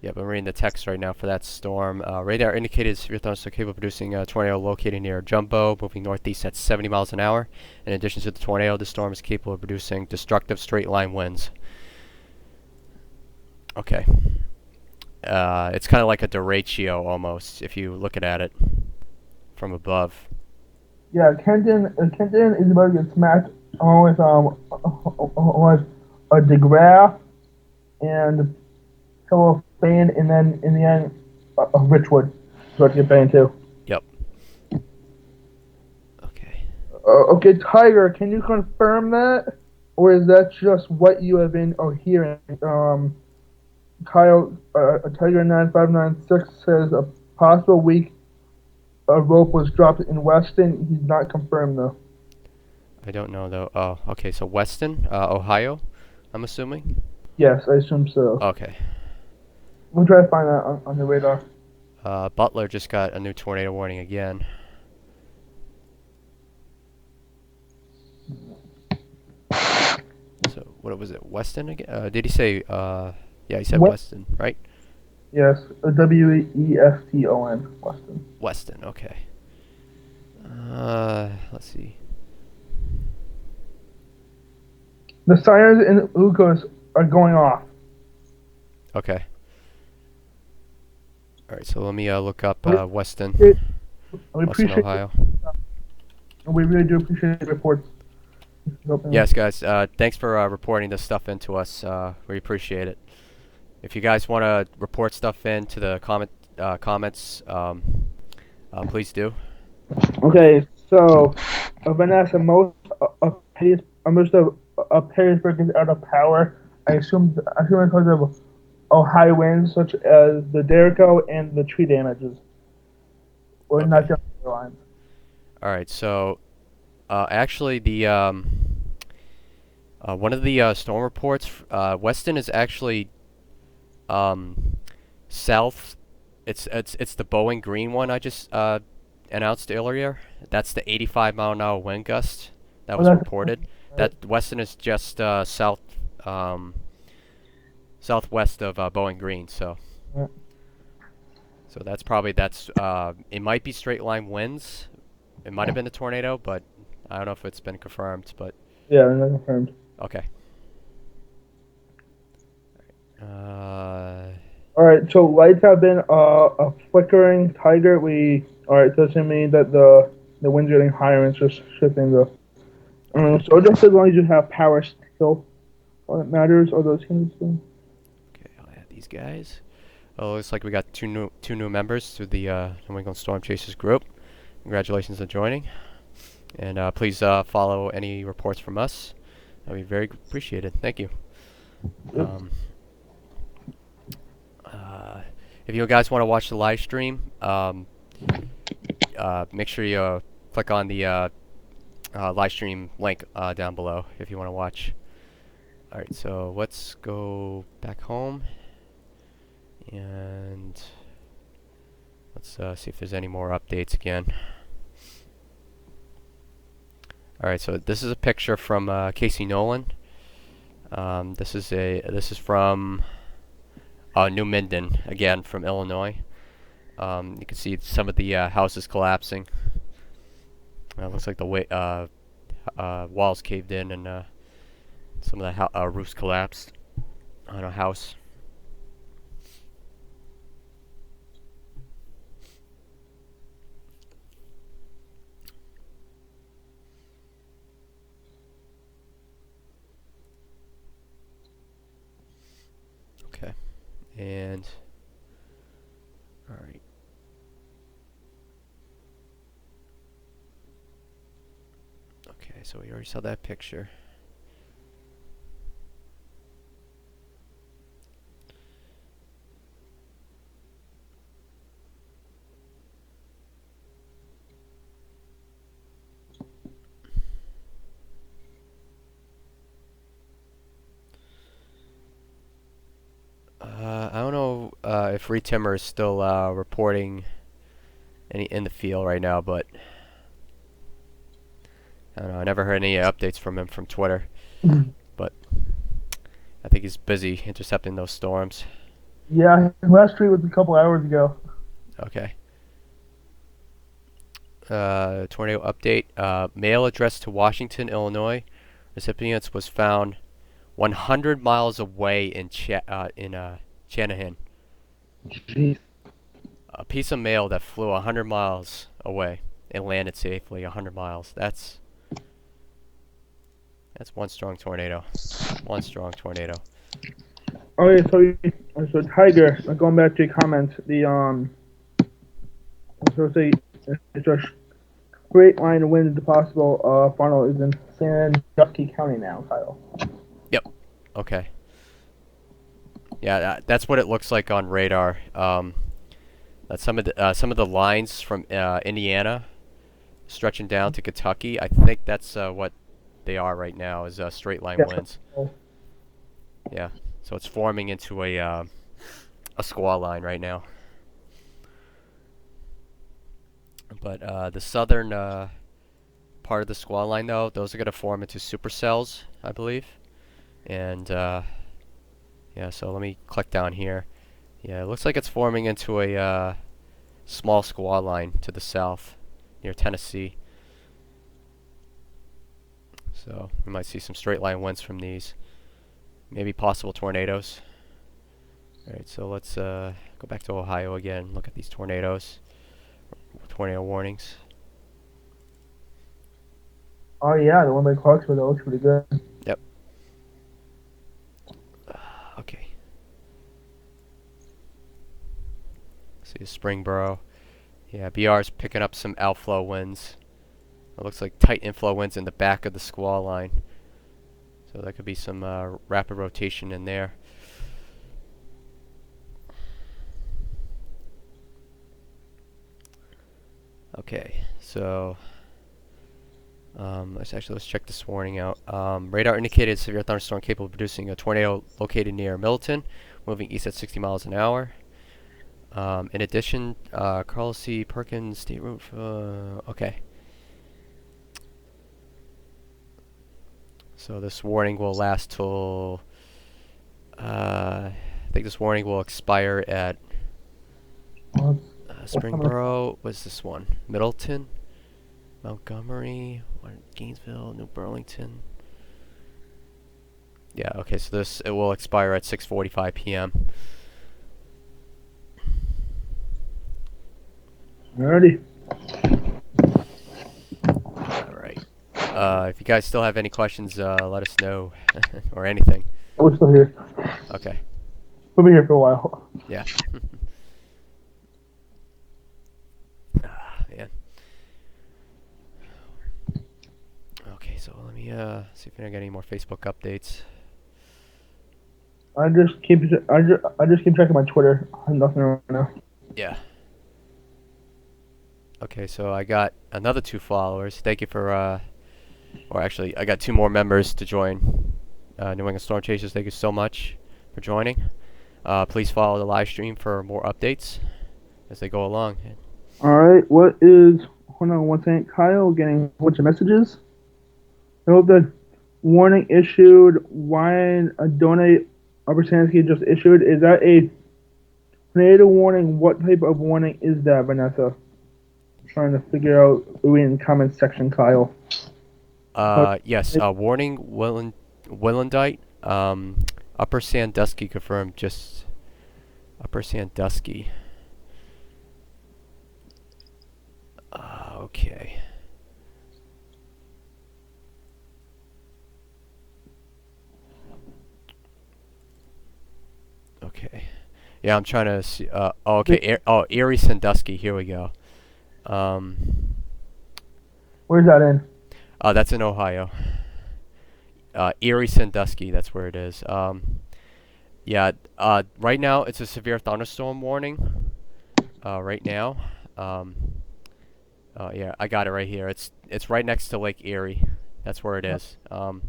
S2: Yep, I'm reading the text right now for that storm. Radar indicated severe thunderstorm capable of producing a tornado located near Jumbo, moving northeast at 70 miles an hour. In addition to the tornado, the storm is capable of producing destructive straight-line winds. Okay. It's kind of like a derecho almost, if you look at it from above.
S1: Yeah, Kenton is about to get smacked with a DeGraff and Hill Bane, and then in the end, Richwood is about to get banned too.
S2: Yep. Okay.
S1: Okay, Tiger, can you confirm that, or is that just what you have been hearing? Kyle, Tiger 9596 says a possible weak rope was dropped in Weston. He's not confirmed though.
S2: I don't know though. Oh, okay. So Weston, Ohio, I'm assuming.
S1: Yes, I assume so.
S2: Okay.
S1: We'll try to find that on the radar.
S2: Butler just got a new tornado warning again. So what was it? Weston again? Did he say? Yeah, he said Weston, right?
S1: Yes, Weston. Weston.
S2: Weston. Okay. Let's see.
S1: The sirens in Lucas are going off.
S2: Okay. All right. So let me look up
S1: We
S2: Weston, Weston,
S1: appreciate
S2: Ohio.
S1: we really do appreciate the reports.
S2: Yes, guys. Thanks for reporting this stuff into us. We appreciate it. If you guys want to report stuff into the comments, please do.
S1: Okay, so Vanessa, most of Perrysburg is out of power. I assume because of high winds such as the Derico and the tree damages. Or not
S2: Okay.
S1: just the lines.
S2: All right. So, actually, the one of the storm reports, Weston is actually south. It's the Bowling Green one I just announced earlier. That's the 85-mile-an-hour wind gust that was reported. That Weston is just south southwest of Bowling Green. So.
S1: Yeah.
S2: So that's it might be straight line winds. It might have been a tornado, but I don't know if it's been confirmed. But
S1: Yeah, not confirmed.
S2: okay.
S1: All right, so lights have been a flickering tiger. All right, so doesn't mean that the wind's getting higher and it's just shifting the. So just as long as you have power still, all that matters are those things.
S2: Okay, I'll add these guys. Oh, looks like we got two new members to the New England Storm Chasers group. Congratulations on joining, and please follow any reports from us. That'd be very appreciated. Thank you. If you guys want to watch the live stream, make sure you click on the live stream link down below if you want to watch. Alright, so let's go back home and let's see if there's any more updates again. Alright, so this is a picture from Casey Nolan. This is from New Minden, again from Illinois. You can see some of the houses collapsing. Looks like the walls caved in and some of the roofs collapsed on a house. Okay, and all right. Okay, so we already saw that picture. I don't know if Reed Timmer is still reporting in the field right now, but I don't know. I never heard any updates from him from Twitter, but I think he's busy intercepting those storms.
S1: Yeah, last tweet was a couple hours ago.
S2: Okay. Tornado update. Mail addressed to Washington, Illinois. Recipients was found 100 miles away in Channahon.
S1: Jeez.
S2: A piece of mail that flew 100 miles away and landed safely 100 miles. That's one strong tornado. One strong tornado.
S1: Okay, so Tiger, going back to your comment, so say it's a straight line of wind. The possible funnel is in Sandusky County now, Kyle.
S2: Yep. Okay. Yeah, that's what it looks like on radar. That's some of the lines from Indiana stretching down to Kentucky. I think that's what they are right now, is straight line winds. Yeah. So it's forming into a squall line right now. But the southern part of the squall line, though, those are going to form into supercells, I believe. And yeah, so let me click down here. Yeah, it looks like it's forming into a small squall line to the south near Tennessee. So we might see some straight line winds from these. Maybe possible tornadoes. Alright, so let's go back to Ohio again. Look at these tornadoes. Tornado warnings.
S1: Oh yeah, the one by Clarksville, that looks pretty good.
S2: Yep. Okay. See Springboro. Yeah, BR's picking up some outflow winds. It looks like tight inflow winds in the back of the squall line. So that could be some rapid rotation in there. Okay, so let's check this warning out. Radar indicated severe thunderstorm capable of producing a tornado located near Middleton, moving east at 60 miles an hour. In addition, Carl C. Perkins State Road. Okay. So this warning will last till. I think this warning will expire at Springboro. What's this one? Middleton, Montgomery, Gainesville, New Burlington. Yeah. Okay. So it will expire at 6:45 p.m.
S1: Alrighty.
S2: Alright. If you guys still have any questions, let us know. Or anything.
S1: We're still here.
S2: Okay.
S1: We'll be here for a while.
S2: Yeah. Man. Okay, so let me see if I get any more Facebook updates.
S1: I just keep checking my Twitter. I have nothing right now.
S2: Yeah. Okay, so I got another 2 followers. Thank you for, or actually, I got 2 more members to join New England Storm Chasers. Thank you so much for joining. Please follow the live stream for more updates as they go along.
S1: Alright, hold on one second. Kyle getting a bunch of messages. I hope the warning issued, Ryan Donate Upper Sandusky just issued. Is that a tornado warning? What type of warning is that, Vanessa? Trying to figure out in the comments section, Kyle.
S2: Yes, warning, Willendite, Upper Sandusky confirmed, just Upper Sandusky. Okay. Okay. Yeah, I'm trying to see, okay, Erie Sandusky, here we go.
S1: Where's that in?
S2: That's in Ohio. Erie Sandusky, that's where it is. Yeah, right now it's a severe thunderstorm warning. Right now. Yeah, I got it right here. It's right next to Lake Erie. That's where it is. There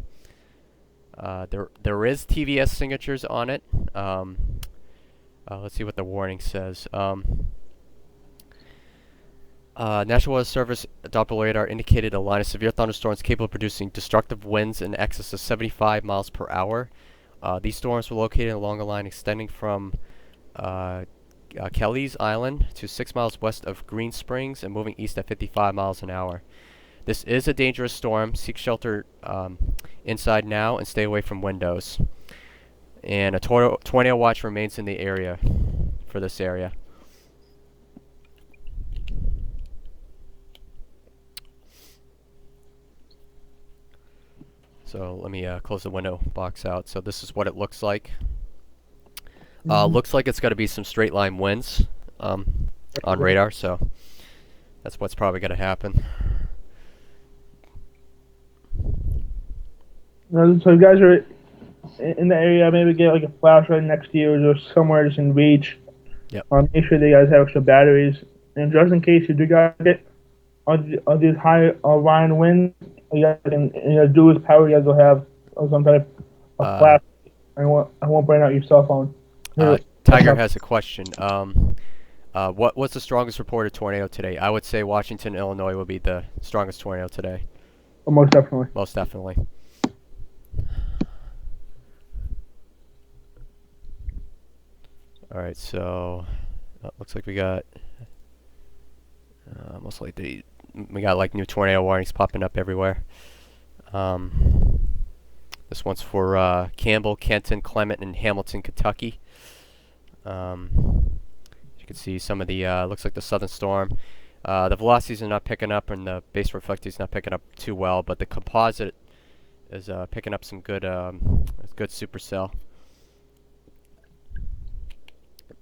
S2: is TVS signatures on it. Let's see what the warning says. National Weather Service Doppler radar indicated a line of severe thunderstorms capable of producing destructive winds in excess of 75 miles per hour. These storms were located along a line extending from Kelly's Island to 6 miles west of Green Springs and moving east at 55 miles an hour. This is a dangerous storm. Seek shelter inside now and stay away from windows. And a tornado watch remains in the area for this area. So let me close the window box out. So this is what it looks like. Looks like it's going to be some straight line winds on radar. So that's what's probably going to happen.
S1: So you guys are in the area, maybe get like a flashlight next to you or somewhere just in reach.
S2: Yep.
S1: Make sure that you guys have extra batteries. And just in case you do guys get these high Ryan winds, you guys can do his power. You guys will have some type of flash. I won't burn out your cell phone.
S2: Tiger has a question. What's the strongest reported tornado today? I would say Washington, Illinois would be the strongest tornado today.
S1: Oh, most definitely.
S2: Most definitely. All right, so looks like we got most likely we got like new tornado warnings popping up everywhere. This one's for Campbell, Kenton, Clement, and Hamilton, Kentucky. You can see some of the looks like the southern storm. The velocities are not picking up, and the base reflectivity is not picking up too well, but the composite is picking up some good supercell.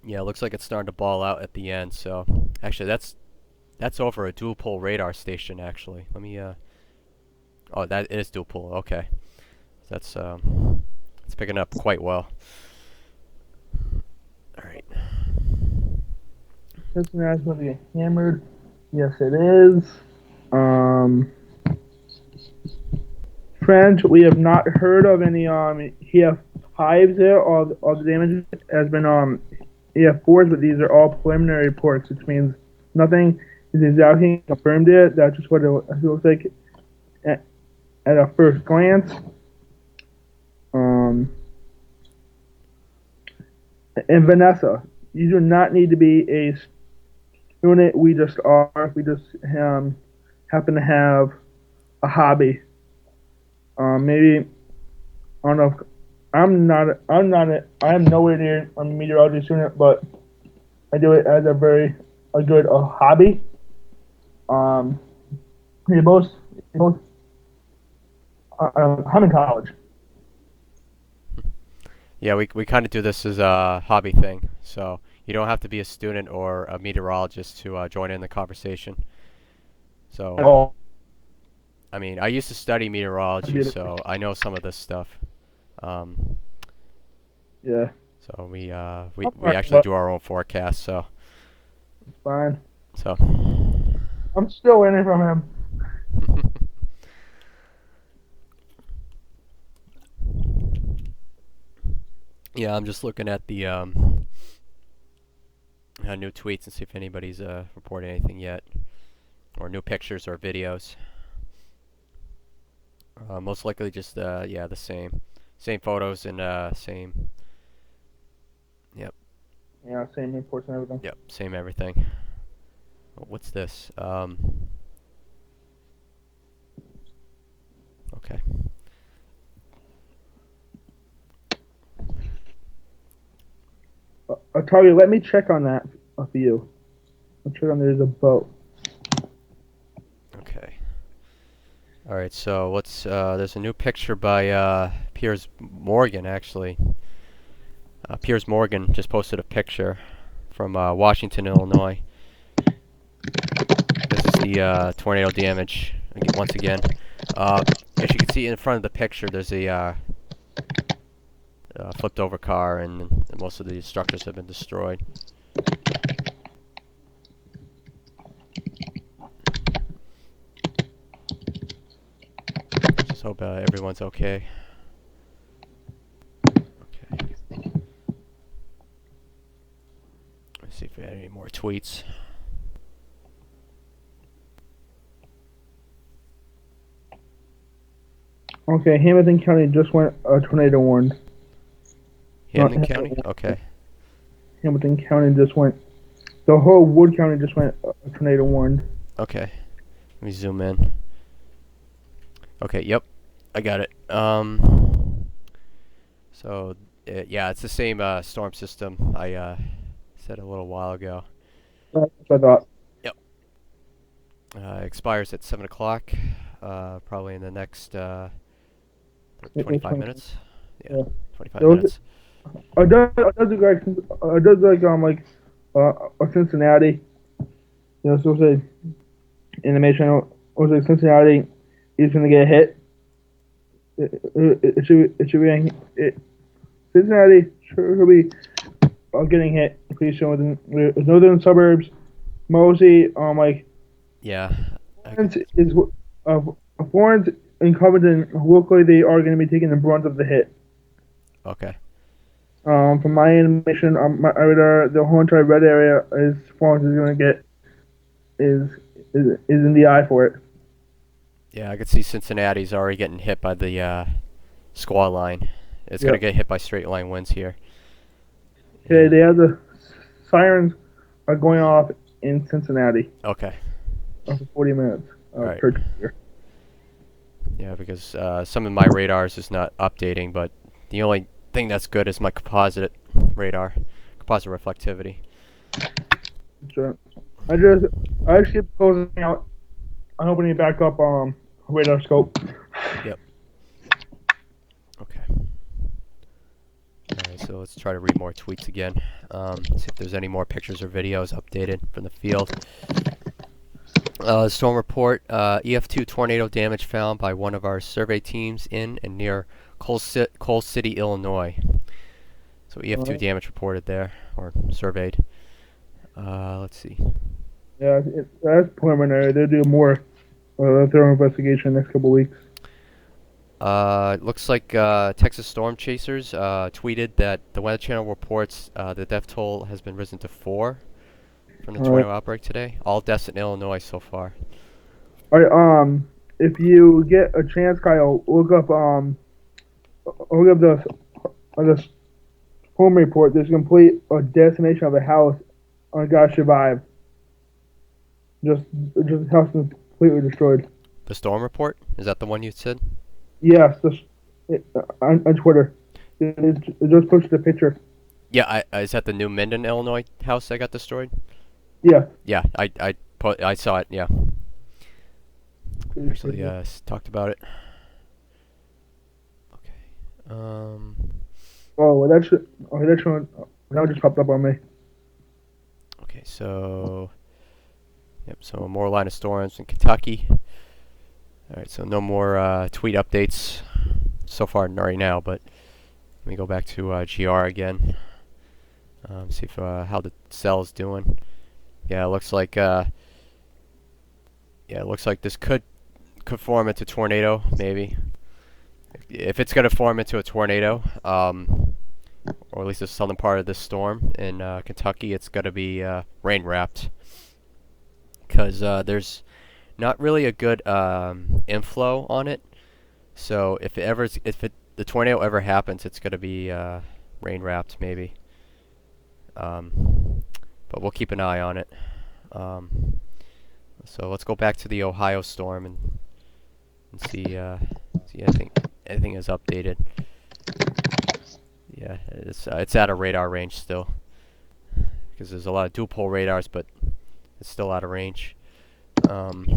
S2: Yeah, it looks like it's starting to ball out at the end. So actually, that's over a dual pole radar station. Actually, let me. Oh, that is dual pole. Okay, that's it's picking up quite well. All right.
S1: Cincinnati's going to get hammered. Yes, it is. French, we have not heard of any hives there. All the damage has been EF4s, but these are all preliminary reports, which means nothing is exactly confirmed yet. That's just what it looks like at a first glance. And Vanessa, you do not need to be a student. We just are. We just happen to have a hobby. Maybe I don't know. If, I am nowhere near a meteorology student, but I do it as a good hobby. We both. I'm in college.
S2: Yeah, we kind of do this as a hobby thing, so you don't have to be a student or a meteorologist to join in the conversation. So, I mean, I used to study meteorology, so I know some of this stuff.
S1: Yeah.
S2: So we actually do our own forecast. So.
S1: It's fine.
S2: So.
S1: I'm still waiting from him.
S2: Yeah, I'm just looking at the new tweets and see if anybody's reported anything yet, or new pictures or videos. Most likely just yeah, the same photos and same. Yep.
S1: Yeah, same reports and everything.
S2: Yep, same everything. Oh, what's this? Okay.
S1: Target, let me check on that for you. I'll check on there's a boat.
S2: Okay. All right. So what's there's a new picture by Piers Morgan actually. Piers Morgan just posted a picture from Washington, Illinois. This is the tornado damage once again. As you can see in front of the picture, there's a flipped over car, and most of the structures have been destroyed. Just hope everyone's okay. Okay. Let's see if we had any more tweets.
S1: Okay, Hamilton County just went tornado warned.
S2: Hamilton County? Okay.
S1: Hamilton County just went. The whole Wood County just went tornado warned.
S2: Okay. Let me zoom in. Okay, yep. I got it. So, yeah, it's the same storm system I said a little while ago.
S1: That's what I thought.
S2: Yep. Expires at 7 o'clock, probably in the next 25 minutes. Yeah, 25 minutes.
S1: It does look like Cincinnati. You know, so say animation. It was like Cincinnati is going to get hit. It should be. Cincinnati should be getting hit pretty soon with the northern suburbs. Mosey,
S2: yeah.
S1: Is Florence and Covington. Locally, they are going to be taking the brunt of the hit.
S2: Okay.
S1: From my animation, my radar, the whole entire red area is Florence is going to get is in the eye for it.
S2: Yeah, I could see Cincinnati's already getting hit by the squall line. It's going to get hit by straight line winds here.
S1: Okay, they have the sirens are going off in Cincinnati
S2: Okay.
S1: for 40 minutes
S2: Right.
S1: per year.
S2: Yeah, because some of my radars is not updating, but the only thing that's good is my composite radar, composite reflectivity.
S1: So I just keep closing out. I'm opening back up radar scope.
S2: Yep. Okay. Alright, so let's try to read more tweets again. See if there's any more pictures or videos updated from the field. Storm report, EF2 tornado damage found by one of our survey teams in and near Coal City, Illinois. So EF2 damage reported there, or surveyed. Let's see.
S1: Yeah, that's preliminary. They'll do more thorough investigation next couple weeks.
S2: It looks like Texas Storm Chasers tweeted that the Weather Channel reports the death toll has been risen to 4 from the tornado outbreak today. All deaths in Illinois so far.
S1: All right. If you get a chance, Kyle, look up the home report. There's a complete decimation of a house on God survived. Just the house is completely destroyed.
S2: The storm report? Is that the one you said?
S1: Yes, on Twitter. It just posted a picture.
S2: Yeah, is that the New Minden, Illinois house that got destroyed?
S1: Yeah.
S2: Yeah, I saw it. Yeah. Actually, talked about it. Okay.
S1: Oh, that's one. That just popped up on me.
S2: Okay, so. Yep. So more line of storms in Kentucky. All right. So no more tweet updates so far right now, but let me go back to GR again. See if how the cell's doing. Yeah, it looks like this could form into tornado, maybe. If it's gonna form into a tornado, or at least the southern part of this storm in Kentucky, it's gonna be rain wrapped, because there's not really a good inflow on it. So if the tornado ever happens, it's gonna be rain wrapped, maybe. But we'll keep an eye on it. So let's go back to the Ohio storm and see anything is updated. Yeah, it's out of radar range still, because there's a lot of dual pole radars, but it's still out of range. Okay.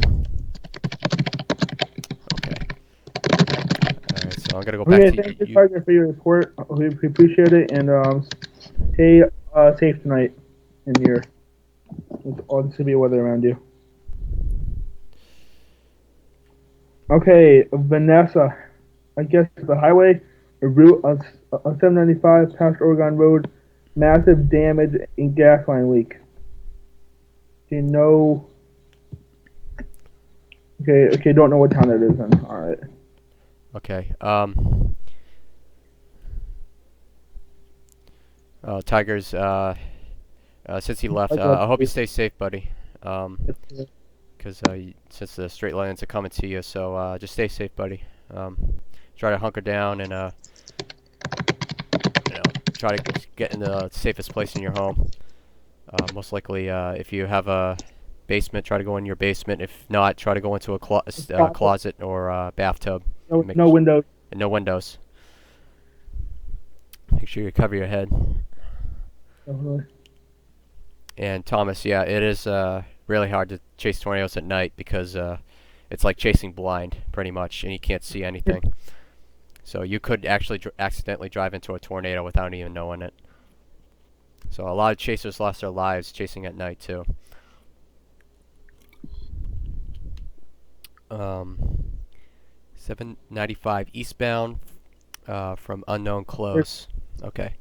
S2: Alright, so I'm gonna go back to
S1: Thank you, Tiger, for your report. We appreciate it, and stay safe tonight in your with all the severe weather around you. Okay, Vanessa. I guess the highway, a route on 795 past Oregon Road, massive damage in gas line leak. Do you know? Okay, don't know what town it is then. All right.
S2: Okay. Tigers. Since he left, I hope you stay safe, buddy. Because since the straight lines are coming to you, so just stay safe, buddy. Try to hunker down and try to get in the safest place in your home. Most likely, if you have a basement, try to go in your basement. If not, try to go into a closet or a bathtub.
S1: No windows.
S2: And no windows. Make sure you cover your head.
S1: Definitely.
S2: And Thomas, yeah, it is really hard to chase tornadoes at night, because it's like chasing blind, pretty much, and you can't see anything. So you could actually accidentally drive into a tornado without even knowing it. So a lot of chasers lost their lives chasing at night too. 795 eastbound from unknown close. Okay.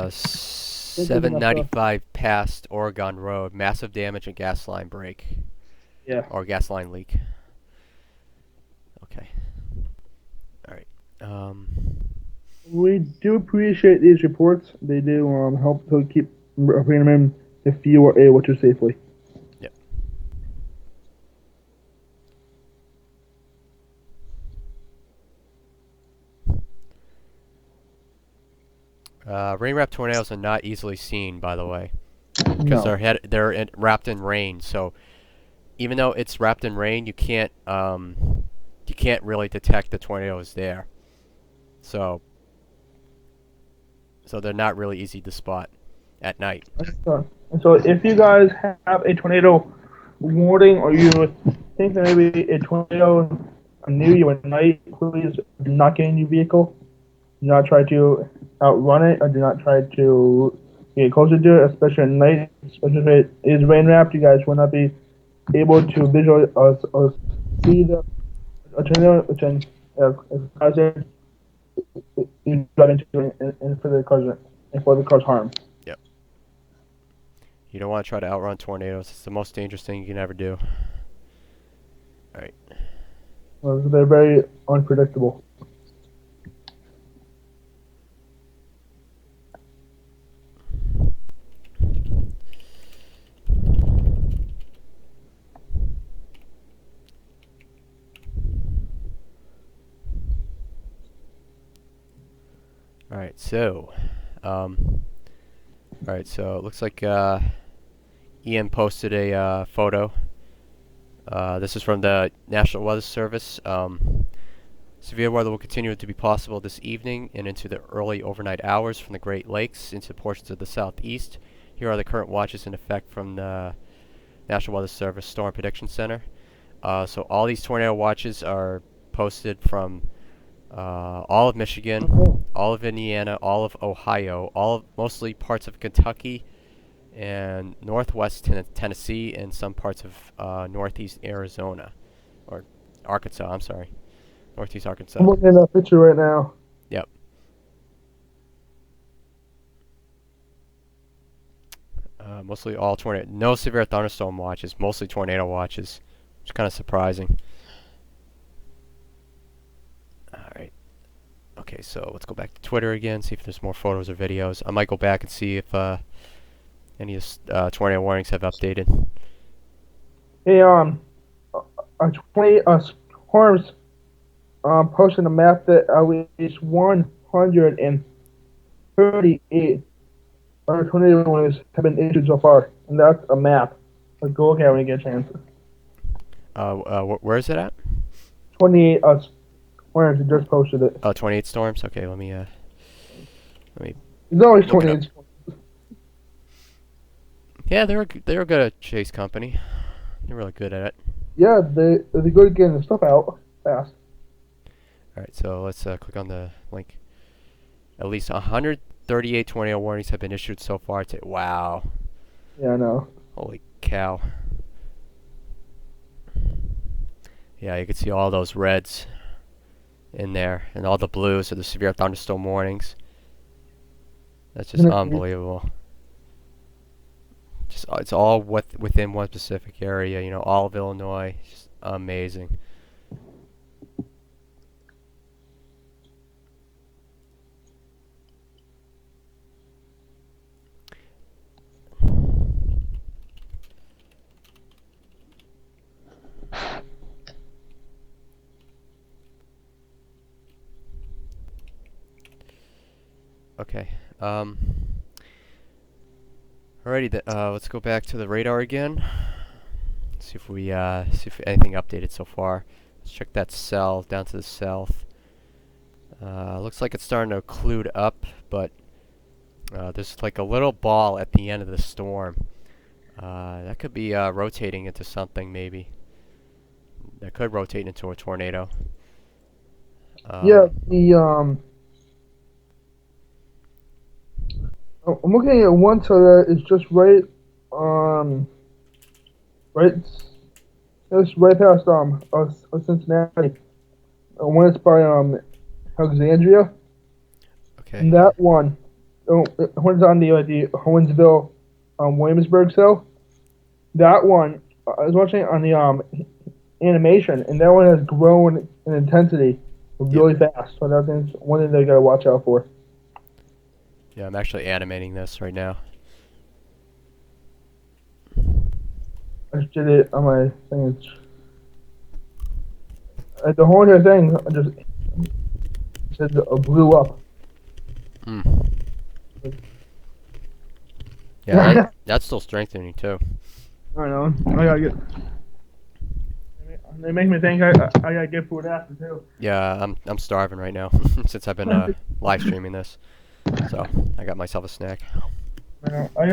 S2: 795 past Oregon Road. Massive damage and gas line break.
S1: Yeah.
S2: Or gas line leak. Okay. All right.
S1: We do appreciate these reports. They do help to keep bringing them in if you are able to safely.
S2: Yep. Rain wrapped tornadoes are not easily seen, by the way, because
S1: No.
S2: they're wrapped in rain. So even though it's wrapped in rain, you can't really detect the tornado is there. So they're not really easy to spot at night.
S1: So if you guys have a tornado warning, or you think that maybe a tornado near you at night, please do not get in your vehicle. Do not try to outrun it, or do not try to get closer to it, especially at night. Especially if it is rain wrapped, you guys will not be able to visualize or see the tornado, which then causes you drive into it and for the car's harm.
S2: Yep. You don't want to try to outrun tornadoes. It's the most dangerous thing you can ever do. All right.
S1: Well, they're very unpredictable.
S2: Alright, so it looks like Ian posted a photo. This is from the National Weather Service. Severe weather will continue to be possible this evening and into the early overnight hours from the Great Lakes into portions of the southeast. Here are the current watches in effect from the National Weather Service Storm Prediction Center. So all these tornado watches are posted from all of Michigan, all of Indiana, all of Ohio, mostly parts of Kentucky, and northwest Tennessee, and some parts of northeast Arizona, or Arkansas. I'm sorry, northeast Arkansas.
S1: I'm looking at that picture right now.
S2: Yep. Mostly all tornado. No severe thunderstorm watches. Mostly tornado watches. Which is kind of surprising. Alright. Okay, so let's go back to Twitter again, see if there's more photos or videos. I might go back and see if any of tornado warnings have updated.
S1: Hey, 20 storms posted a map that at least 138 tornado warnings have been issued so far, and that's a map. Like, go look at it when you get a chance.
S2: Where is it at?
S1: 28 storms, just posted it.
S2: Oh, 28 storms? Okay, let me
S1: There's always
S2: look it
S1: 28 storms.
S2: Yeah, they're good at Chase Company. They're really good at it.
S1: Yeah, they're good at getting the stuff out fast.
S2: Alright, so let's click on the link. At least 138 tornado warnings have been issued so far. Wow.
S1: Yeah, I know.
S2: Holy cow. Yeah, you can see all those reds in there, and all the blues are the severe thunderstorm warnings. That's just unbelievable. Just it's all within one specific area, you know, all of Illinois. Just amazing. Okay. Alrighty, let's go back to the radar again. See if anything updated so far. Let's check that cell down to the south. Looks like it's starting to occlude up, but there's like a little ball at the end of the storm. That could be rotating into something, maybe. That could rotate into a tornado.
S1: Yeah, I'm looking at one so that is just right it's right past Cincinnati. One is by Alexandria.
S2: Okay.
S1: And that one, one's on the Owensville, Williamsburg cell. That one, I was watching it on the animation, and that one has grown in intensity really fast. So that's one thing they gotta watch out for.
S2: Yeah, I'm actually animating this right now.
S1: I just did it on my thing. The whole entire thing just blew up.
S2: Yeah, that's still strengthening too.
S1: I know. I gotta get. They make me think I gotta get food after too.
S2: Yeah, I'm starving right now since I've been live streaming this. So I got myself a snack.
S1: I know. I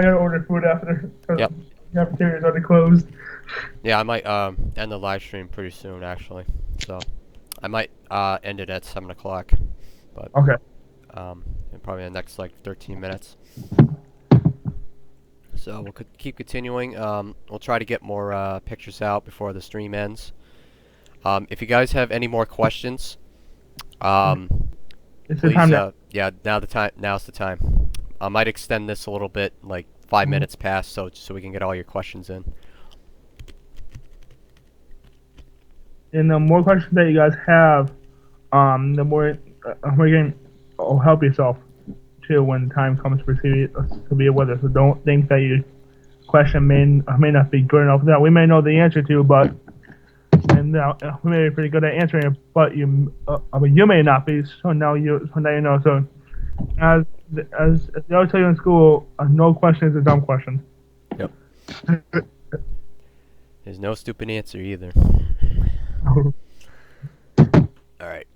S1: gotta order food after. Cause
S2: Yep.
S1: the cafeteria's already closed.
S2: Yeah, I might end the live stream pretty soon actually. So I might end it at 7 o'clock, but
S1: Okay.
S2: in probably the next like 13 minutes. So we'll keep continuing. We'll try to get more pictures out before the stream ends. If you guys have any more questions,
S1: It's the
S2: please,
S1: time now.
S2: yeah, now's the time. I might extend this a little bit, like 5 minutes past, so we can get all your questions in.
S1: And the more questions that you guys have, the more you can help yourself too when the time comes for to be with us. So don't think that your question may not be good enough that we may know the answer to, but we may be pretty good at answering it, but you may not be. So now you know. So as they always tell you in school, no question is a dumb question.
S2: Yep. There's no stupid answer either. All right.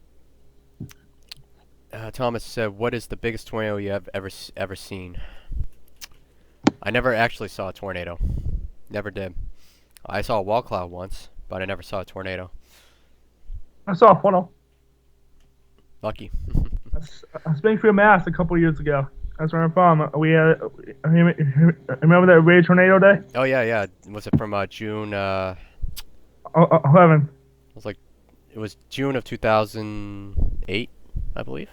S2: Thomas said, "What is the biggest tornado you have ever seen?" I never actually saw a tornado. Never did. I saw a wall cloud once, but I never saw a tornado.
S1: I saw a funnel.
S2: Lucky.
S1: Springfield, Mass, a couple years ago. That's where I'm from. We had. Remember that rage tornado day?
S2: Oh yeah. Was it from June?
S1: 11.
S2: It was June of 2008, I believe.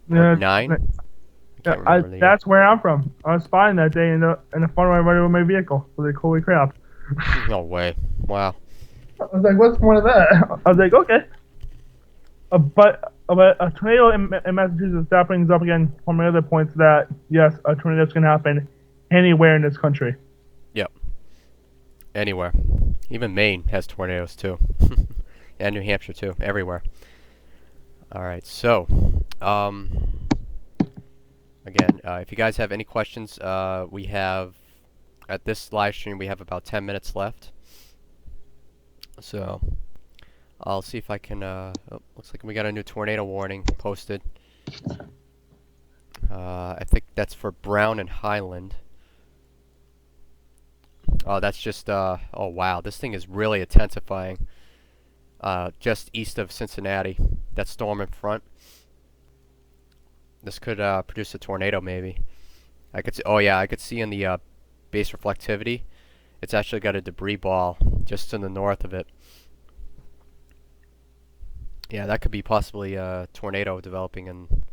S1: Yeah,
S2: Or 9. I can't remember the year.
S1: that's where I'm from. I was spying that day in the front of my vehicle. I was like, holy crap.
S2: No way. Wow.
S1: I was like, what's the point of that? I was like, okay. But a tornado in Massachusetts, that brings up again one of my other points that, yes, a tornado can happen anywhere in this country.
S2: Yep. Anywhere. Even Maine has tornadoes too. And New Hampshire too. Everywhere. Alright, so, again, if you guys have any questions, we have, at this live stream, we have about 10 minutes left. So, I'll see if I can, looks like we got a new tornado warning posted. I think that's for Brown and Highland. Oh, that's just, oh wow, this thing is really intensifying. Just east of Cincinnati, that storm in front. This could produce a tornado, maybe. I could see, oh yeah, I could see in the base reflectivity, it's actually got a debris ball just to the north of it. Yeah, that could be possibly a tornado developing in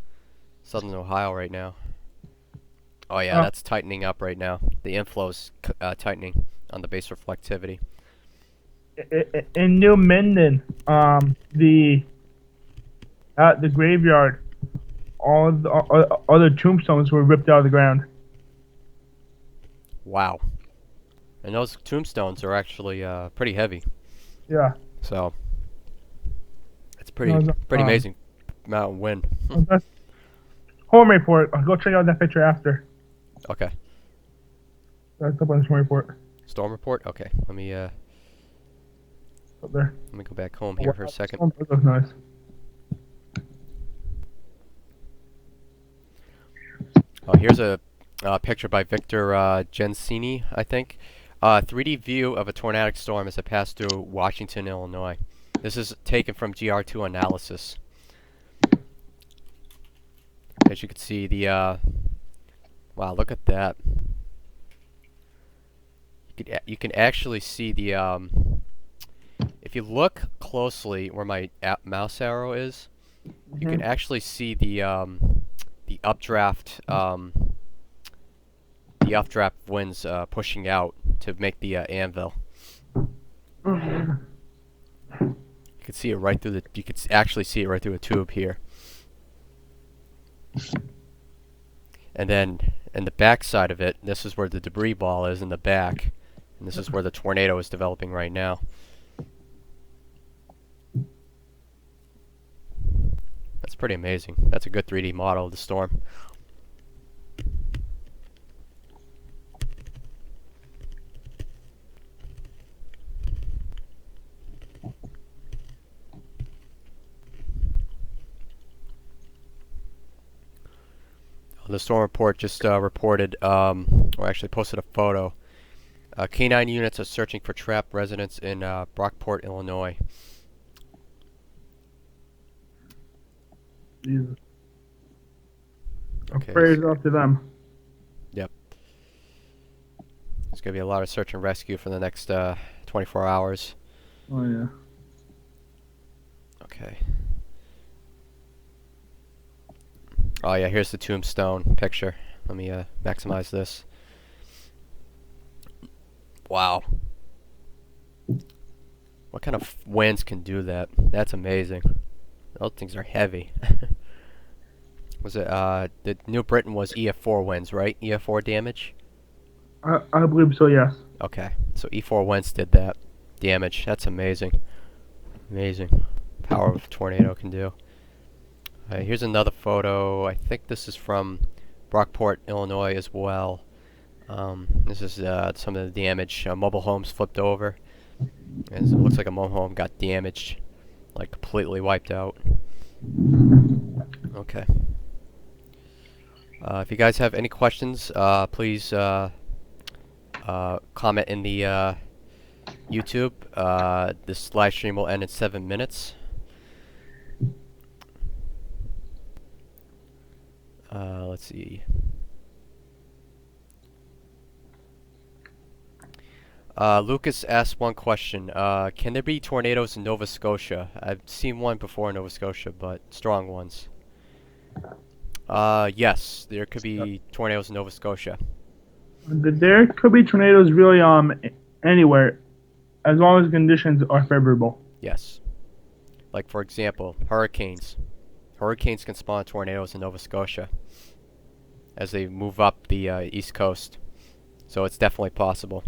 S2: southern Ohio right now. Oh yeah, that's tightening up right now. The inflow's tightening on the base reflectivity.
S1: In New Minden, the graveyard, all the tombstones were ripped out of the ground.
S2: Wow. And those tombstones are actually pretty heavy.
S1: Yeah.
S2: So it's pretty amazing amount of wind.
S1: That's home report. I'll go check out that picture after.
S2: Okay.
S1: That's up on the home report.
S2: Storm report? Okay. Let me
S1: Up there.
S2: let me go back home here for a second.
S1: That looks nice.
S2: Oh, here's a picture by Victor Gensini, I think. 3D view of a tornadic storm as it passed through Washington, Illinois. This is taken from GR2 analysis. As you can see, the wow, look at that. You can actually see the if you look closely where my mouse arrow is, you can actually see the updraft winds pushing out to make the anvil. You can see it right through the. You could actually see it right through a tube here. And then in the back side of it, this is where the debris ball is in the back, and this is where the tornado is developing right now. That's pretty amazing. That's a good 3D model of the storm. The storm report just reported, or actually posted a photo. K9 units are searching for trapped residents in Brockport, Illinois.
S1: Jesus.
S2: Okay.
S1: Prayers up to them.
S2: Yep. There's gonna be a lot of search and rescue for the next 24 hours.
S1: Oh yeah.
S2: Okay. Oh yeah, here's the tombstone picture. Let me maximize this. Wow. What kind of winds can do that? That's amazing. Those things are heavy. Was it the New Britain was EF4 winds, right? EF4 damage?
S1: I believe so, yes.
S2: Okay. So E4 winds did that damage. That's amazing. Amazing. Power of a tornado can do. Here's another photo. I think this is from Brockport, Illinois as well. This is some of the damage. Mobile homes flipped over. And it looks like a mobile home got damaged. Like completely wiped out. Okay. If you guys have any questions, please comment in the YouTube. This live stream will end in 7 minutes. Let's see. Lucas asked one question. Can there be tornadoes in Nova Scotia? I've seen one before in Nova Scotia, but strong ones. Yes, there could be tornadoes in Nova Scotia.
S1: There could be tornadoes really anywhere, as long as conditions are favorable.
S2: Yes. Like for example, hurricanes. Hurricanes can spawn tornadoes in Nova Scotia as they move up the east coast. So it's definitely possible.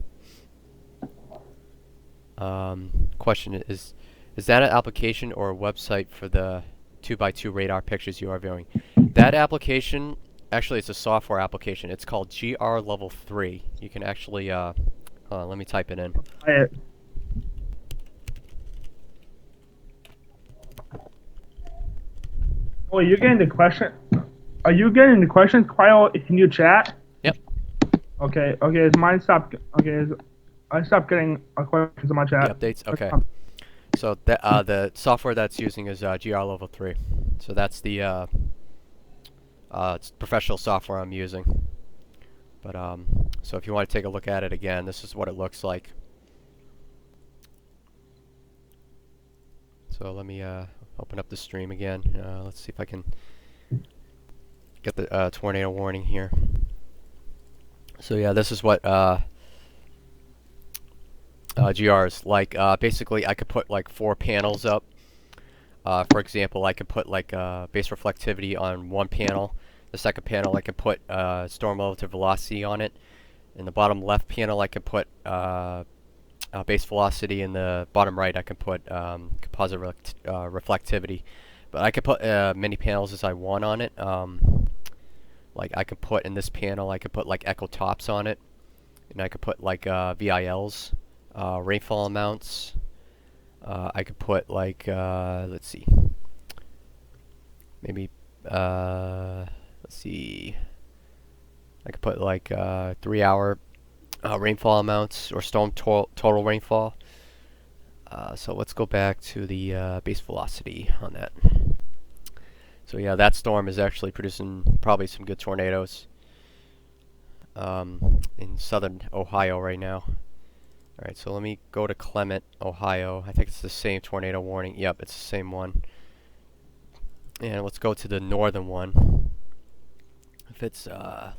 S2: Question is that an application or a website for the 2x2 radar pictures you are viewing? That application, actually it's a software application. It's called GR Level 3. You can actually, let me type it in.
S1: Oh, you're getting the question? Are you getting the questions, Kyle? Can you chat?
S2: Yep.
S1: Okay, is mine stopped? I stopped getting questions in my chat.
S2: The updates? Okay. So the software that's using is GR Level 3. So that's the it's professional software I'm using. But so if you want to take a look at it again, this is what it looks like. So let me open up the stream again. Let's see if I can get the tornado warning here. So yeah, this is what GR is like. Basically, I could put like 4 panels up. For example, I could put like base reflectivity on one panel. The second panel, I could put storm relative velocity on it. In the bottom left panel, I could put base velocity. In the bottom right, I can put composite reflectivity. But I could put many panels as I want on it. Like I could put in this panel, I could put like echo tops on it, and I could put like VILs, rainfall amounts. I could put like let's see, maybe let's see. I could put like 3-hour rainfall amounts or storm total rainfall. So let's go back to the base velocity on that. So yeah, that storm is actually producing probably some good tornadoes in southern Ohio right now. Alright, so let me go to Clement, Ohio. I think it's the same tornado warning. Yep, it's the same one. And let's go to the northern one. If it's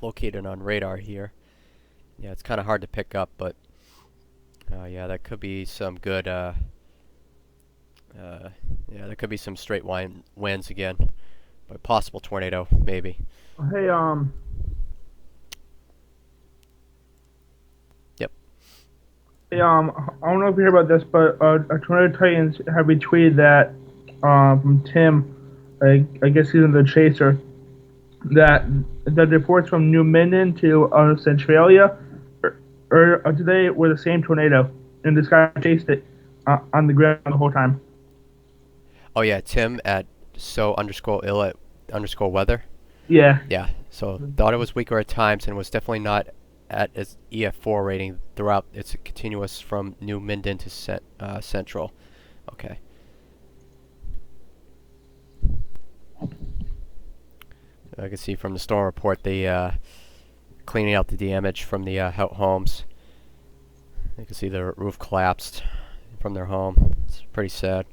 S2: located on radar here. Yeah, it's kind of hard to pick up, but yeah, that could be some good yeah, there could be some straight line winds again. But possible tornado, maybe.
S1: Hey,
S2: Yep.
S1: Hey, I don't know if you hear about this, but Tornado Titans have retweeted that from Tim. I guess he's in the chaser. That the reports from New Minden to Centralia today were the same tornado, and this guy chased it on the ground the whole time.
S2: Oh yeah, Tim at _ill_weather.
S1: Yeah.
S2: Yeah, so thought it was weaker at times and was definitely not at its EF4 rating throughout its continuous from New Minden to Central. Okay. I can see from the storm report they cleaning out the damage from the homes. You can see the roof collapsed from their home. It's pretty sad.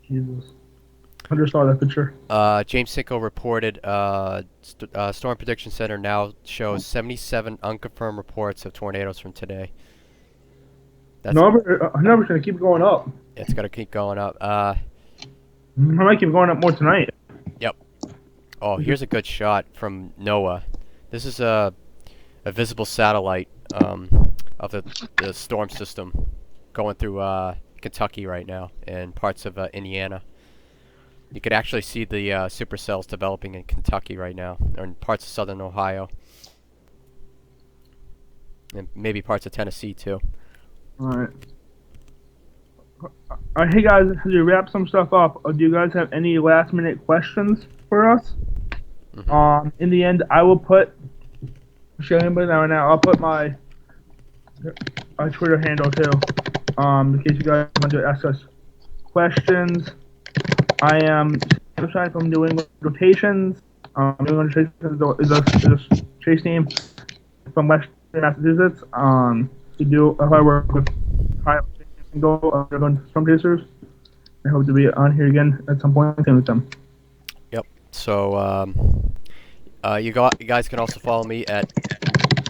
S1: Jesus. I just saw that picture.
S2: James Cinco reported Storm Prediction Center now shows 77 unconfirmed reports of tornadoes from today. That's
S1: Numbers gonna keep going up.
S2: it's gonna keep going up.
S1: I might keep going up more tonight.
S2: Yep. Oh, here's a good shot from NOAA. This is a visible satellite of the storm system going through Kentucky right now and parts of Indiana. You could actually see the supercells developing in Kentucky right now, or in parts of southern Ohio, and maybe parts of Tennessee too.
S1: All right. Hey guys, as we wrap some stuff up, do you guys have any last-minute questions for us? In the end, I will put. Show anybody now. I'll put my Twitter handle too. In case you guys want to ask us questions. I am aside from New England rotations. New England rotations is a chase team from Western Massachusetts. To do if I work with Kyle and go Storm Chasers. I hope to be on here again at some point with them.
S2: Yep. So you guys can also follow me at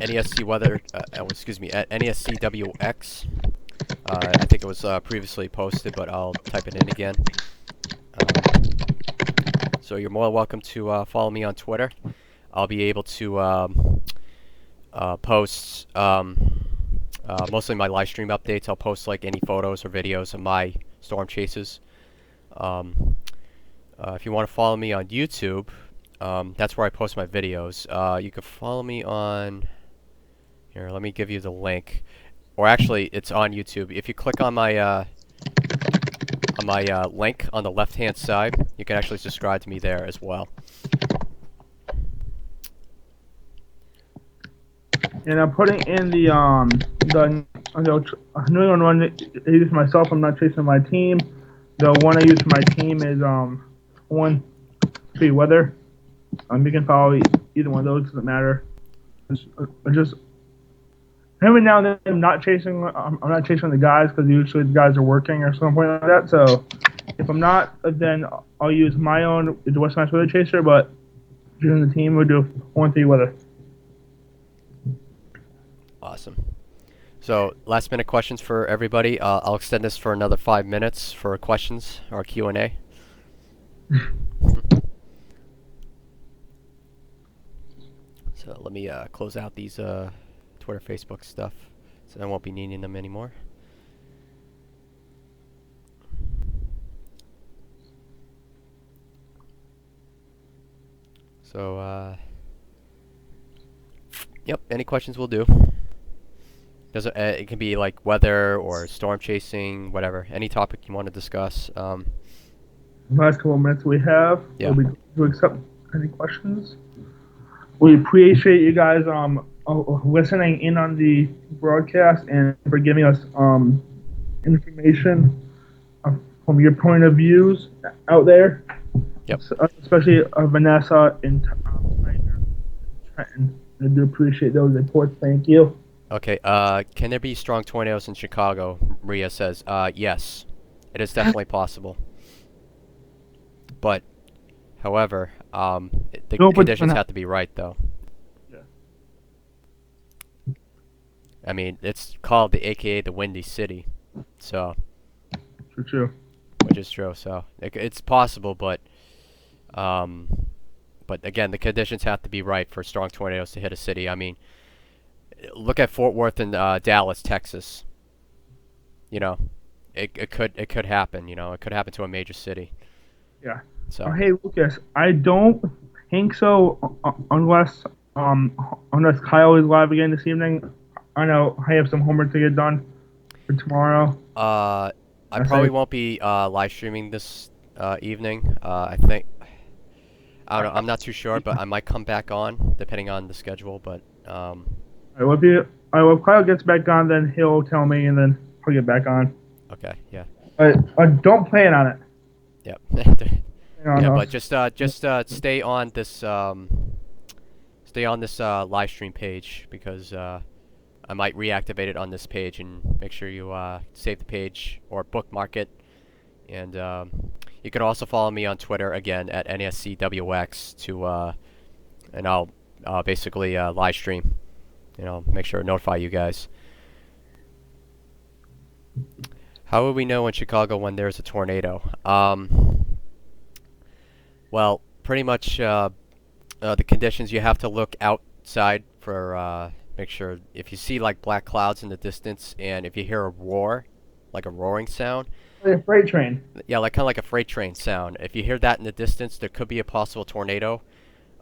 S2: NESC Weather. Excuse me, at NESCWX. I think it was previously posted, but I'll type it in again. So you're more welcome to follow me on Twitter. I'll be able to post mostly my live stream updates. I'll post like any photos or videos of my storm chases. If you want to follow me on YouTube, that's where I post my videos. You can follow me on here. Let me give you the link, or actually, it's on YouTube. If you click on my link on the left-hand side, you can actually subscribe to me there as well.
S1: And I'm putting in the New England one. I use myself. I'm not chasing my team. The one I use for my team is 1-3 weather. You can follow either one of those. Doesn't matter. Just every now and then I'm not chasing the guys because usually the guys are working or something like that. So if I'm not, then I'll use my own the West Mass Weather Chaser. But during the team, we'll do 1-3 weather.
S2: Awesome. So last minute questions for everybody. I'll extend this for another 5 minutes for questions or Q&A. So let me close out these Twitter, Facebook stuff, so I won't be needing them anymore. So yep, any questions will do. It can be like weather or storm chasing, whatever. Any topic you want to discuss.
S1: Last couple of minutes we have.
S2: Yeah.
S1: We'll be to accept any questions. We appreciate you guys listening in on the broadcast and for giving us information from your point of views out there.
S2: Yep.
S1: Especially Vanessa and Trenton. I do appreciate those reports. Thank you.
S2: Okay. Can there be strong tornadoes in Chicago? Maria says, yes, it is definitely possible. But, however, the conditions have to be right, though.
S1: Yeah.
S2: I mean, it's called the AKA the Windy City, so.
S1: True.
S2: Which is true. So it's possible, but again, the conditions have to be right for strong tornadoes to hit a city. I mean, look at Fort Worth and Dallas, Texas. You know, it could happen. You know, it could happen to a major city.
S1: Yeah.
S2: So.
S1: Hey Lucas, I don't think so unless Kyle is live again this evening. I know I have some homework to get done for tomorrow.
S2: I probably won't be live streaming this evening. I think. I don't know. I'm not too sure, but I might come back on depending on the schedule. But
S1: All right, well, if Kyle gets back on, then he'll tell me, and then I'll get back on.
S2: okay, yeah,
S1: Don't plan on it.
S2: yep,
S1: No,
S2: yeah.
S1: no.
S2: But just stay on this live stream page because I might reactivate it on this page and make sure you save the page or bookmark it. And you can also follow me on Twitter again at NSCWX and I'll basically live stream. Make sure to notify you guys. How would we know in Chicago when there's a tornado? Well, pretty much the conditions, you have to look outside for make sure if you see like black clouds in the distance and if you hear a roar, like a roaring sound.
S1: Like a freight train.
S2: Yeah, like kind of like a freight train sound. If you hear that in the distance, there could be a possible tornado.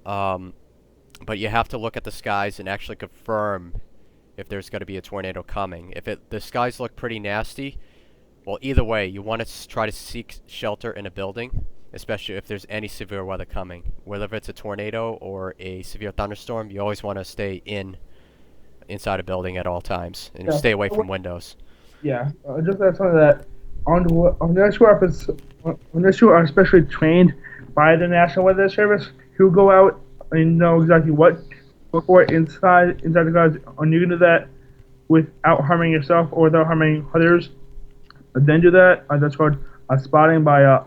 S2: But you have to look at the skies and actually confirm if there's going to be a tornado coming. If the skies look pretty nasty, well, either way, you want to try to seek shelter in a building, especially if there's any severe weather coming. Whether it's a tornado or a severe thunderstorm, you always want to stay inside a building at all times and stay away from windows.
S1: Yeah, just that's something that unless you are especially trained by the National Weather Service, who go out and know exactly what to look for inside the clouds, and you can do that without harming yourself or without harming others. Then do that. That's called spotting by a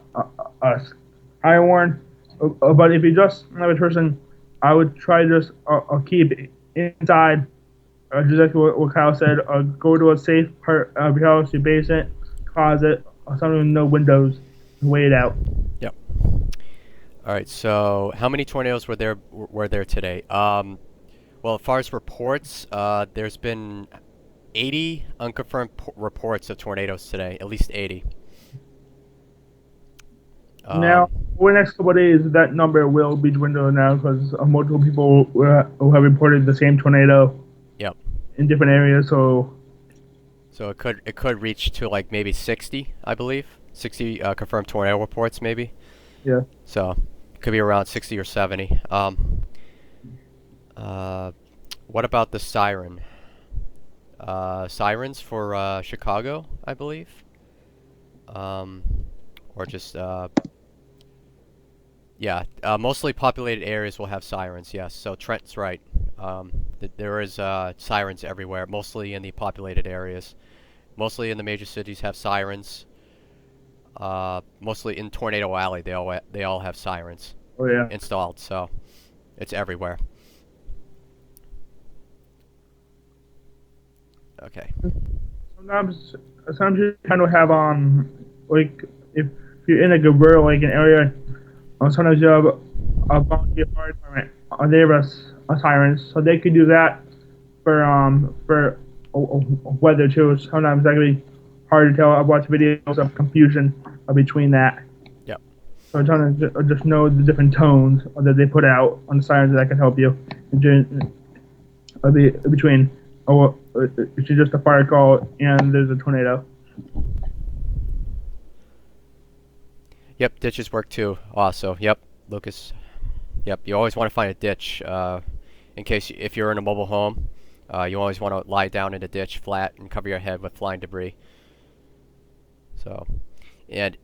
S1: eye warn. But if you just have a person, I would try to just keep inside. Just like what Kyle said, go to a safe part of your house, your basement, closet, or something with no windows, and wait it out.
S2: Yep. All right. So, how many tornadoes were there today? Well, as far as reports, there's been 80 unconfirmed reports of tornadoes today. At least 80.
S1: Now, over the next couple of days, that number will be dwindling now because multiple people will have reported the same tornado.
S2: Yep.
S1: In different areas, so
S2: it could reach to like maybe 60, I believe. 60 confirmed tornado reports, maybe.
S1: Yeah.
S2: So it could be around 60 or 70. What about the siren? Sirens for Chicago, I believe. Or just yeah, mostly populated areas will have sirens. Yes, so Trent's right. There is sirens everywhere, mostly in the populated areas. Mostly in the major cities have sirens. Mostly in Tornado Alley, they all have sirens installed, so it's everywhere. Okay.
S1: Sometimes you kind of have like if you're in like a rural like an area, sometimes you have a volunteer fire department. They have a sirens, so they could do that for weather too. Sometimes that can be hard to tell. I've watched videos of confusion between that.
S2: Yep.
S1: So I'm trying to just know the different tones that they put out on the sirens that can help you between it's just a fire call and there's a tornado.
S2: Yep, ditches work too. Also, yep, Lucas. Yep, you always want to find a ditch in case if you're in a mobile home. You always want to lie down in a ditch flat and cover your head with flying debris. So, and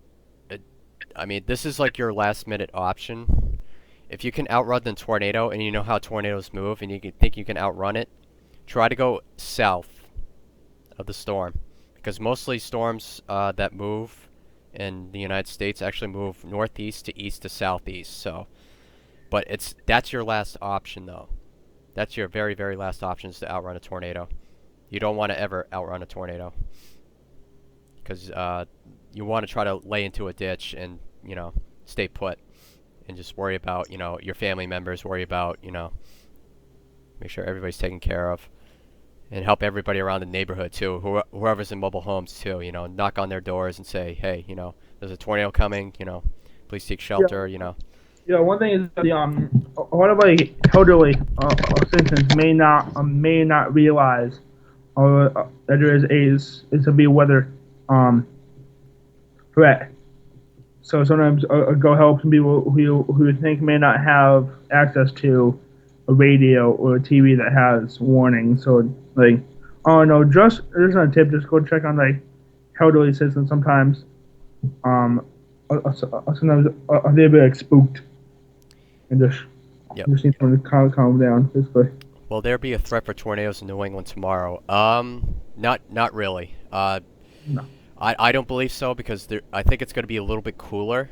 S2: I mean, this is like your last minute option. If you can outrun the tornado and you know how tornadoes move and you think you can outrun it, try to go south of the storm. Because mostly storms that move in the United States actually move northeast to east to southeast. So, but that's your last option though. That's your very, very last option is to outrun a tornado. You don't want to ever outrun a tornado. Because you want to try to lay into a ditch and, stay put. And just worry about, your family members, worry about, make sure everybody's taken care of. And help everybody around the neighborhood too, whoever's in mobile homes too, knock on their doors and say, hey, there's a tornado coming, please seek shelter,
S1: Yeah, one thing is that a lot of like elderly citizens may not realize that there is a severe weather threat. So sometimes go help some people who you think may not have access to a radio or a TV that has warnings. So like, oh no, just there's a tip. Just go check on like elderly citizens. Sometimes, sometimes they'll be like spooked and
S2: Yep.
S1: just need someone to calm down. Basically.
S2: Will there be a threat for tornadoes in New England tomorrow? Not really.
S1: No.
S2: I don't believe so because I think it's going to be a little bit cooler.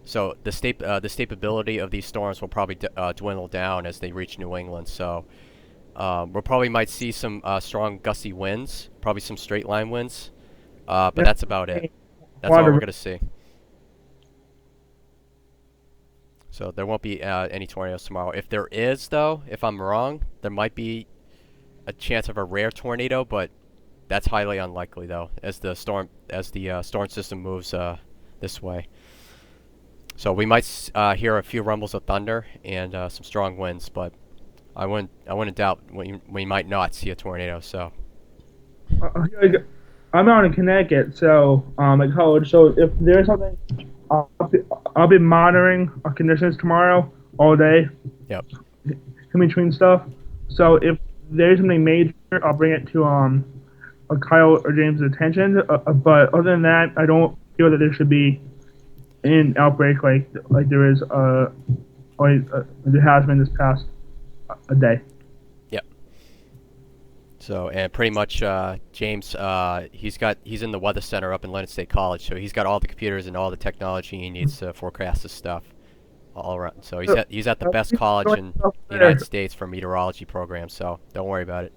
S2: So the stability of these storms will probably dwindle down as they reach New England. So we'll probably might see some strong gusty winds, probably some straight line winds. But that's about it. That's all we're going to see. So there won't be any tornadoes tomorrow. If there is, though, if I'm wrong, there might be a chance of a rare tornado, but that's highly unlikely, though, as the storm system moves this way. So we might hear a few rumbles of thunder and some strong winds, but I wouldn't doubt we might not see a tornado. So
S1: I'm out in Connecticut, so at college. So if there's something, I'll be monitoring our conditions tomorrow all day.
S2: Yep.
S1: In between stuff. So if there's something major, I'll bring it to Kyle or James' attention. But other than that, I don't feel that there should be an outbreak like there is there has been this past a day.
S2: Yep. So and pretty much James he's in the weather center up in Leonard State College, so he's got all the computers and all the technology he needs to forecast this stuff all around. So he's at the best college in the United States for meteorology programs. So don't worry about it.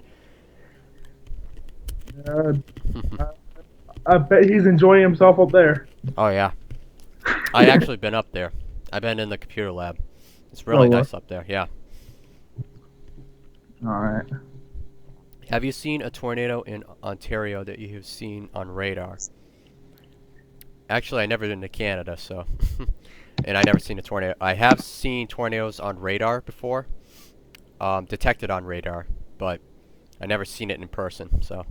S1: I bet he's enjoying himself up there.
S2: Oh yeah. I actually been up there. I've been in the computer lab. It's really nice up there. Yeah.
S1: All right.
S2: Have you seen a tornado in Ontario that you have seen on radar? Actually, I never been to Canada, so and I never seen a tornado. I have seen tornadoes on radar before, detected on radar, but I never seen it in person. So.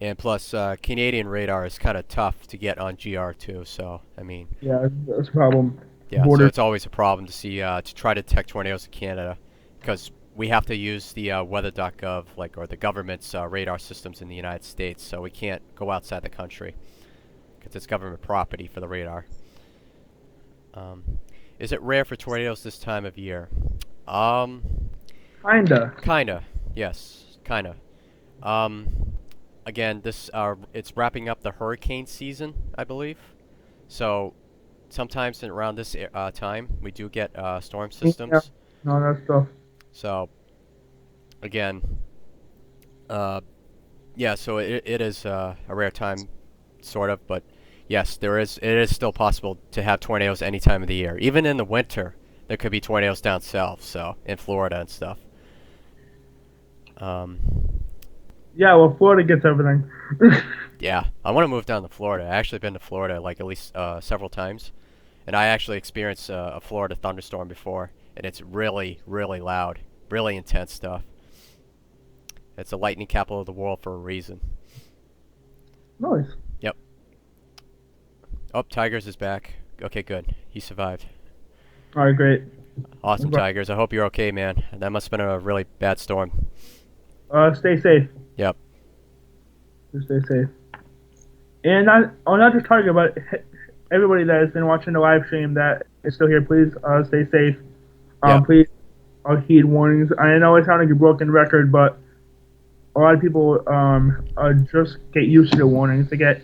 S2: And plus, Canadian radar is kind of tough to get on GR too. So I mean.
S1: Yeah, that's a problem.
S2: Yeah, so it's always a problem to see to try to detect tornadoes in Canada, because we have to use the weather.gov or the government's radar systems in the United States. So we can't go outside the country because it's government property for the radar. Is it rare for tornadoes this time of year?
S1: Kinda.
S2: Yes, kinda. Again, it's wrapping up the hurricane season, I believe. So sometimes around this time, we do get storm systems.
S1: Yeah. No, that's tough.
S2: So again, yeah. So it is a rare time, sort of, but yes, it is still possible to have tornadoes any time of the year. Even in the winter, there could be tornadoes down south, so in Florida and stuff.
S1: Yeah, well, Florida gets everything.
S2: Yeah, I want to move down to Florida. I actually been to Florida like at least several times, and I actually experienced a Florida thunderstorm before, and it's really, really loud, really intense stuff. It's the lightning capital of the world for a reason.
S1: Nice.
S2: Yep. Oh, Tigers is back. Okay, good. He survived.
S1: All right, great.
S2: Awesome, Tigers. I hope you're okay, man. That must have been a really bad storm.
S1: Stay safe.
S2: Yep.
S1: Just stay safe. And not just Target, but everybody that has been watching the live stream that is still here, please stay safe.
S2: Yep.
S1: Please heed warnings. I know it sounds like a broken record, but a lot of people just get used to the warnings. They get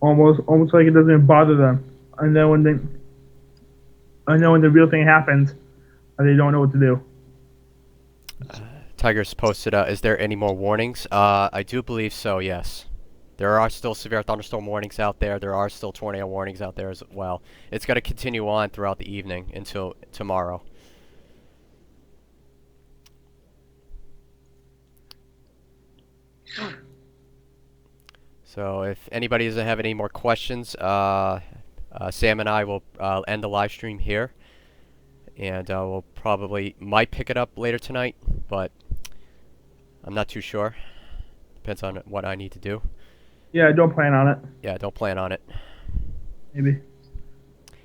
S1: almost like it doesn't even bother them. And then when the real thing happens, they don't know what to do.
S2: Tigers posted, is there any more warnings? I do believe so, yes. There are still severe thunderstorm warnings out there. There are still tornado warnings out there as well. It's going to continue on throughout the evening until tomorrow. So if anybody doesn't have any more questions, Sam and I will end the live stream here. And we'll might pick it up later tonight, but I'm not too sure. Depends on what I need to do.
S1: Yeah, I don't plan on it.
S2: Yeah, don't plan on it.
S1: Maybe.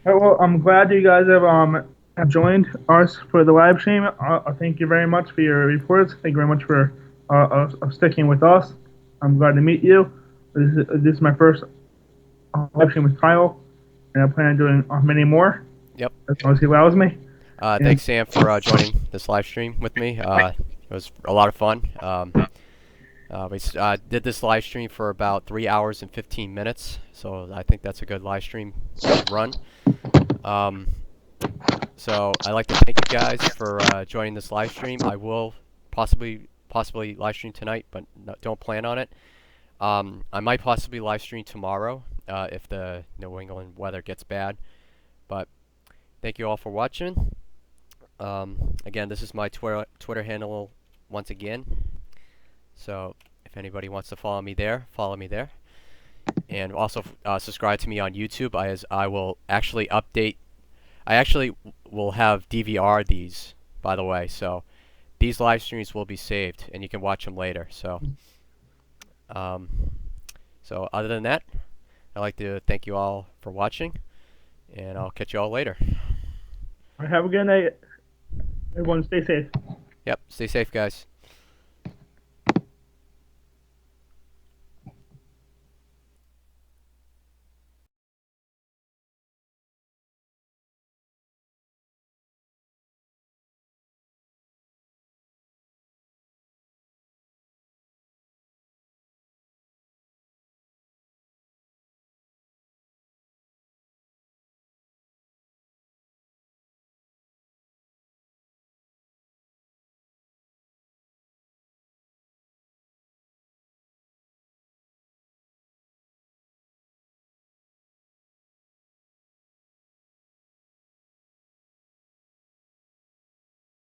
S1: All right, well, I'm glad you guys have joined us for the live stream. Thank you very much for your reports. Thank you very much for sticking with us. I'm glad to meet you. This is my first live stream with Kyle, and I plan on doing many more
S2: Yep.
S1: as long as he allows me.
S2: Thanks, Sam, for joining this live stream with me. It was a lot of fun. We did this live stream for about 3 hours and 15 minutes, so I think that's a good live stream to run. So I'd like to thank you guys for joining this live stream. I will possibly live stream tonight, but don't plan on it. I might possibly live stream tomorrow if the New England weather gets bad. But thank you all for watching. Again, this is my Twitter handle once again. So if anybody wants to follow me there, follow me there. And also subscribe to me on YouTube, as I will actually update. I actually will have DVR these, by the way. So these live streams will be saved, and you can watch them later. So, so other than that, I'd like to thank you all for watching, and I'll catch you all later.
S1: Have a good night. Everyone, stay safe.
S2: Yep, stay safe, guys.